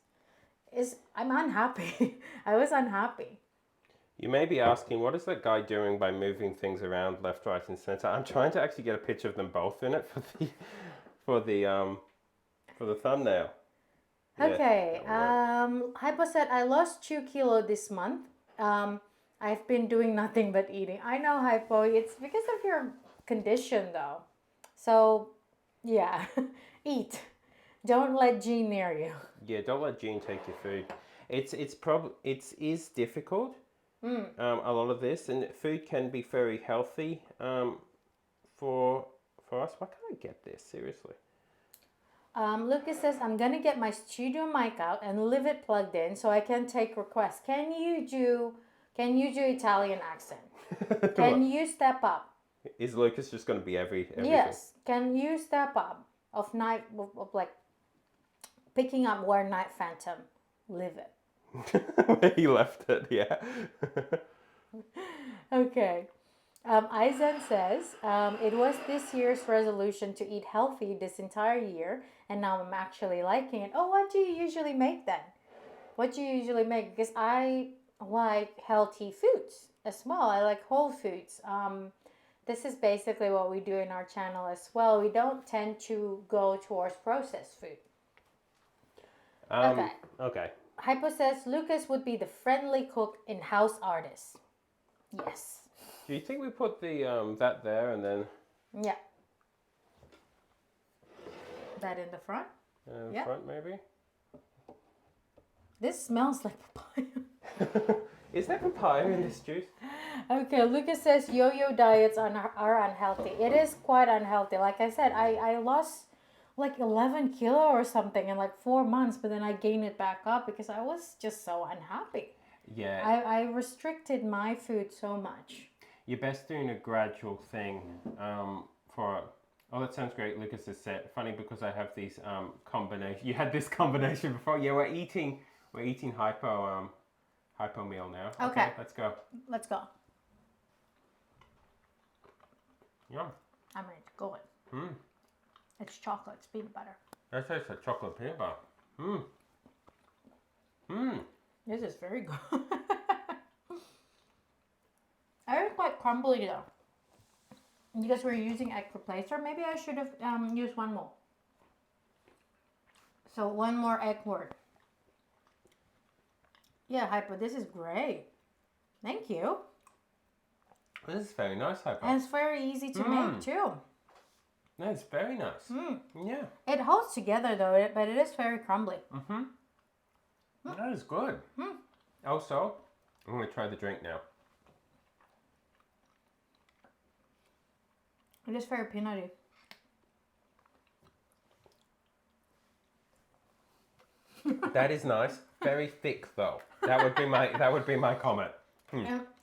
I'm unhappy. I was unhappy. You may be asking, what is that guy doing by moving things around left, right, and center? I'm trying to actually get a picture of them both in it for the thumbnail. Yeah, Okay. that'll work. Hypo said, "I lost 2 kilos this month. I've been doing nothing but eating." I know, Hypo. It's because of your condition, though. So, yeah, eat. Don't let Jean near you. Yeah, don't let Jean take your food. It is difficult. A lot of this, and food can be very healthy for us. Why can't I get this seriously? Lucas says, "I'm gonna get my studio mic out and leave it plugged in so I can take requests. Can you do Italian accent? Can you step up?" Is Lucas just going to be everything? Yes. Can you step up of like picking up where Night Phantom leave it? Where he left it, yeah. Okay. Aizen says, "It was this year's resolution to eat healthy this entire year, and now I'm actually liking it." Oh, what do you usually make then? What do you usually make? Because I like healthy foods as well. I like whole foods. This is basically what we do in our channel as well. We don't tend to go towards processed food. Okay. Okay. Hypo says, "Lucas would be the friendly cook and house artist." Yes. Do you think we put the that there and then Yeah. That in the front. in Yeah. front maybe? This smells like papaya. Is there papaya in this juice? Okay, Lucas says yo-yo diets are unhealthy. It is quite unhealthy. Like I said, I lost like 11 kilo or something in like 4 months, but then I gained it back up because I was just so unhappy. Yeah. I restricted my food so much. You're best doing a gradual thing for... Oh, that sounds great. Lucas has said, funny because I have these combination. You had this combination before. Yeah, we're eating hypo meal now. Okay. Let's go. Let's go. Yum. I'm ready to go in. It's chocolate. It's peanut butter. That tastes like chocolate peanut butter. This is very good. I was quite crumbly though. Because we're using egg replacer, maybe I should have used one more. So one more egg word. Yeah, Hypo, this is great. Thank you. This is very nice, Hypo. And it's very easy to make too. That's very nice. Yeah. It holds together though, but it is very crumbly. That is good. Also, I'm going to try the drink now. It is very peanutty. That is nice. Very thick though. That would be my comment.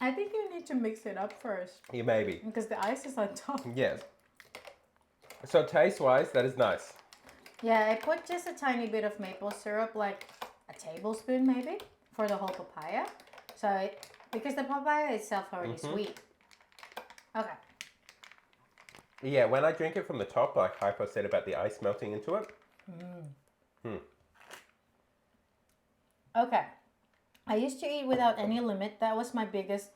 I think you need need to mix it up first Yeah, maybe. because the ice is on top. Yes. So taste-wise, that is nice. Yeah, I put just a tiny bit of maple syrup, like a tablespoon maybe, for the whole papaya. So because the papaya itself already sweet. Okay. Yeah, when I drink it from the top, like Hypo said about the ice melting into it. Okay. I used to eat without any limit. That was my biggest.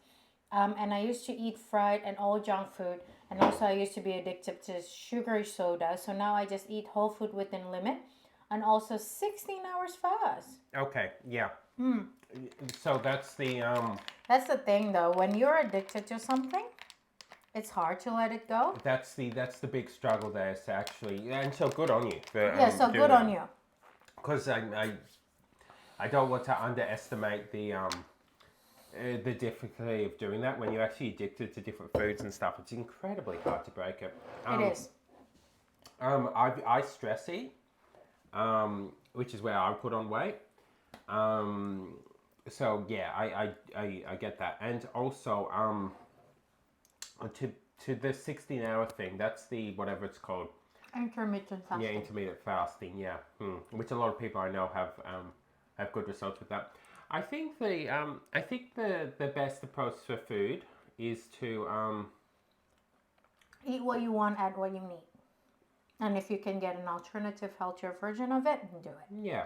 And I used to eat fried and all junk food. And also I used to be addicted to sugary soda. So now I just eat whole food within limit. And also 16 hours fast. Okay, yeah. So that's the That's the thing though. When you're addicted to something, it's hard to let it go. that's the big struggle there. Is to actually, and so good on you for Yeah, so good on you. Because I don't want to underestimate the difficulty of doing that when you're actually addicted to different foods and stuff. It's incredibly hard to break it. It is. I stress eat, which is where I put on weight. So yeah, I get that, and also to the 16-hour thing. That's the whatever it's called. Intermittent fasting. Yeah, intermittent fasting. Yeah, which a lot of people I know have good results with that. I think the best approach for food is to Eat what you want, add what you need. And if you can get an alternative, healthier version of it, do it. yeah.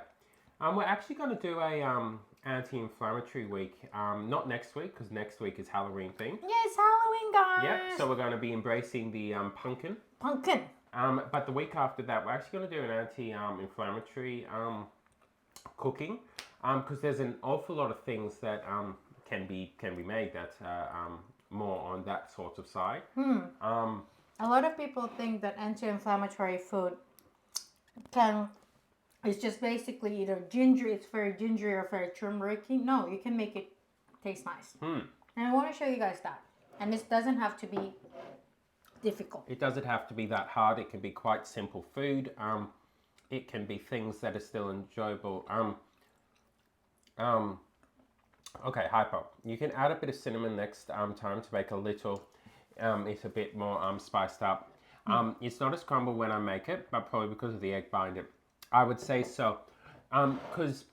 We're actually going to do a anti-inflammatory week. Not next week, because next week is Halloween themed. Yeah, it's Halloween, guys. Yeah, so we're going to be embracing the pumpkin. Pumpkin. But the week after that, we're actually going to do an anti-inflammatory cooking, because there's an awful lot of things that can be made that more on that sort of side. A lot of people think that anti-inflammatory food it's just basically either ginger, it's very gingery or very turmeric-y. No, you can make it taste nice. And I want to show you guys that. And this doesn't have to be difficult. It doesn't have to be that hard. It can be quite simple food. It can be things that are still enjoyable. Okay, Hypo. You can add a bit of cinnamon next time to make a little, it's a bit more spiced up. It's not as crumble when I make it, but probably because of the egg binder. I would say so. Because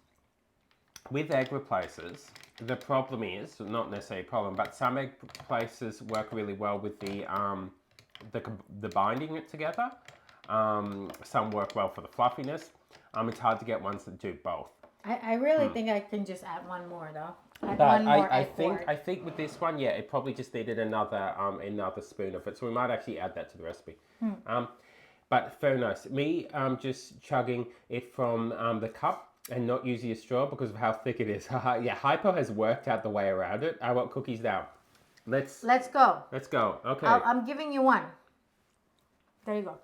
with egg replacers, the problem is, not necessarily a problem, but some egg replacers work really well with the binding it together. Some work well for the fluffiness. It's hard to get ones that do both. I really think I can just add one more though. But I think with this one, yeah, it probably just needed another spoon of it. So we might actually add that to the recipe. But very nice. Me just chugging it from the cup and not using a straw because of how thick it is. Yeah, Hypo has worked out the way around it. I want cookies now. Let's go. Let's go. Okay. I'm giving you one. There you go.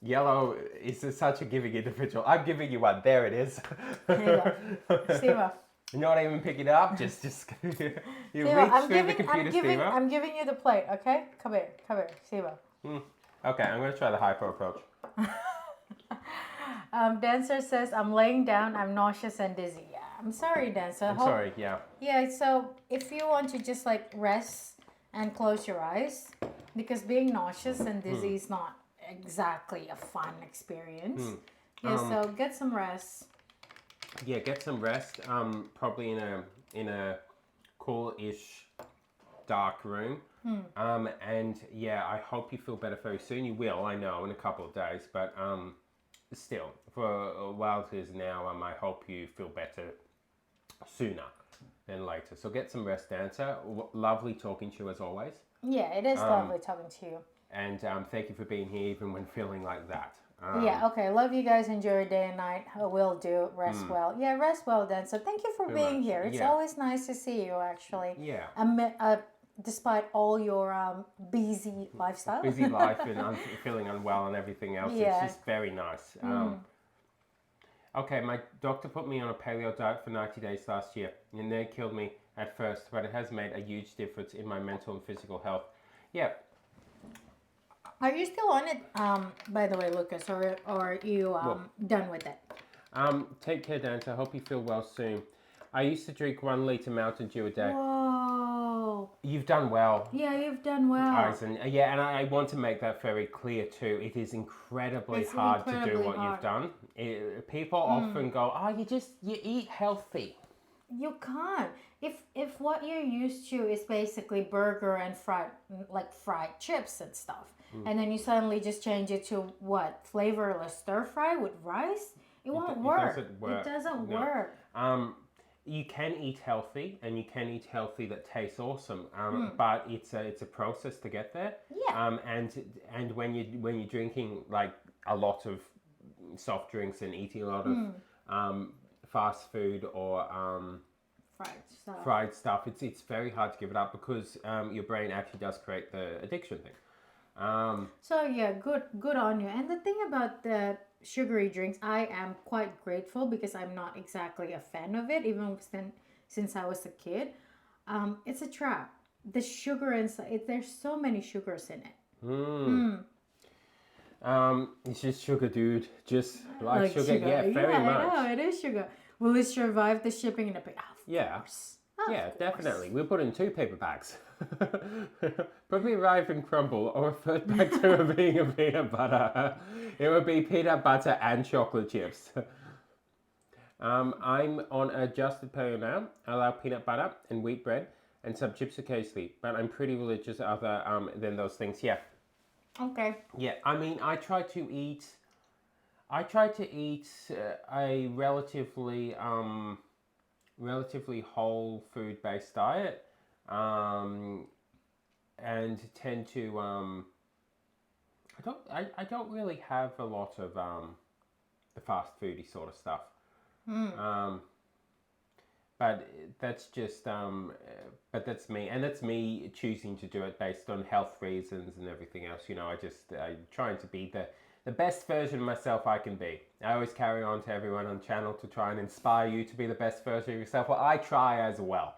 Yellow is such a giving individual. I'm giving you one. There it is. There you go. Steve. Not even pick it up. Just you Steve, reach through the computer, Steve. I'm giving you the plate. Okay, come here, Steve. Okay, I'm gonna try the Hypo approach. Dancer says I'm laying down. I'm nauseous and dizzy. Yeah, I'm sorry, Dancer. I'm sorry. Yeah. Yeah. So if you want to just like rest and close your eyes, because being nauseous and dizzy is not exactly a fun experience. Yeah. So get some rest. Yeah, get some rest. Probably in a cool-ish dark room. And yeah, I hope you feel better very soon. You will, I know, in a couple of days. But still, for a while it is now, I hope you feel better sooner than later. So get some rest, Dancer. Lovely talking to you as always. Yeah, it is lovely talking to you. And thank you for being here even when feeling like that. Yeah, okay. Love you guys. Enjoy your day and night. Will do. Rest well. Yeah, rest well then. So thank you for being here. It's always nice to see you actually. Yeah. Despite all your busy lifestyle. Busy life and feeling unwell and everything else. Yeah. It's just very nice. Okay, my doctor put me on a paleo diet for 90 days last year. And nearly killed me at first, but it has made a huge difference in my mental and physical health. Yeah. Are you still on it, by the way, Lucas, or are you done with it? Take care, Dante. I hope you feel well soon. I used to drink 1 litre Mountain Dew a day. Whoa. You've done well. Yeah, you've done well. Alison. Yeah, and I want to make that very clear too. It is incredibly hard to do what you've done. People often go, "Oh, you eat healthy." You can't. If what you're used to is basically burger and fried chips and stuff, and then you suddenly just change it to what, flavorless stir fry with rice, it won't work. It doesn't work. You can eat healthy, and you can eat healthy that tastes awesome. But it's a process to get there. Yeah. And when you're drinking like a lot of soft drinks and eating a lot of fast food or fried stuff, it's very hard to give it up because your brain actually does create the addiction thing. So yeah, good on you. And the thing about the sugary drinks, I am quite grateful because I'm not exactly a fan of it, even since I was a kid. It's a trap. The sugar inside, there's so many sugars in it. It's just sugar, dude. Just like sugar. Yeah, very much. I know, it is sugar. Will it survive the shipping in a bag? Yeah. Of Yeah, course. definitely. We'll put it in 2 paper bags. Probably arrive in crumble or revert back to being a peanut butter. It would be peanut butter and chocolate chips. I'm on adjusted paleo now. I allow peanut butter and wheat bread and some chips occasionally, but I'm pretty religious other than those things. Yeah. Okay. Yeah, I mean, I try to eat a relatively whole food based diet, and tend to I don't really have a lot of the fast foody sort of stuff. But that's just but that's me, and that's me choosing to do it based on health reasons and everything else. You know, I'm trying to be the best version of myself I can be. I always carry on to everyone on the channel to try and inspire you to be the best version of yourself. Well, I try as well.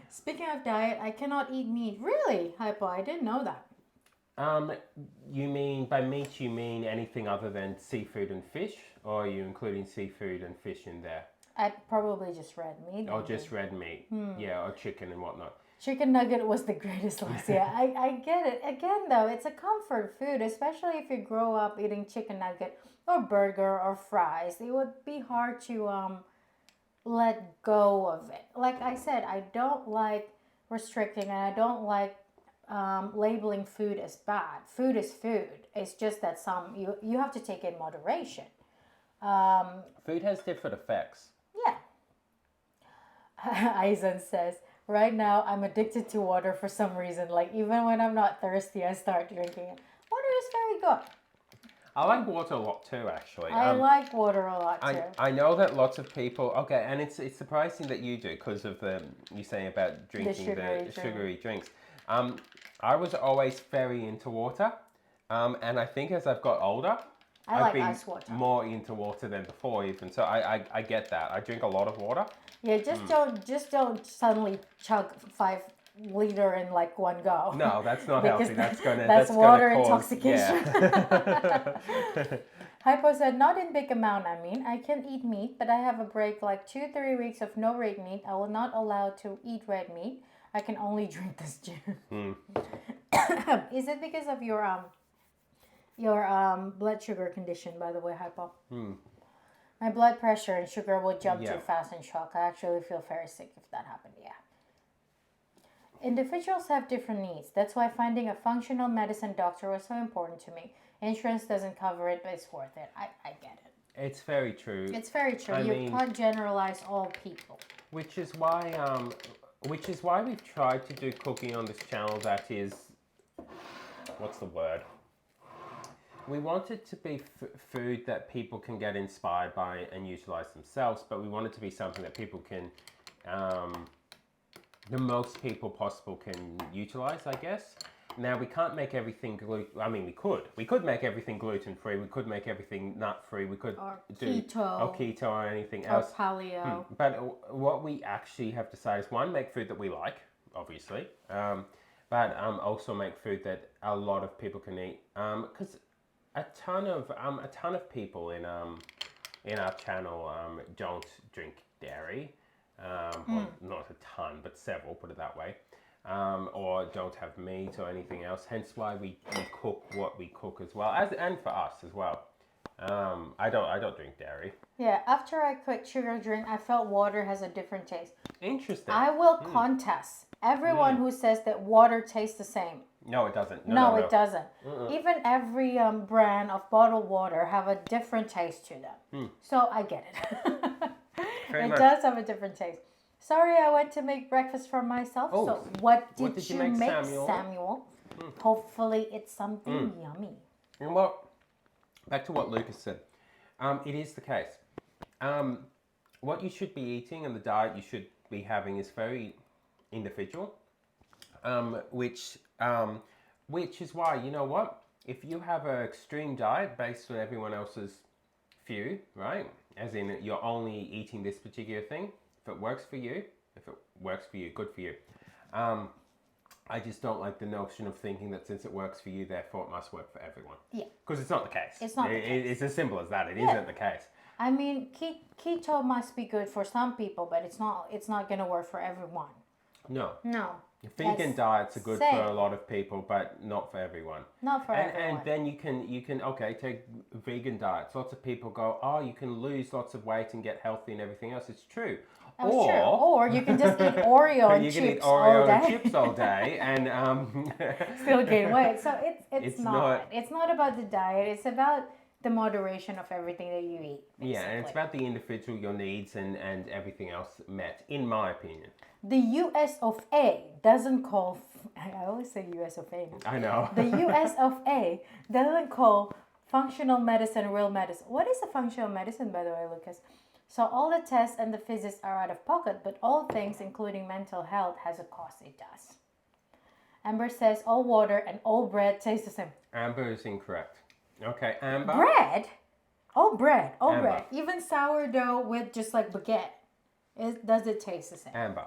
Speaking of diet, I cannot eat meat. Really, Hypo? I didn't know that. You mean by meat? You mean anything other than seafood and fish, or are you including seafood and fish in there? Probably just red meat. Or just red meat, yeah, or chicken and whatnot. Chicken nugget was the greatest loss. Yeah, I get it. Again, though, it's a comfort food, especially if you grow up eating chicken nugget or burger or fries. It would be hard to let go of it. Like I said, I don't like restricting, and I don't like labeling food as bad. Food is food. It's just that you have to take it in moderation. Food has different effects. Yeah. Aizen says, right now I'm addicted to water for some reason. Like even when I'm not thirsty, I start drinking it. Water is very good. I like water a lot too, actually. I like water a lot too. I know that lots of people. Okay, and it's surprising that you do because of you saying about drinking the sugary drinks. I was always very into water, and I think as I've got older, I've been ice water. more into water than before even. So I get that. I drink a lot of water. Yeah, just don't suddenly chug 5 liter in like one go. No, that's not healthy. That's water gonna cause, intoxication. Yeah. Hypo said, not in big amount, I mean. I can eat meat, but I have a break like 2-3 weeks of no red meat. I will not allow to eat red meat. I can only drink this juice. Is it because of your blood sugar condition, by the way, Hypo? My blood pressure and sugar will jump too fast in shock. I actually feel very sick if that happened, yeah. Individuals have different needs. That's why finding a functional medicine doctor was so important to me. Insurance doesn't cover it, but it's worth it. I get it. It's very true. It's very true. You can't generalize all people. Which is why we've tried to do cooking on this channel that is, what's the word? We want it to be food that people can get inspired by and utilize themselves, but we want it to be something that people can, the most people possible can utilize, I guess. Now, we can't make everything I mean, we could make everything gluten-free, we could make everything nut-free, we could do keto or anything else. Or paleo. But what we actually have decided is, one, make food that we like, obviously, but also make food that a lot of people can eat. Because a ton of people in our channel don't drink dairy. Well, not a ton, but several, put it that way. Or don't have meat or anything else. Hence why we cook what we cook as well, and for us as well. I don't drink dairy. Yeah, after I quit sugar drink, I felt water has a different taste. Interesting. I will contest everyone who says that water tastes the same. No, it doesn't. No, it doesn't. Even every brand of bottled water have a different taste to them. So I get it. Very It much. does have a different taste. Sorry, I went to make breakfast for myself. Oh, So what did did you you make, make, Samuel? Samuel? Hopefully it's something yummy. And back to what Lucas said. It is the case. What you should be eating and the diet you should be having is very individual. Which is why, you know what? If you have an extreme diet based on everyone else's view, right? As in you're only eating this particular thing, if it works for you, good for you. I just don't like the notion of thinking that since it works for you, therefore it must work for everyone. Yeah. Because it's not the case. It's not the case. It's as simple as that. It isn't the case. I mean, keto must be good for some people, but it's not going to work for everyone. No. No. Vegan diets are good same. for a lot of people, but not for everyone. Not for everyone. And then you can take vegan diets. Lots of people go, oh, you can lose lots of weight and get healthy and everything else. It's true. Or you can just eat Oreo and you can chips eat Oreo all day. and chips all day and Still gain weight. So it's not- It's not about the diet. It's about the moderation of everything that you eat. Basically. yeah, and it's about the individual, your needs and everything else met, in my opinion. The US of A doesn't call. I always say US of A. I know. The US of A doesn't call functional medicine real medicine. What is a functional medicine, by the way, Lucas? So all the tests and the physics are out of pocket, but all things, including mental health, has a cost. It does. Amber says all water and all bread taste the same. Amber is incorrect. Okay, Amber. Bread? All bread. All Amber. bread. Even sourdough with just like baguette. Does it taste the same? Amber.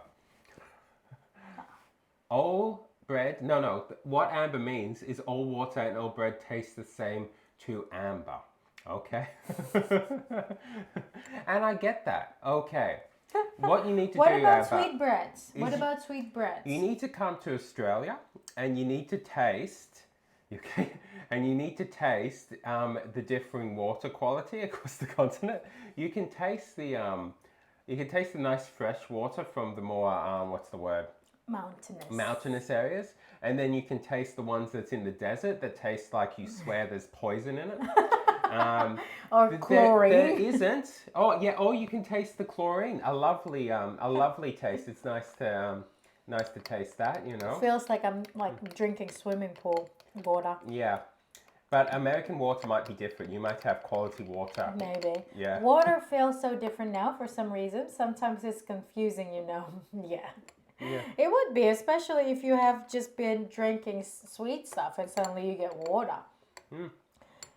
All bread, no. What Amber means is all water and all bread taste the same to Amber. Okay? And I get that. Okay. What you need to What do, about Amber, sweet breads? What is- about sweet breads? you need to come to Australia and you need to taste, okay, and you need to taste the differing water quality across the continent. You can taste the nice fresh water from the more what's the word? Mountainous areas, and then you can taste the ones that's in the desert that taste like you swear there's poison in it. Or chlorine. There isn't. Oh yeah. Or you can taste the chlorine. A lovely taste. It's nice to taste that. You know. Feels like I'm like drinking swimming pool water. Yeah. But American water might be different. You might have quality water. Maybe. Yeah. Water feels so different now for some reason. Sometimes it's confusing, you know. Yeah. Yeah. It would be, especially if you have just been drinking sweet stuff and suddenly you get water.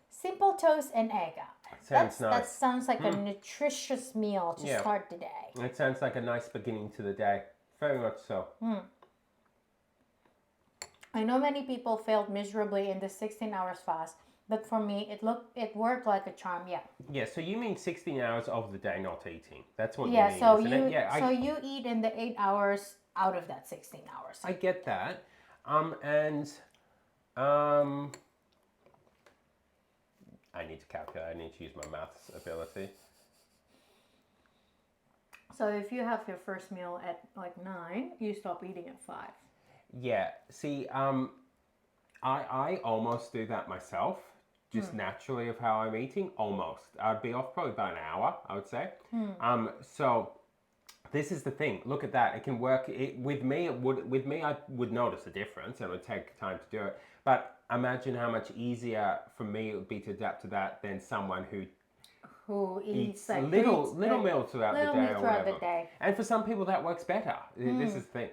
Simple toast and egg. Sounds That nice. sounds like a nutritious meal to Yeah. start the day. It sounds like a nice beginning to the day. Very much so. I know many people failed miserably in the 16 hours fast, but for me, it worked like a charm. Yeah. Yeah. So you mean 16 hours of the day not eating? That's what you Yeah. mean. So isn't you it? Yeah. you eat in the 8 hours out of that 16 hours. I get that. I need to calculate. I need to use my maths ability. So if you have your first meal at like 9, you stop eating at 5. Yeah. See, I almost do that myself, just naturally of how I'm eating. Almost. I'd be off probably about an hour, I would say. So this is the thing. Look at that. It can work. With me, I would notice a difference, and it would take time to do it. But imagine how much easier for me it would be to adapt to that than someone who eats like little meals throughout the little day meals or throughout whatever. the day. And for some people that works better. This is the thing.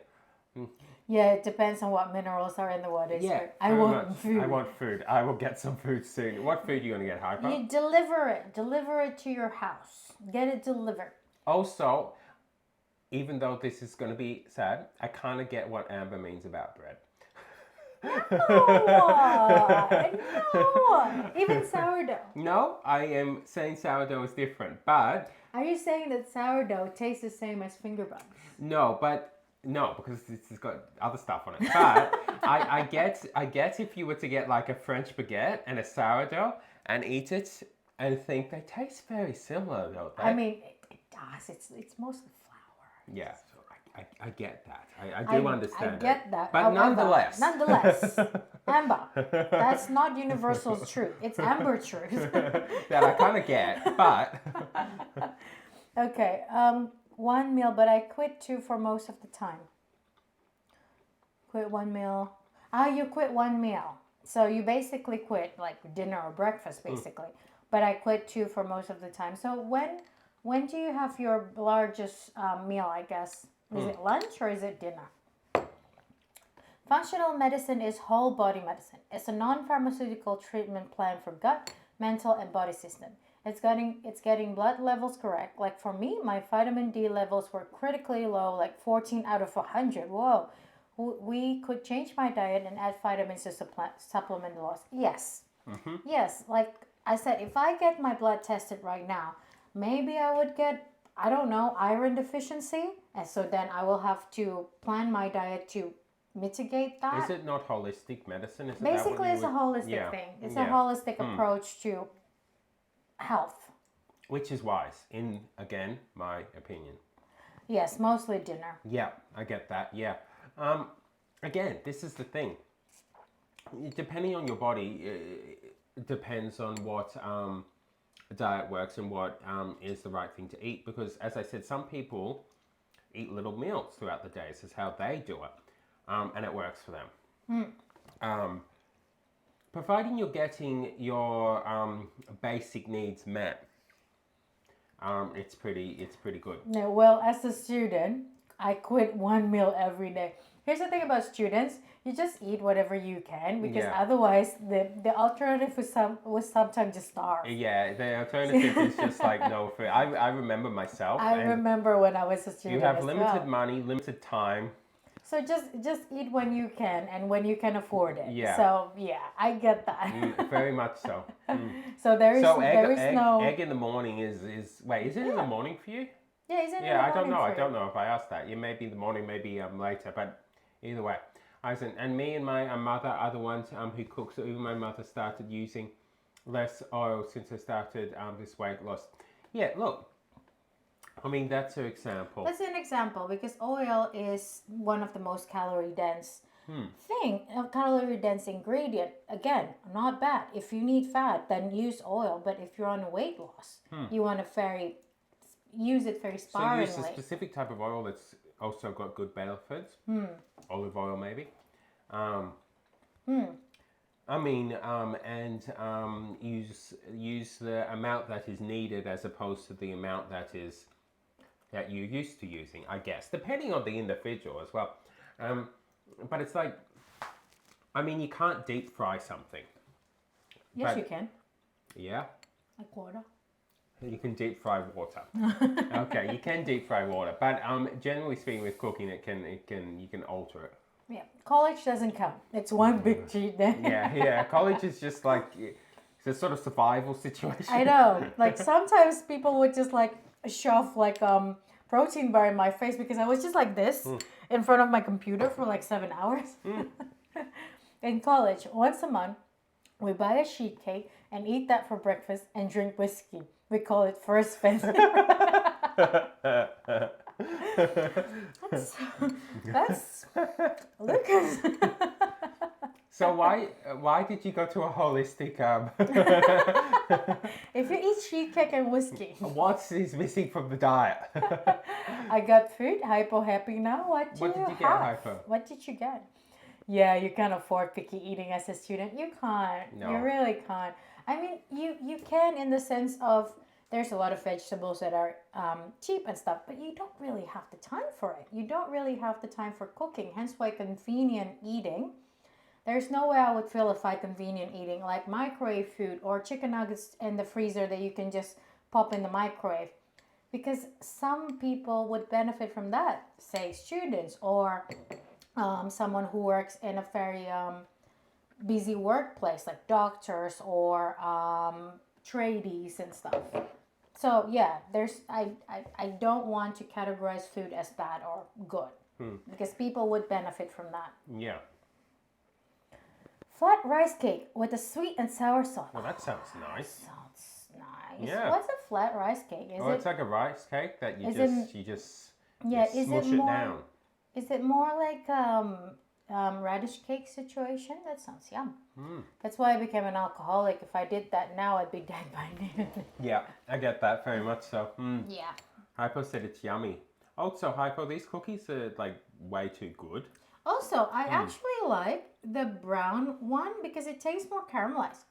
Yeah, it depends on what minerals are in the water. Yeah, I very want much. food. I want food. I will get some food soon. What food are you going to get, Hyper? You deliver it. Deliver it to your house. Get it delivered. Also, even though this is going to be sad, I kind of get what Amber means about bread. No, even sourdough. No, I am saying sourdough is different, but Are you saying that sourdough tastes the same as finger buns? No, because it's got other stuff on it. But I get if you were to get like a French baguette and a sourdough and eat it and think they taste very similar, don't they? I mean, it does. It's mostly flour. Yeah, so I get that. I do understand I get that. But However, nonetheless, Amber, that's not universal truth. It's Amber truth. that I kind of get, but Okay, one meal, but I quit two for most of the time. Quit one meal. Ah, you quit one meal. So you basically quit like dinner or breakfast, basically. But I quit two for most of the time. So when do you have your largest meal, I guess? Is it lunch or is it dinner? Functional medicine is whole body medicine. It's a non-pharmaceutical treatment plan for gut, mental, and body system. It's getting blood levels correct. Like for me, my vitamin D levels were critically low, like 14 out of 100. Whoa. We could change my diet and add vitamins to supplement the loss. Yes. Yes. Like I said, if I get my blood tested right now, maybe I would get, I don't know, iron deficiency. And so then I will have to plan my diet to mitigate that. is it not holistic medicine? Is it Basically, it's a holistic Yeah. thing. It's a Yeah. holistic approach to health. Which is wise, in again my opinion. Yes, mostly dinner. Yeah, I get that. Yeah. Again, this is the thing. Depending on your body, it depends on what diet works and what is the right thing to eat. Because, as I said, some people eat little meals throughout the day. This is how they do it, and it works for them. Providing you're getting your basic needs met, it's pretty good. No, well, as a student, I quit one meal every day. Here's the thing about students: you just eat whatever you can because Yeah. otherwise, the alternative was sometimes just starve. Yeah, the alternative is just like no food. I remember myself. I and remember when I was a student. You have as limited well. money, limited time. So just eat when you can and when you can afford it. Yeah. So yeah, I get that. Very much so. So there is So no. egg in the morning is wait, is it in the morning for you? Yeah, is it? Yeah, I don't know. I don't know if I asked that. It may be in the morning, maybe later, but either way. And me and my mother are the ones who cook. So even my mother started using less oil since I started this weight loss. Yeah, look. I mean, that's an example. That's an example because oil is one of the most calorie dense calorie dense ingredient. Again, not bad. If you need fat, then use oil. But if you're on a weight loss, you want to use it very sparingly. So use a specific type of oil that's also got good benefits. Olive oil, maybe. I mean, and use the amount that is needed as opposed to the amount that you're used to using, I guess, depending on the individual as well. But it's like, I mean, you can't deep fry something. Yes, you can. Yeah? Like water. You can deep fry water. Okay, you can deep fry water, but generally speaking, with cooking, you can alter it. Yeah, college doesn't count. It's one big cheat day. Yeah. College is just like it's a sort of survival situation. I know. Like sometimes people would just like shove like protein bar in my face because I was just like this in front of my computer for like 7 hours. In college, once a month, we buy a sheet cake and eat that for breakfast and drink whiskey. We call it first fifth. That's Lucas. So why did you go to a holistic? If you eat sheet cake and whiskey, What is missing from the diet? I got food. Hypo happy now. What What did you get, have? Hypo? What did you get? Yeah, you can't afford picky eating as a student. You can't. No. You really can't. I mean, you can in the sense of there's a lot of vegetables that are cheap and stuff, but you don't really have the time for it. You don't really have the time for cooking. Hence why convenient eating. There's no way I would vilify convenient eating like microwave food or chicken nuggets in the freezer that you can just pop in the microwave. Because some people would benefit from that, say students or someone who works in a very busy workplace like doctors or tradies and stuff. So yeah, I don't want to categorize food as bad or good because people would benefit from that. Yeah. Flat rice cake with a sweet and sour sauce. Well, that sounds nice. Sounds nice. Yeah. What's a flat rice cake? Is Oh, it it's like a rice cake that you Is just it- you just yeah? you Is it smush it more? down. Is it more like radish cake situation? That sounds yum. That's why I became an alcoholic. If I did that now, I'd be dead by now. Yeah, I get that very much so. Yeah. Hypo said it's yummy. Also, Hypo, these cookies are like way too good. Also, I actually like the brown one because it tastes more caramelized.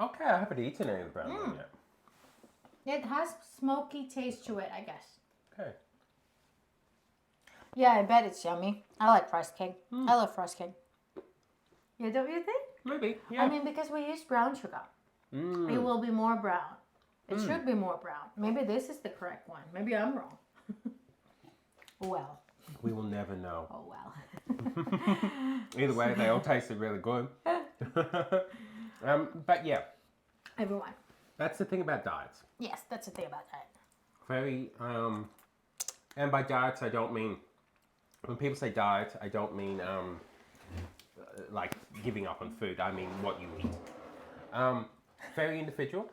Okay, I haven't eaten any of the brown one yet. It has smoky taste to it, I guess. Okay. Yeah, I bet it's yummy. I like rice cake. I love rice cake. Yeah, don't you think? Maybe, yeah. I mean, because we use brown sugar, it will be more brown. It should be more brown. Maybe this is the correct one. Maybe I'm wrong. Well. We will never know. Oh well. Either way, they all tasted really good. But yeah, Everyone. that's the thing about diets. Yes, that's the thing about that. Very, and by diets, I don't mean, when people say diet, I don't mean like giving up on food. I mean what you eat. Very individual.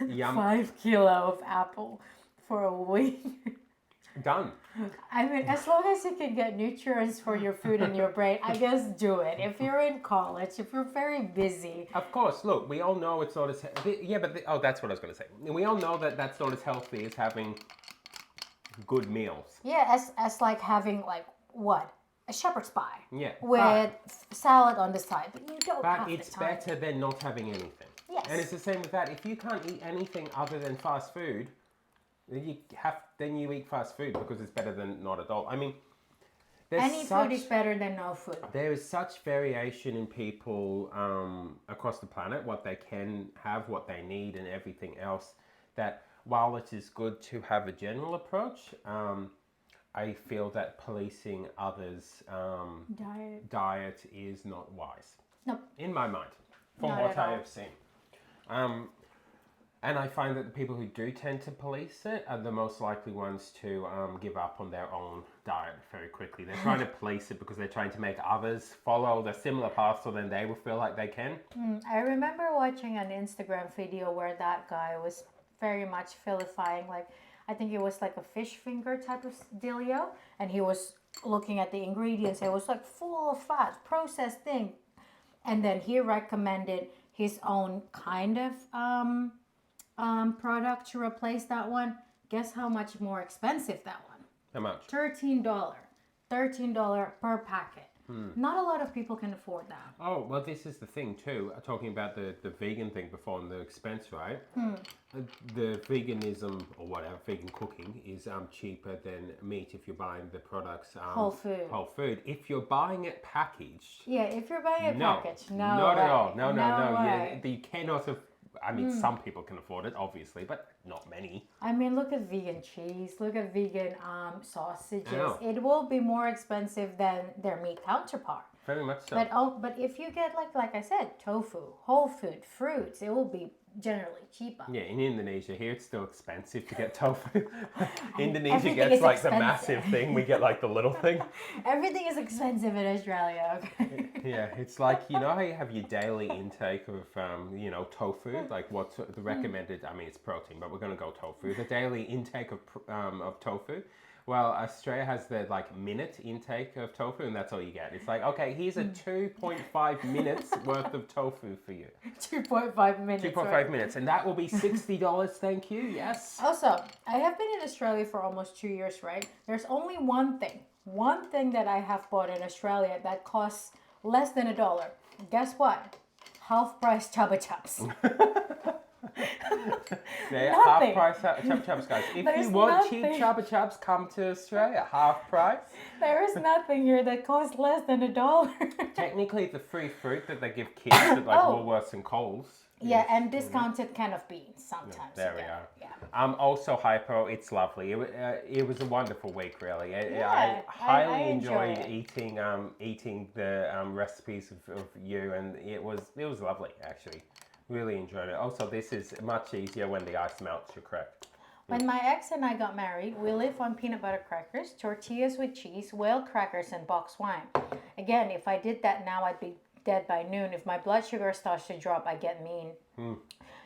Yum. 5 kilo of apple for a week. Done. I mean, as long as you can get nutrients for your food in your brain, I guess do it. If you're in college, if you're very busy. Of course, look, we all know it's not as yeah, but oh, that's what I was going to say. We all know that that's not as healthy as having good meals. Yeah, as like having like what? A shepherd's pie. Yeah, With salad on the side, but you don't but have it's the time. better than not having anything. Yes. And it's the same with that. If you can't eat anything other than fast food, then you eat fast food because it's better than not at all. I mean, Any food is better than no food. there is such variation in people across the planet, what they can have, what they need, and everything else, that while it is good to have a general approach, I feel that policing others' diet is not wise. Nope. In my mind, from Not what at I all. have seen. And I find that the people who do tend to police it are the most likely ones to give up on their own diet very quickly. They're trying to police it because they're trying to make others follow the similar path so then they will feel like they can. I remember watching an Instagram video where that guy was very much vilifying, like, I think it was like a fish finger type of dealio, and he was looking at the ingredients. It was like full of fat, processed thing, and then he recommended his own kind of product to replace that one. Guess how much more expensive that one? How much? $13 per packet. Not a lot of people can afford that. Oh, well, this is the thing too. Talking about the vegan thing before and the expense, right? The veganism or whatever, vegan cooking is cheaper than meat if you're buying the products. Whole food. Whole food. If you're buying it packaged. Yeah, if you're buying a No, package, no not way. at all. No. way. You cannot have. I mean, some people can afford it, obviously, but not many. I mean, look at vegan cheese. Look at vegan sausages. I know. It will be more expensive than their meat counterpart. Very much so. But if you get like I said, tofu, whole food, fruits, it will be generally cheaper. Yeah, in Indonesia, here it's still expensive to get tofu. Indonesia Everything gets is like the expensive. massive thing, we get like the little thing. Everything is expensive in Australia. Okay. Yeah, it's like, you know how you have your daily intake of, tofu, like what's the recommended, I mean, it's protein, but we're going to go tofu. The daily intake of tofu. Well, Australia has the minute intake of tofu, and that's all you get. It's like, okay, here's a 2.5 minutes worth of tofu for you. 2.5 minutes. 2.5 right? minutes, and that will be $60. Thank you. Yes. Also, I have been in Australia for almost 2 years, right? There's only one thing that I have bought in Australia that costs less than $1. Guess what? Half price Chubba Chups. Yeah, Nothing. half price Chubba Chups, guys. If There's you want nothing. cheap Chubba Chups, come to Australia. Half price. There is nothing here that costs less than $1. Technically, the free fruit that they give kids at Woolworths and Coles. Yeah, and discounted can of beans sometimes. There you we get. are. Yeah. Also, Hypo, it's lovely. It was a wonderful week, really. Yeah, I highly I enjoy enjoyed it. eating the recipes of you, and it was lovely, actually. Really enjoyed it. Also, this is much easier when the ice melts, you're correct. When my ex and I got married, we lived on peanut butter crackers, tortillas with cheese, whale crackers, and box wine. Again, if I did that now, I'd be dead by noon. If my blood sugar starts to drop, I get mean.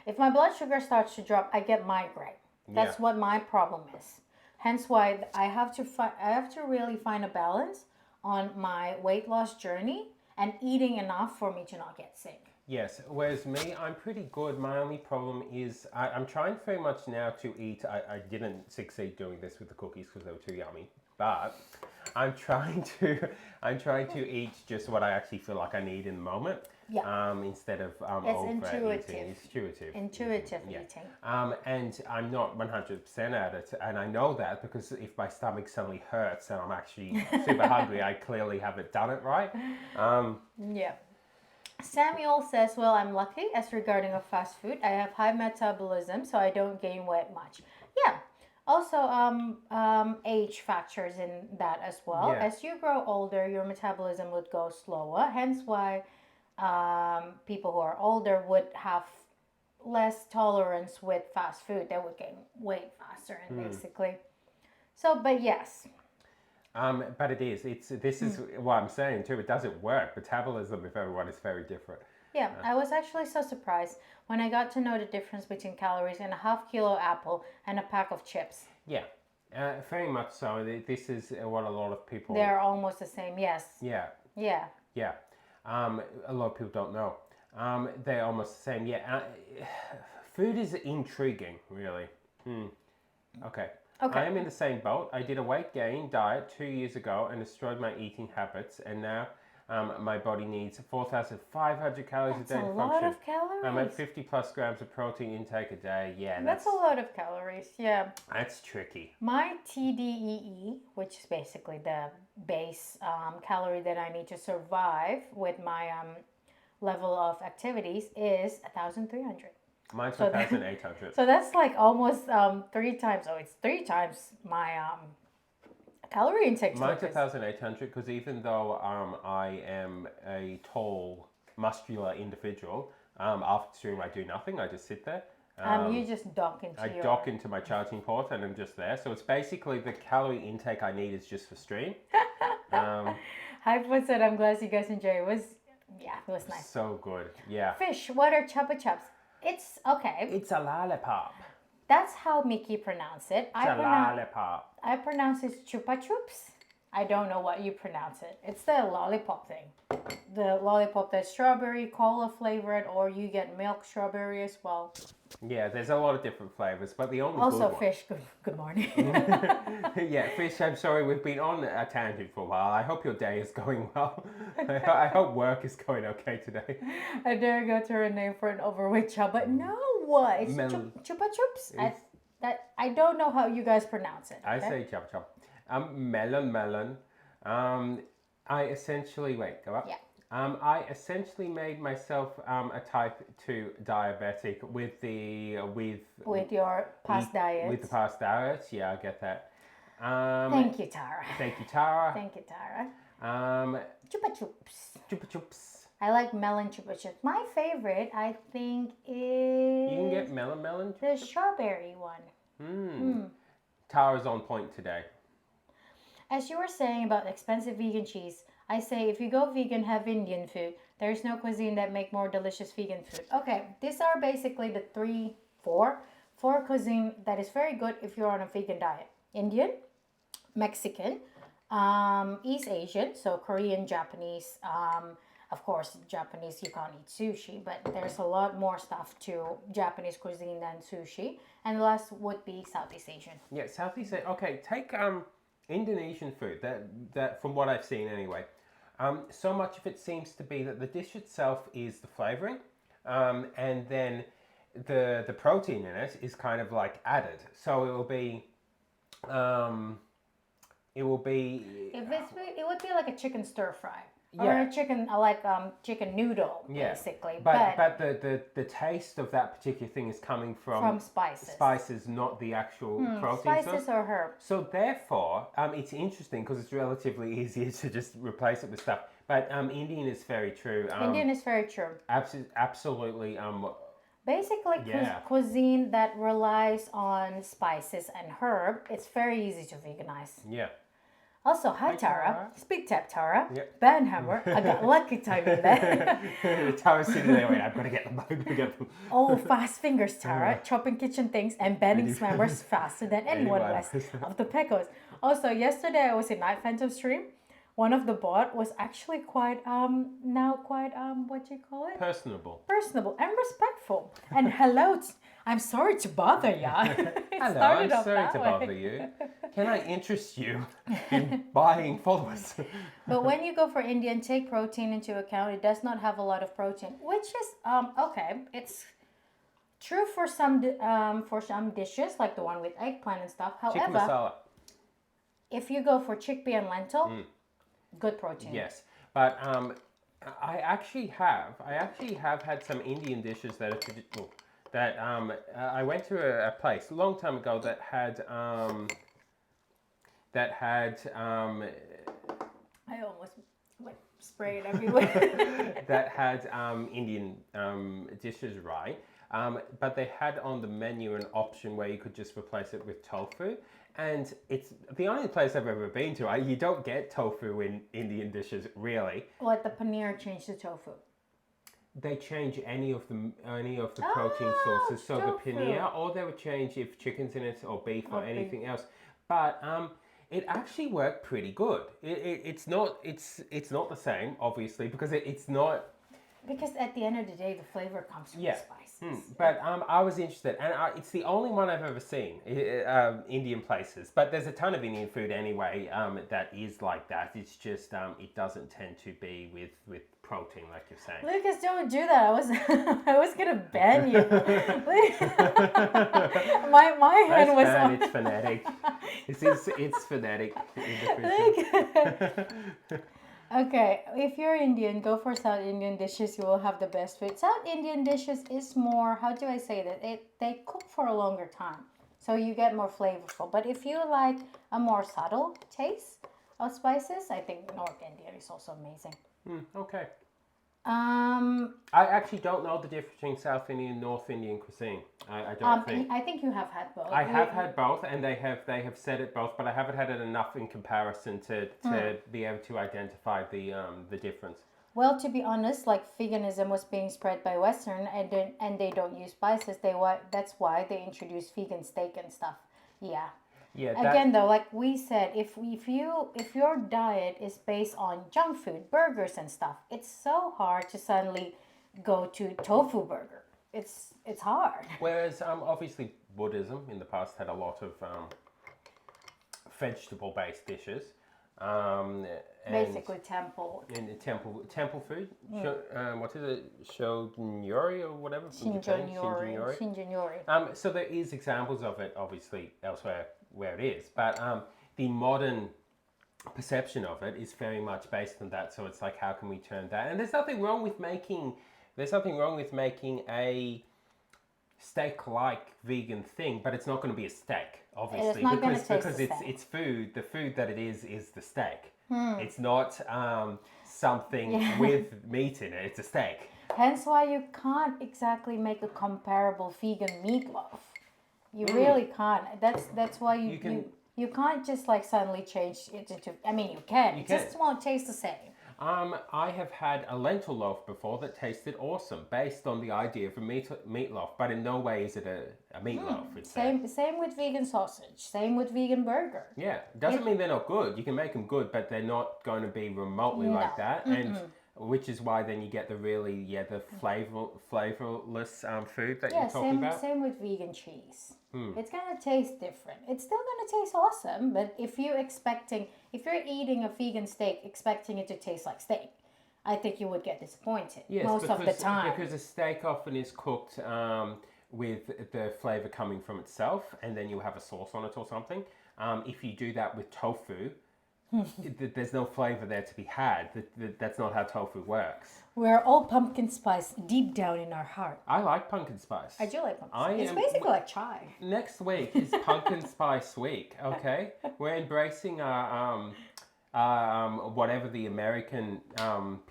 If my blood sugar starts to drop, I get migraine. That's what my problem is. Hence why I have to really find a balance on my weight loss journey and eating enough for me to not get sick. Yes, whereas me, I'm pretty good. My only problem is I'm trying very much now to eat. I didn't succeed doing this with the cookies because they were too yummy. But I'm trying to eat just what I actually feel like I need in the moment. Yeah. Instead of It's overeating. intuitive. It's Intuitive yeah. eating. And I'm not 100% at it, and I know that because if my stomach suddenly hurts and I'm actually super hungry, I clearly haven't done it right. Yeah. Samuel says, well, I'm lucky as regarding of fast food. I have high metabolism, so I don't gain weight much. Yeah. Also, age factors in that as well. Yeah. As you grow older, your metabolism would go slower. Hence why people who are older would have less tolerance with fast food. They would gain weight faster and basically. So, but yes. But it is. This is what I'm saying too. It doesn't work. Metabolism of everyone is very different. Yeah, I was actually so surprised when I got to know the difference between calories in a half kilo apple and a pack of chips. Yeah, very much so. This is what a lot of people. They're almost the same. Yes. Yeah. Yeah. Yeah. A lot of people don't know. They're almost the same. Yeah. Food is intriguing, really. Okay. I am in the same boat. I did a weight gain diet 2 years ago and destroyed my eating habits, and now my body needs 4,500 calories a day to function. That's a lot of calories. I'm at 50 plus grams of protein intake a day. Yeah, that's a lot of calories. Yeah. That's tricky. My TDEE, which is basically the base calorie that I need to survive with my level of activities, is 1,300. Mine's 1,800. So that's like almost 3 times. Oh, it's 3 times my calorie intake. Mine's 1,800 because even though I am a tall, muscular individual, after I do nothing, I just sit there. You just dock into dock into my charging port and I'm just there. So it's basically the calorie intake I need is just for stream. Hype said, I'm glad you guys enjoy it. It was nice. So good, yeah. Fish, what are chupa chups? It's okay. It's a lollipop. That's how Mickey pronounced it. It's a lollipop. I pronounce it chupa chups. I don't know what you pronounce it. It's the lollipop thing. The lollipop that's strawberry, cola flavored, or you get milk strawberry as well. Yeah, there's a lot of different flavors, but the only also good fish. Good morning. Yeah, Fish, I'm sorry, we've been on a tangent for a while. I hope your day is going well. I hope work is going okay today. I dare go to her name for an overweight child, but no, it's chupa chups. I don't know how you guys pronounce it. Okay? I say chop chop. Melon. I essentially go up. Yeah. I essentially made myself a type 2 diabetic with your past diet. With the past diets, yeah, I get that. Thank you, Tara. Thank you, Tara. Thank you, Tara. Chupa chups. Chupa chups. I like melon chupa chups. My favorite, I think, is... You can get melon. The strawberry one. Tara's on point today. As you were saying about expensive vegan cheese, I say if you go vegan, have Indian food. There's no cuisine that make more delicious vegan food. Okay, these are basically the four cuisine that is very good if you're on a vegan diet. Indian, Mexican, East Asian, so Korean, Japanese. Of course, Japanese, you can't eat sushi, but there's a lot more stuff to Japanese cuisine than sushi. And the last would be Southeast Asian. Yeah, Southeast Asian. Okay, take Indonesian food. That from what I've seen anyway. So much of it seems to be that the dish itself is the flavoring, and then the protein in it is kind of like added. So it will be. It would be like a chicken stir fry. Yeah. Or a chicken noodle, basically. But the taste of that particular thing is coming from spices. Spices, not the actual protein. Spices or herbs. So therefore, it's interesting because it's relatively easier to just replace it with stuff. But Indian is very true. Indian is very true. Absolutely. Basically, Yeah. cuisine that relies on spices and herb, it's very easy to veganize. Yeah. Also, hi Hi, Tara. Tara. Speak tap Tara. Yep. Banhammer. I got lucky timing there. Tara's sitting there, wait, I've got to get them, I've got to get them. Oh, fast fingers, Tara. Chopping kitchen things and bending Ready. smammers faster than anyone Anyone. west of the Pecos. Also, yesterday I was in Night Phantom stream. One of the bot was actually quite what do you call it? Personable. Personable and respectful. And hello, I'm sorry to bother ya. It Hello, started I'm off sorry that to way. bother you. Can I interest you in buying followers? But when you go for Indian, take protein into account. It does not have a lot of protein, which is okay. It's true for some dishes like the one with eggplant and stuff. Chicken However, masala. if you go for chickpea and lentil, good protein. Yes, but I actually have had some Indian dishes that are traditional. That I went to a place a long time ago that had I almost like spray it everywhere. that had Indian dishes, right? But they had on the menu an option where you could just replace it with tofu. And it's the only place I've ever been to. You don't get tofu in Indian dishes, really. What the paneer changed to tofu. They change any of the protein sources, so tofu. the paneer, or they would change if chicken's in it or beef or Okay. anything else. But it actually worked pretty good. It's not the same, obviously, because it's not. Because at the end of the day, the flavor comes from the spices. But I was interested, and it's the only one I've ever seen, Indian places. But there's a ton of Indian food anyway that is like that. It's just it doesn't tend to be with protein, like you're saying. Lucas, don't do that. I was gonna ban you. my hand was on. It's phonetic. It's phonetic. Okay, if you're Indian, go for South Indian dishes. You will have the best food. South Indian dishes is more, how do I say that? They cook for a longer time, so you get more flavorful. But if you like a more subtle taste of spices, I think North Indian is also amazing. Okay. Um, I actually don't know the difference between South Indian and North Indian cuisine. I don't think. I think you have had both. I have had both, and they have said it both, but I haven't had it enough in comparison to be able to identify the difference. Well, to be honest, like veganism was being spread by Western, and they don't use spices. That's why they introduced vegan steak and stuff. Yeah. Yeah. Again, though, like we said, if your diet is based on junk food, burgers and stuff, it's so hard to suddenly go to tofu burger. It's hard. Whereas obviously Buddhism in the past had a lot of vegetable-based dishes. And Basically, temple. in the temple food. What is it? Shogunori or whatever? Shinjonyori. So there is examples of it, obviously, elsewhere where it is. But the modern perception of it is very much based on that. So it's like, how can we turn that? And there's nothing wrong with making a steak-like vegan thing, but it's not going to be a steak, obviously, It's not gonna taste because the it's same. it's food. The food that it is the steak. It's not something with meat in it. It's a steak. Hence why you can't exactly make a comparable vegan meatloaf. You really can't. That's why you can't just like suddenly change it into. I mean, you can. It just won't taste the same. I have had a lentil loaf before that tasted awesome, based on the idea of a meatloaf, but in no way is it a meatloaf. It's Same with vegan sausage. Same with vegan burger. yeah, doesn't mean they're not good. You can make them good, but they're not going to be remotely like that. And which is why then you get the really the flavorless food that you're talking about. Same with vegan cheese. It's gonna taste different. It's still gonna taste awesome, but if you're eating a vegan steak expecting it to taste like steak, I think you would get disappointed most of the time. Because a steak often is cooked with the flavor coming from itself, and then you have a sauce on it or something. If you do that with tofu, there's no flavor there to be had. That's not how tofu works. We're all pumpkin spice deep down in our heart. I like pumpkin spice. I do like pumpkin spice. It's basically like chai. Next week is pumpkin spice week. Okay, we're embracing our whatever the American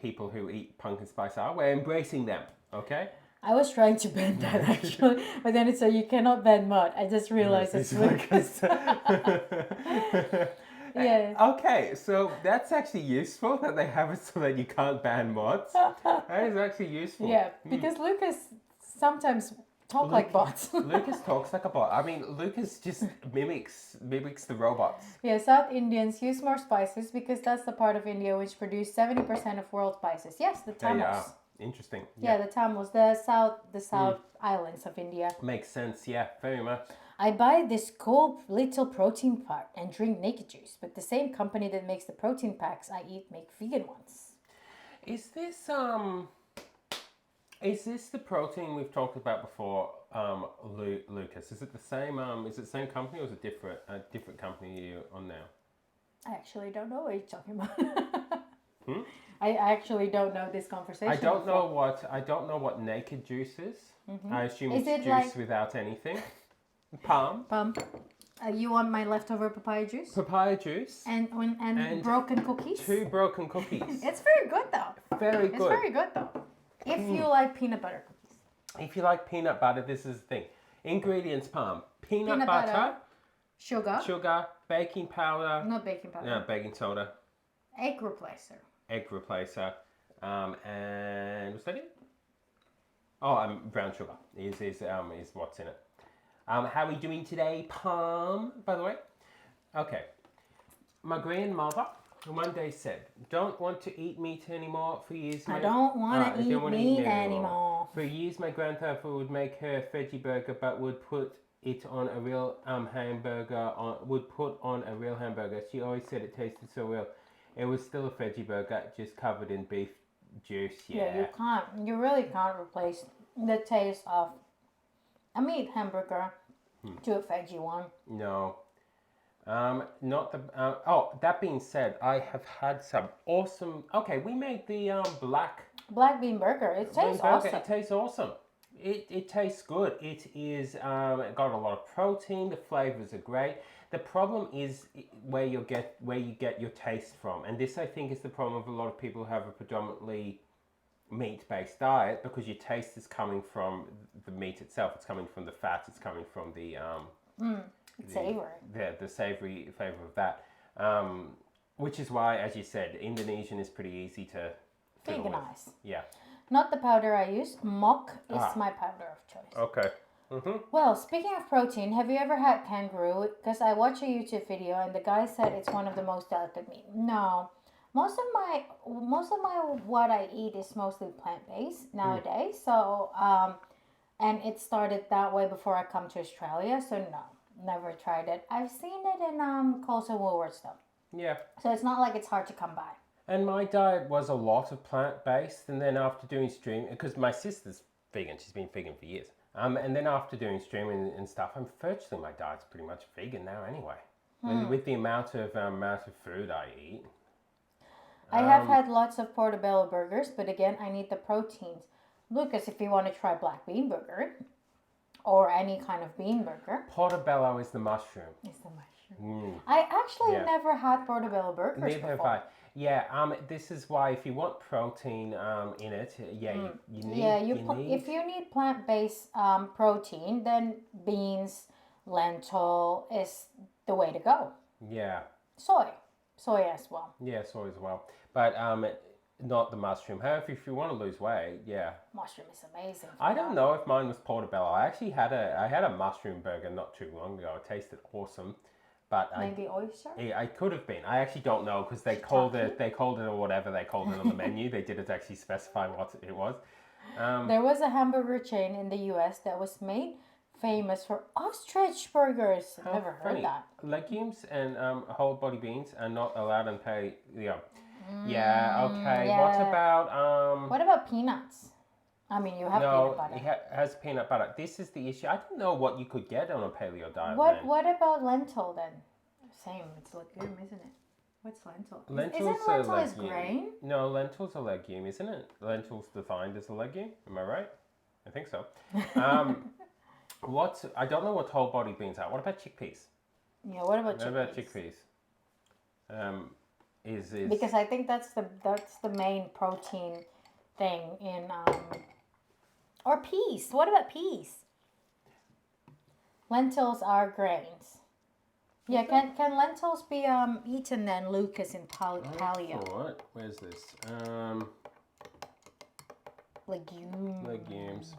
people who eat pumpkin spice are. We're embracing them. Okay. I was trying to bend that actually, but then it said you cannot bend mud. I just realized it's Lucas. Yeah. Okay, so that's actually useful that they have it so that you can't ban mods. That is actually useful. Yeah, because Lucas sometimes talk like bots. Lucas talks like a bot. I mean, Lucas just mimics the robots. Yeah, South Indians use more spices because that's the part of India which produce 70% of world spices. Yes, the They are Tamils. interesting. Yeah, the Tamils, the South islands of India. Makes sense. Yeah, very much. I buy this cool little protein part and drink naked juice, but the same company that makes the protein packs I eat make vegan ones. Is this the protein we've talked about before, Lucas? Is it the same? Is it the same company or is it a different company you're on now? I actually don't know what you're talking about. I actually don't know this conversation. I don't know what naked juice is. I assume Is it's it juice like- without anything. Palm. You want my leftover papaya juice? Papaya juice. And broken cookies? 2 broken cookies. It's very good though. Very good. It's very good though. If you like peanut butter cookies. If you like peanut butter, this is the thing. Ingredients, Palm. Peanut butter, sugar, baking powder, not baking powder, no, baking soda, egg replacer. egg replacer, and what's that it? Oh, brown sugar is what's in it. How are we doing today, Palm, by the way? Okay. My grandmother one day said, don't want to eat meat anymore. For years, I don't want to eat meat anymore. For years, my grandfather would make her a veggie burger, but would put it on a real hamburger. Would put on a real hamburger. She always said it tasted so real. It was still a veggie burger, just covered in beef juice. Yeah. You really can't replace the taste of a meat hamburger to a veggie one. No. Not the. That being said, I have had some awesome. Okay, we made the Black bean burger. It tastes awesome. It tastes awesome. It tastes good. It is got a lot of protein. The flavors are great. The problem is where you get your taste from, and this I think is the problem of a lot of people who have a predominantly meat-based diet, because your taste is coming from the meat itself. It's coming from the fat. It's coming from the Savory. The savory flavor of that, which is why, as you said, Indonesian is pretty easy to fiddle with. Veganize. Yeah. Not the powder I use. Mock is my powder of choice. Okay. Well, speaking of protein, have you ever had kangaroo? Because I watched a YouTube video and the guy said it's one of the most delicate meat. No, most of my what I eat is mostly plant based nowadays. So and it started that way before I come to Australia. So no, never tried it. I've seen it in Coles and Woolworths though. Yeah. So it's not like it's hard to come by. And my diet was a lot of plant-based, and then after doing streaming, because my sister's vegan, she's been vegan for years. And then after doing streaming and stuff, virtually my diet's pretty much vegan now anyway. With the amount of food I eat. I have had lots of portobello burgers, but again, I need the proteins. Lucas, if you want to try black bean burger or any kind of bean burger. Portobello is the mushroom. It's the mushroom. I actually Yeah. never had portobello burgers Neither before. have I. Yeah, this is why if you want protein in it, you need. If you need plant-based protein, then beans, lentil is the way to go. Yeah. Soy as well. Yeah, soy as well. But not the mushroom. However, if you want to lose weight, yeah. Mushroom is amazing. I don't know if mine was portobello. I actually had a mushroom burger not too long ago. It tasted awesome. But maybe oyster? I could have been. I actually don't know, because they called it or whatever they called it on the menu. They didn't actually specify what it was. There was a hamburger chain in the US that was made famous for ostrich burgers. I've never heard that. Legumes and whole body beans are not allowed in paleo. Yeah, okay. yeah. What about peanuts? I mean, you have peanut butter. It has peanut butter. This is the issue. I don't know what you could get on a paleo diet. What about lentil then? Same, it's legume, isn't it? What's lentil? Isn't lentil is grain? No, lentil's a legume, isn't it? Lentil's defined as a legume. Am I right? I think so. I don't know what whole body beans are. What about chickpeas? Yeah, what about chickpeas? Because I think that's the main protein thing Or peas. What about peas? Lentils are grains. Yeah, can lentils be eaten then, Lucas, in paleo? What? Where's this? Legumes.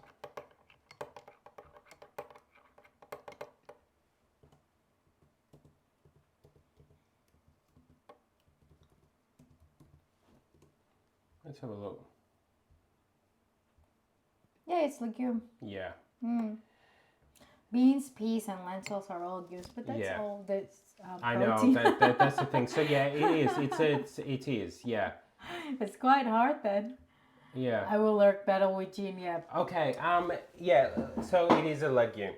Let's have a look. Yeah, it's legume. Yeah. Beans, peas, and lentils are all used, but that's Yeah. all that's I protein. know that's the thing. So yeah, it is. It is. Yeah. It's quite hard then. Yeah. I will work better with Jean, yeah. Okay. Yeah. So it is a legume.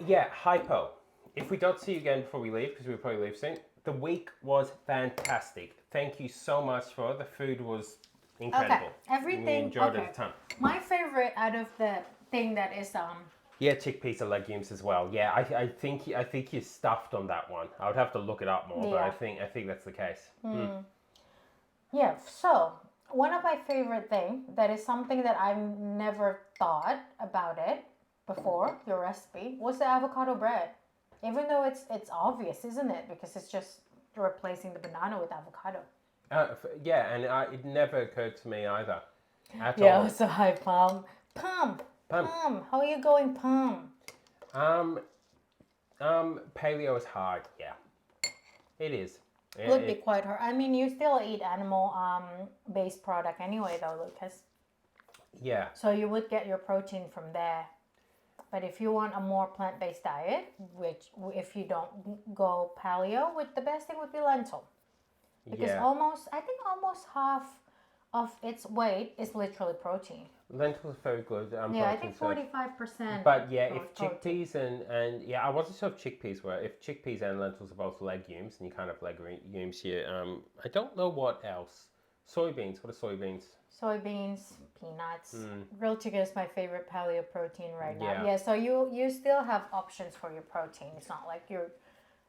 Yeah. Hypo. If we don't see you again before we leave, because we'll probably leave soon. The week was fantastic. Thank you so much for it. The food was incredible. Okay, everything. We enjoyed Okay. it a ton. My favorite out of the thing that is Yeah, chickpeas are legumes as well. Yeah, I think you're stuffed on that one. I would have to look it up more, but Yeah. I think that's the case. yeah. So one of my favorite thing that is something that I've never thought about it before your recipe was the avocado bread. Even though it's obvious, isn't it? Because it's just replacing the banana with avocado. Yeah, and it never occurred to me either. At Yeah. all. So hi, Pum. Pum. How are you going, Pum? Paleo is hard. Yeah, it is. It would be quite hard. I mean, you still eat animal based product anyway, though, Lucas. Yeah. So you would get your protein from there. But if you want a more plant-based diet, which if you don't go paleo, the best thing would be lentil. Because Yeah. I think almost half of its weight is literally protein. Lentils are very good. Yeah, I think protein source. 45%. But yeah, if protein. chickpeas and yeah, I wasn't sure if chickpeas were. If chickpeas and lentils are both legumes, and you kind of legumes here. I don't know what else. Soybeans. What are soybeans? Soybeans, peanuts. Grilled chicken is my favorite paleo protein right now. Yeah. Yeah, so you still have options for your protein. It's not like you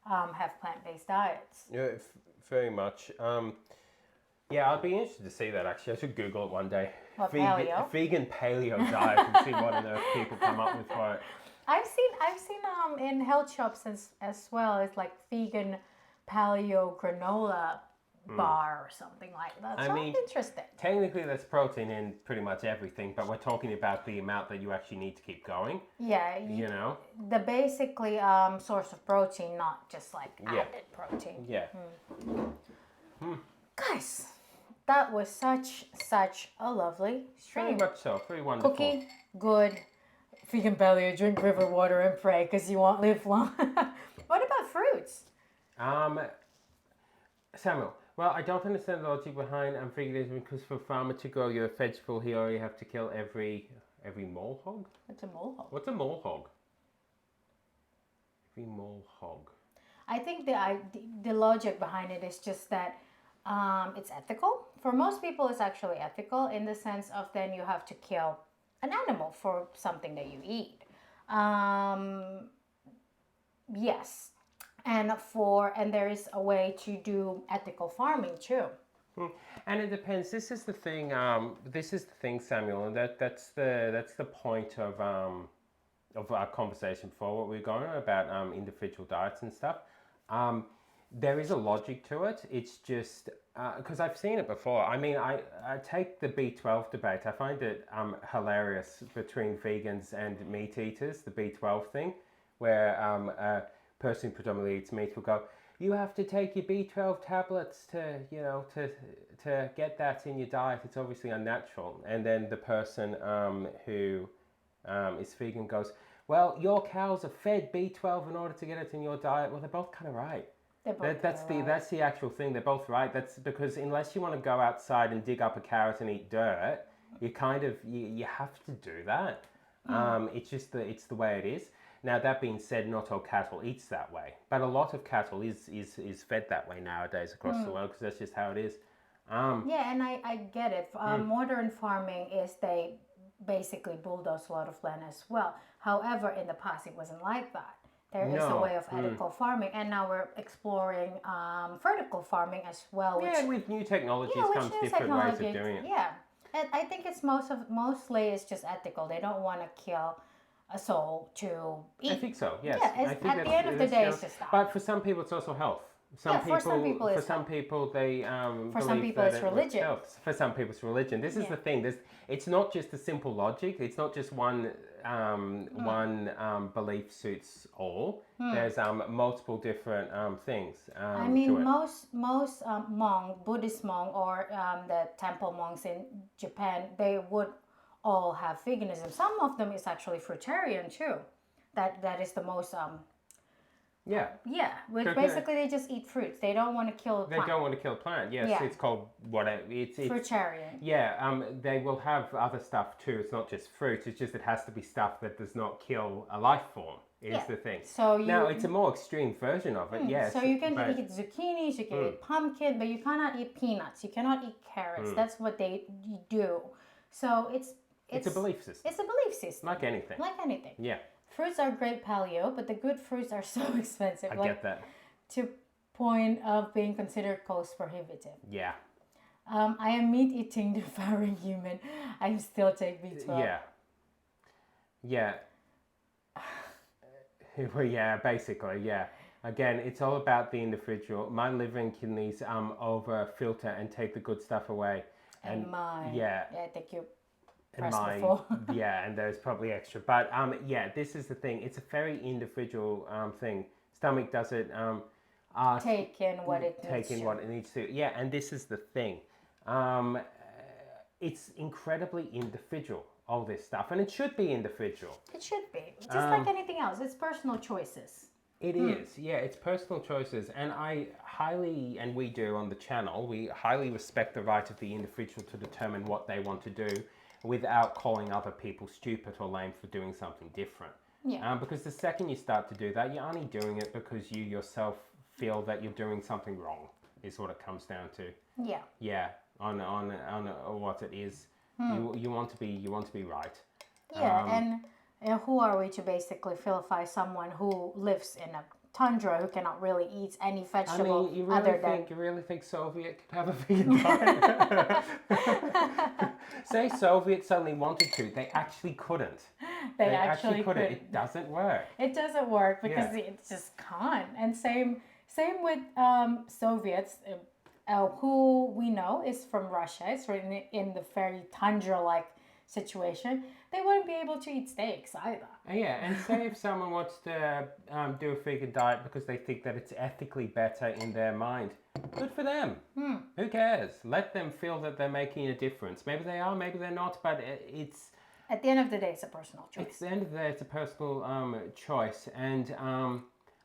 have plant-based diets. Yeah, very much. Yeah, I'd be interested to see that actually. I should Google it one day. What, paleo? Vegan paleo diet and see what on earth people come up with for it. I've seen in health shops as well. It's like vegan paleo granola bar or something like that. So I'm interested. Technically, there's protein in pretty much everything, but we're talking about the amount that you actually need to keep going. Yeah, You know. the basically source of protein, not just like added protein. Yeah. Guys, that was such a lovely Very stream. much so. Very wonderful. Cookie, good. Vegan paleo, drink river water and pray because you won't live long. What about fruits? Samuel. Well, I don't understand the logic behind veganism because for a farmer to grow your vegetable, he already have to kill every mole hog. What's a mole hog? What's a mole hog? Every mole hog. I think the logic behind it is just that it's ethical. For most people, it's actually ethical in the sense of then you have to kill an animal for something that you eat. Yes. And there is a way to do ethical farming too. And it depends. This is the thing. Samuel, and that's the point of our conversation before what we're going on about individual diets and stuff. There is a logic to it. It's just because I've seen it before. I mean, I take the B12 debate. I find it hilarious between vegans and meat eaters. The B12 thing, where person who predominantly eats meat will go, you have to take your B12 tablets to get that in your diet. It's obviously unnatural. And then the person who is vegan goes, well, your cows are fed B12 in order to get it in your diet. Well, they're both kind of right. That's the actual thing. They're both right. That's because unless you want to go outside and dig up a carrot and eat dirt, you kind of you have to do that. It's just it's the way it is. Now, that being said, not all cattle eats that way, but a lot of cattle is fed that way nowadays across the world because that's just how it is. Yeah, and I get it. Modern farming is they basically bulldoze a lot of land as well. However, in the past, it wasn't like that. There is a way of ethical farming, and now we're exploring vertical farming as well. With new technologies comes different ways of doing it. Yeah, I think it's mostly it's just ethical. They don't want to kill a soul to eat. I think so. Yes. Yeah, I think at the end of the day, it's just that. But for some people, it's also health. For some people, for it's some health. people, they For some believe people, that it's it was religion. health. For some people, it's religion. This is Yeah. the thing. It's not just a simple logic. It's not just one belief suits all. There's multiple different things. I mean, to it. most Buddhist monk or the temple monks in Japan, they would all have veganism. Some of them is actually fruitarian too. That is the most Yeah. which They're basically they just eat fruits. They don't want to kill a They plant. don't want to kill a plant. Yes, Yeah. it's called whatever. It's Fruitarian. Yeah, they will have other stuff too. It's not just fruit. It's just it has to be stuff that does not kill a life form. Is Yeah. the thing. So Now it's a more extreme version of it. Yes. So you can but- eat zucchinis, you can eat pumpkin, but you cannot eat peanuts. You cannot eat carrots. That's what they do. So It's a belief system, It's a belief system. like anything. Like anything. Yeah, Fruits are great paleo, but the good fruits are so expensive. I get that. To point of being considered cost prohibitive. Yeah, I am meat eating, devouring human. I still take B12. yeah, yeah. Well, yeah, basically, yeah. Again, it's all about the individual. My liver and kidneys over filter and take the good stuff away. And mine. Yeah. Yeah, I think you And pressed mine, before. yeah, and there's probably extra. But yeah, this is the thing. It's a very individual thing. Stomach does it. Take in what it needs Take in to. what it needs to. Yeah, and this is the thing. It's incredibly individual, all this stuff, and it should be individual. It should be. Just like anything else. It's personal choices. It is, yeah, it's personal choices, and I highly, and we do on the channel, we highly respect the right of the individual to determine what they want to do without calling other people stupid or lame for doing something different. Yeah. Because the second you start to do that, you're only doing it because you yourself feel that you're doing something wrong, is what it comes down to. Yeah. Yeah, on what it is. You want to be right. Yeah, and who are we to basically vilify someone who lives in a tundra who cannot really eat any I vegetable mean, you really think Soviet could have a vegan diet? Say Soviet suddenly wanted to, they actually couldn't. They actually couldn't. could. It doesn't work. It doesn't work because Yeah. it just can't. And same with Soviets, who we know is from Russia. It's in the very tundra-like situation. They wouldn't be able to eat steaks either. Yeah, and say if someone wants to do a vegan diet because they think that it's ethically better in their mind, good for them. Who cares? Let them feel that they're making a difference. Maybe they are, maybe they're not, but it's... At the end of the day, it's a personal choice. At the end of the day, it's a personal choice, and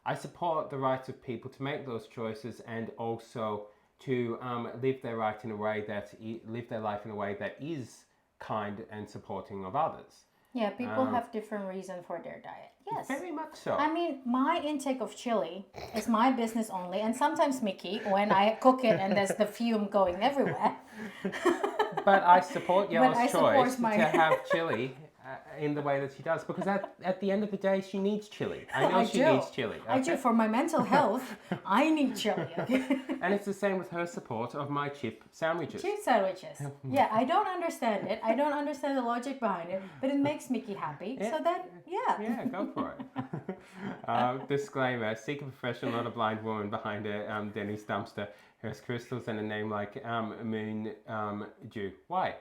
I support the rights of people to make those choices and also to live their life in a way that is kind and supporting of others. Yeah, people have different reasons for their diet. Yes. Very much so. I mean, my intake of chili is my business only, and sometimes Mickey, when I cook it and there's the fume going everywhere. But I support Yella's choice my- to have chili in the way that she does, because at the end of the day, she needs chili. I know she needs chili. I do. For my mental health, I need chili. Okay? And it's the same with her support of my chip sandwiches. Chip sandwiches. Yeah, I don't understand it. I don't understand the logic behind it, but it makes Mickey happy. Yeah. So then, yeah. Yeah, go for it. Disclaimer, seek a professional, not a blind woman behind a Denny's dumpster who has crystals and a name like Moon Dew. Why?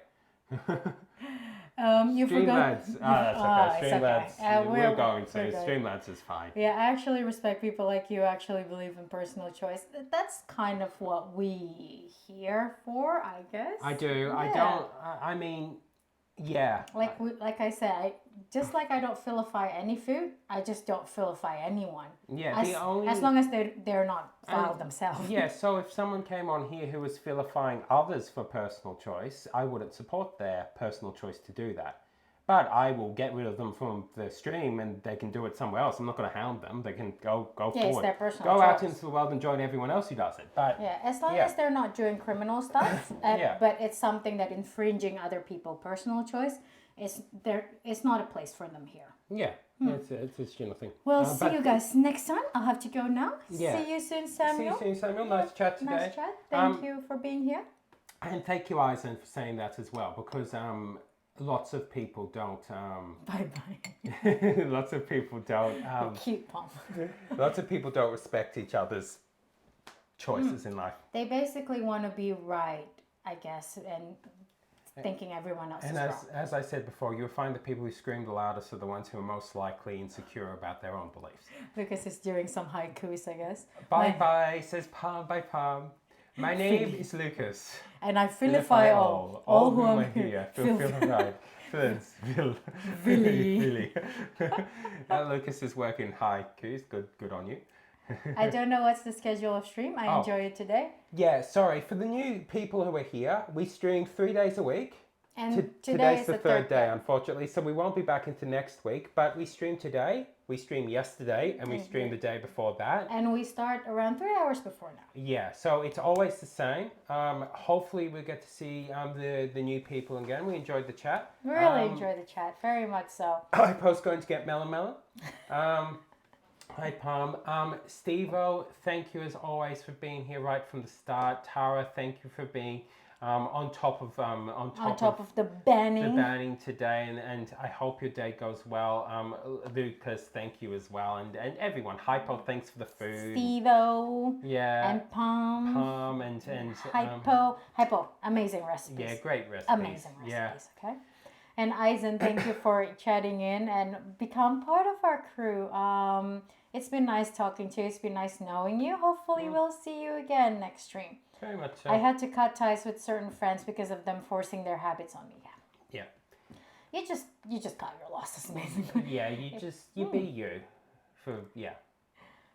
You forgot. Streamlabs. That's okay. it's Streamlabs. okay. We're going to. we're going. Streamlabs is fine. Yeah, I actually respect people like you actually believe in personal choice. That's kind of what we here for, I guess. I do. I Yeah. don't. I mean, yeah. Like I said, just like I don't vilify any food, I just don't vilify anyone. Yeah. As long as they're not vile themselves. Yeah. So if someone came on here who was vilifying others for personal choice, I wouldn't support their personal choice to do that. But I will get rid of them from the stream, and they can do it somewhere else. I'm not going to hound them. They can go Yeah, forward. it's their personal Go out choice. into the world and join everyone else who does it. But Yeah, as long Yeah. as they're not doing criminal stuff, Yeah. but it's something that infringing other people's personal choice it's not a place for them here. yeah, it's a general thing. Well, see but you guys next time. I'll have to go now. Yeah. See you soon, See Samuel. you soon, Samuel. Nice chat today. Nice chat. Thank you for being here. And thank you, Eisen, for saying that as well, because lots of people don't. Bye bye. Lots of people don't. Cute Palm. Lots of people don't respect each other's choices in life. They basically want to be right, I guess, and thinking everyone else And is wrong. as I said before, you'll find the people who scream the loudest are the ones who are most likely insecure about their own beliefs. Because it's during some haikus, I guess. Bye bye, says Palm by Palm. My name is Lucas. And I vilify all who are here. Feel right. Feel Really. Lucas is working haikus. Good on you. I don't know what's the schedule of stream. I enjoy it today. Yeah, sorry. For the new people who are here, we stream 3 days a week. And Today's the third day, unfortunately, so we won't be back into next week. But we stream today, we stream yesterday, and we stream the day before that. And we start around 3 hours before now. Yeah, so it's always the same. Hopefully we'll get to see the new people again. We enjoyed the chat. Really enjoy the chat, very much so. I post going to get Melon. Hi, Palm. Steve-O, thank you as always for being here right from the start. Tara, thank you for being on top of the banning. today, and I hope your day goes well. Lucas, thank you as well, and everyone. Hypo, thanks for the food. Steve-O. Yeah. And Palm. And Hypo. Amazing recipes. Yeah, great recipes. Amazing recipes. Yeah. Okay. And Eisen, thank you for chatting in and become part of our crew. It's been nice talking to you. It's been nice knowing you. Hopefully we'll see you again next stream. Very much so. I had to cut ties with certain friends because of them forcing their habits on me. Yeah. You just cut your losses, basically. Yeah, you be you.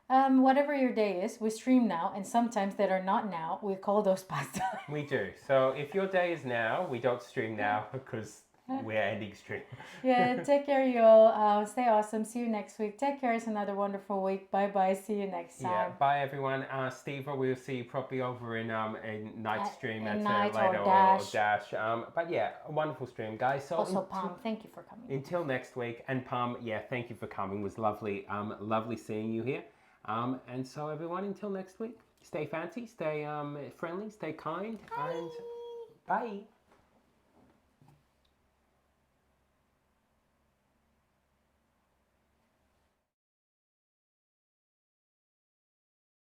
Whatever your day is, we stream now, and sometimes that are not now, we call those past time. We do. So if your day is now, we don't stream now because we're ending stream. Yeah, take care, y'all. Stay awesome. See you next week. Take care. It's another wonderful week. Bye bye. See you next time. Yeah, bye everyone. Steve, we'll see you probably over in night stream at Night later or Dash. But yeah, a wonderful stream, guys. So Also, Palm, thank you for coming. Until next week, and Palm, yeah, thank you for coming. It was lovely, lovely seeing you here. And so everyone, until next week, stay fancy, stay friendly, stay kind, and bye.